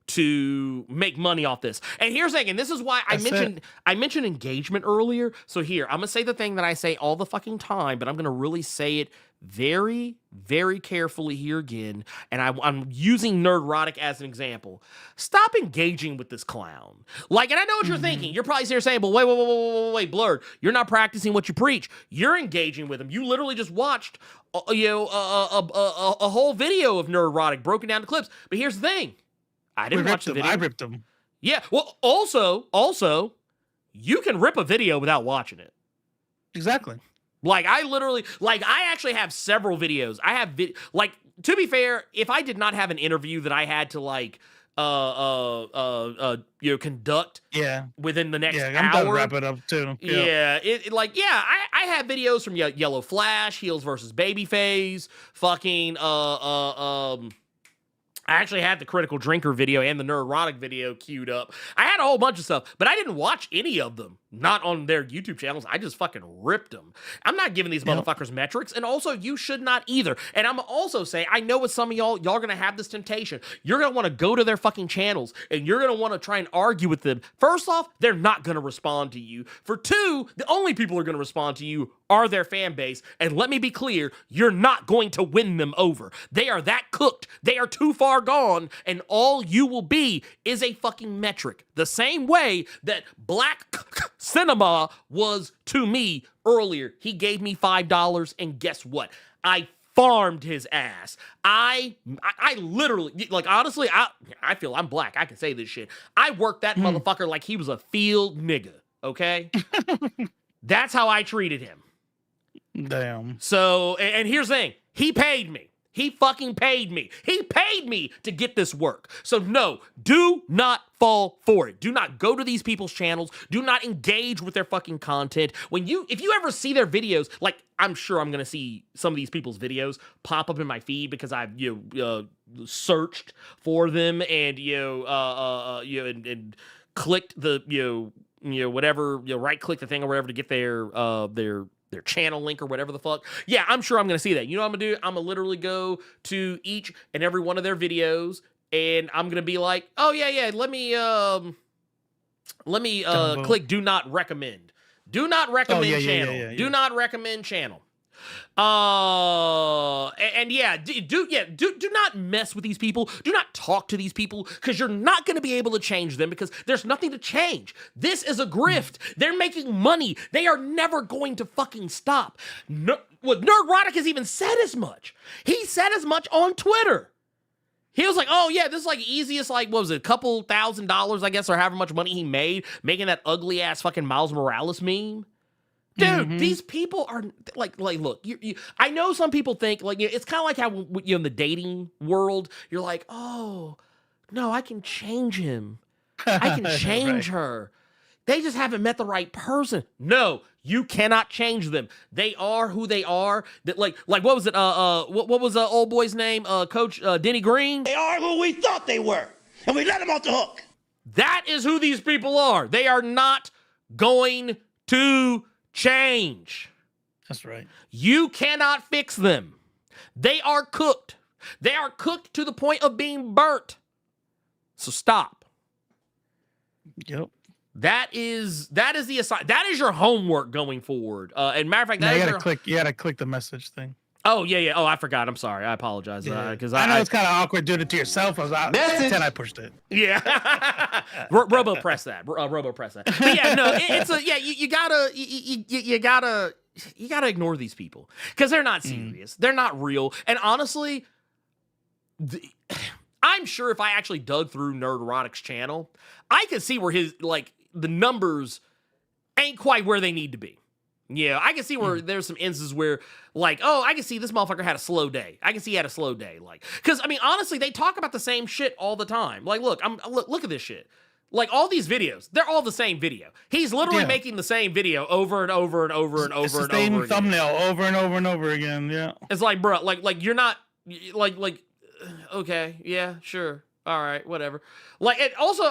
to make money off this. And here's the thing, and this is why I mentioned engagement earlier. So here, I'm gonna say the thing that I say all the fucking time, but I'm gonna really say it very, very carefully here again. And I'm using Nerdrotic as an example. Stop engaging with this clown. Like, and I know what you're thinking. You're probably here saying, "But wait, Blerd, you're not practicing what you preach. You're engaging with him. You literally just watched, a whole video of Nerdrotic broken down to clips." But here's the thing. I didn't watch the video. I ripped them. Yeah. Well, also, you can rip a video without watching it. Exactly. I actually have several videos. I have to be fair, if I did not have an interview that I had to conduct within the next hour. I'm gonna wrap it up too. I have videos from Yellow Flash, Heels versus Babyface, fucking I actually had the Critical Drinker video and the Nerdrotic video queued up. I had a whole bunch of stuff, but I didn't watch any of them. Not on their YouTube channels. I just fucking ripped them. I'm not giving these motherfuckers metrics, and also you should not either. And I'm also saying, I know with some of y'all are gonna have this temptation. You're gonna want to go to their fucking channels, and you're gonna want to try and argue with them. First off, they're not gonna respond to you. For two, the only people who are gonna respond to you are their fan base. And let me be clear, you're not going to win them over. They are that cooked. They are too far gone, and all you will be is a fucking metric. The same way that Black Cinema was to me earlier. He gave me $5, and guess what? I farmed his ass. I literally, like, honestly, I feel I'm black. I can say this shit. I worked that motherfucker like he was a field nigga, okay? That's how I treated him. Damn. So, and here's the thing. He paid me. He fucking paid me. He paid me to get this work. So no, do not fall for it. Do not go to these people's channels. Do not engage with their fucking content. If you ever see their videos, like I'm sure I'm gonna see some of these people's videos pop up in my feed because I've searched for them and and clicked the whatever, right click the thing or whatever to get their channel link or whatever the fuck. Yeah, I'm sure I'm going to see that. You know what I'm going to do? I'm going to literally go to each and every one of their videos and I'm going to be like, oh yeah, let me click do not recommend. Do not recommend channel. Yeah. Do not recommend channel. Do not mess with these people. Do not talk to these people because you're not going to be able to change them because there's nothing to change. This is a grift. They're making money. They are never going to fucking stop. Nerdrotic has even said as much. He said as much on Twitter. He was like, oh yeah, this is like easiest, like, what was it, a couple $1,000s, I guess, or however much money he made making that ugly ass fucking Miles Morales meme. Dude, these people are like look, I know some people think like, it's kind of like how in the dating world, you're like, oh, no, I can change him. I can change her. They just haven't met the right person. No, you cannot change them. They are who they are. That like what was it? What was the old boy's name? Coach Denny Green. They are who we thought they were, and we let them off the hook. That is who these people are. They are not going to change. That's right. You cannot fix them. They are cooked. They are cooked to the point of being burnt. So stop. Yep. That is the assignment. That is your homework going forward. And matter of fact, you gotta click the message thing. Oh yeah. Oh, I forgot. I'm sorry. I apologize. Because I know it's kind of awkward doing it to yourself. I was out. Then I pushed it. Yeah. Robo press that. Robo press that. But yeah, no, it's a you gotta ignore these people because they're not serious. They're not real. And honestly, I'm sure if I actually dug through Nerdrotic's channel, I could see where the numbers ain't quite where they need to be. Yeah, I can see where there's some instances where, like, oh, I can see this motherfucker had a slow day. I can see he had a slow day. Like, because, I mean, honestly, they talk about the same shit all the time. Like, look at this shit. Like, all these videos, they're all the same video. He's literally making the same video over and over and over and over and over again. Same thumbnail over and over and over again, yeah. It's like, bro, like you're not, like, okay, yeah, sure, all right, whatever. Like, and also,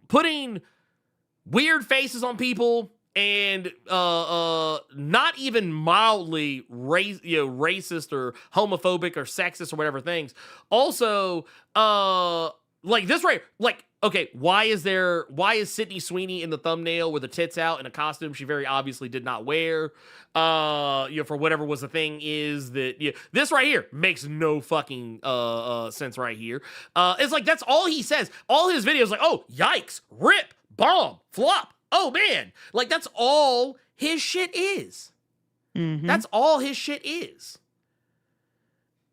putting weird faces on people and not even mildly racist or homophobic or sexist or whatever things. Also, like this right, like, okay, why is Sydney Sweeney in the thumbnail with her tits out in a costume she very obviously did not wear? For whatever was the thing is that this right here makes no fucking sense right here. It's like that's all he says. All his videos like, oh, yikes, rip, bomb, flop. Oh man, like that's all his shit is. That's all his shit is.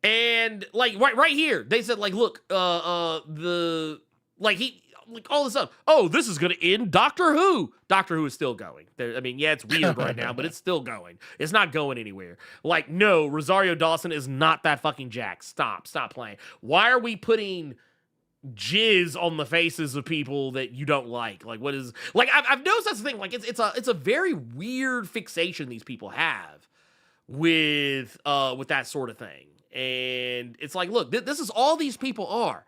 And like right here, they said like, look, all this stuff. Oh, this is gonna end Doctor Who. Doctor Who is still going. I mean, yeah, it's weird right now, but it's still going. It's not going anywhere. Like, no, Rosario Dawson is not that fucking Jack. Stop playing. Why are we putting jizz on the faces of people that you don't like? Like, what is, like, I've noticed that's the thing. Like, it's a very weird fixation these people have with that sort of thing. And it's like, look, this is all these people are.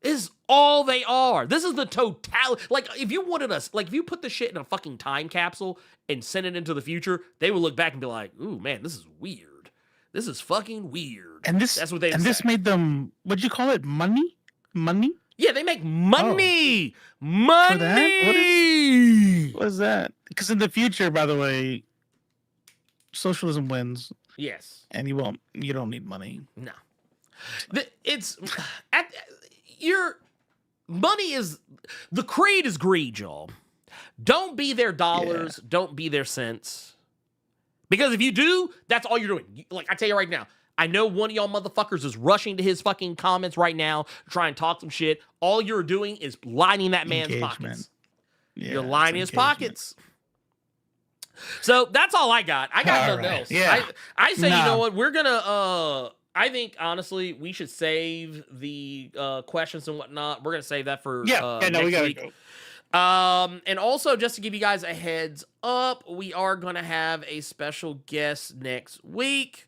This is all they are. This is the totality. Like, if you wanted us, like, if you put the shit in a fucking time capsule and send it into the future, they would look back and be like, ooh, man, this is weird. This is fucking weird. And that's what they and say. This made them, what'd you call it? Money? Yeah, they make money. Money. What is that? Because in the future, by the way, socialism wins. Yes. And you don't need money. No. Your money is, the creed is greed, y'all. Don't be their dollars. Yeah. Don't be their cents. Because if you do, that's all you're doing. Like, I tell you right now, I know one of y'all motherfuckers is rushing to his fucking comments right now, trying to talk some shit. All you're doing is lining that man's pockets. Yeah, you're lining his pockets. So that's all I got. I got All nothing right. else. Yeah. I say, you Nah. know what? We're gonna. I think honestly, we should save the questions and whatnot. We're gonna save that for We next gotta week. go. And also just to give you guys a heads up, we are gonna have a special guest next week.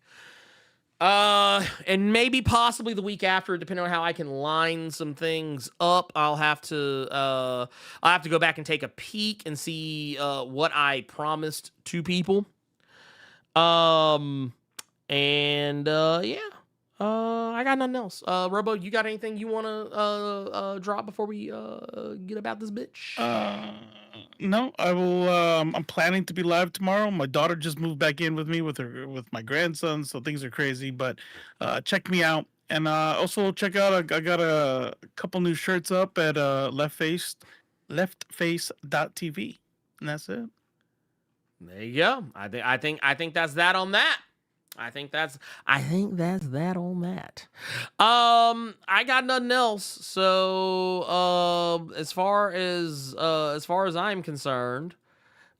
And maybe possibly the week after, depending on how I can line some things up. I'll have to go back and take a peek and see what I promised to people. I got nothing else. Robo, you got anything you want to drop before we get about this bitch? No, I will. I'm planning to be live tomorrow. My daughter just moved back in with me with my grandson, so things are crazy. But check me out, and also check out. I got a couple new shirts up at leftface.tv, and that's it. There you go. I think that's that on that. I think that's that on that. I got nothing else. So as far as I'm concerned,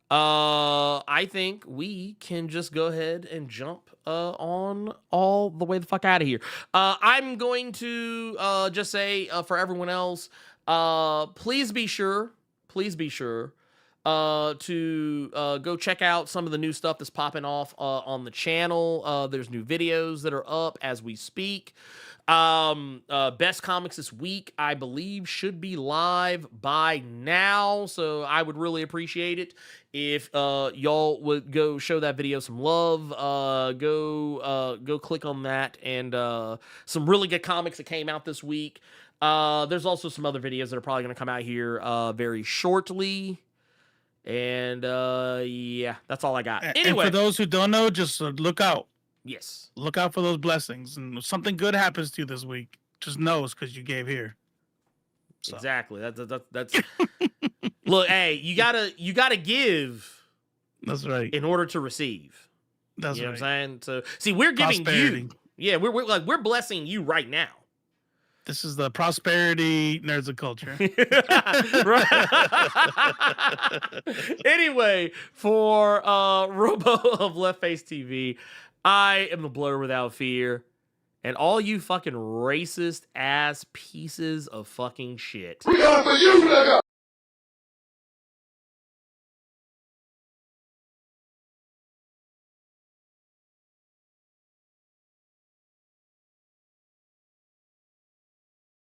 I think we can just go ahead and jump on all the way the fuck out of here. I'm going to just say for everyone else, please be sure to go check out some of the new stuff that's popping off on the channel. There's new videos that are up as we speak. Best Comics this week, I believe, should be live by now, so I would really appreciate it if y'all would go show that video some love. Go click on that, and some really good comics that came out this week. There's also some other videos that are probably going to come out here very shortly. And yeah, that's all I got. Anyway, and for those who don't know, just look out. Yes, look out for those blessings, and if something good happens to you this week, just know it's because you gave here. So. Exactly. That's look. Hey, you gotta give. That's right. In order to receive. That's you know right. what I'm saying? So see, we're giving you. Yeah, we're blessing you right now. This is the prosperity nerds of culture. Anyway, for Robo of Left Face TV, I am the Blerd Without Fear, and all you fucking racist ass pieces of fucking shit. We got for you, nigga!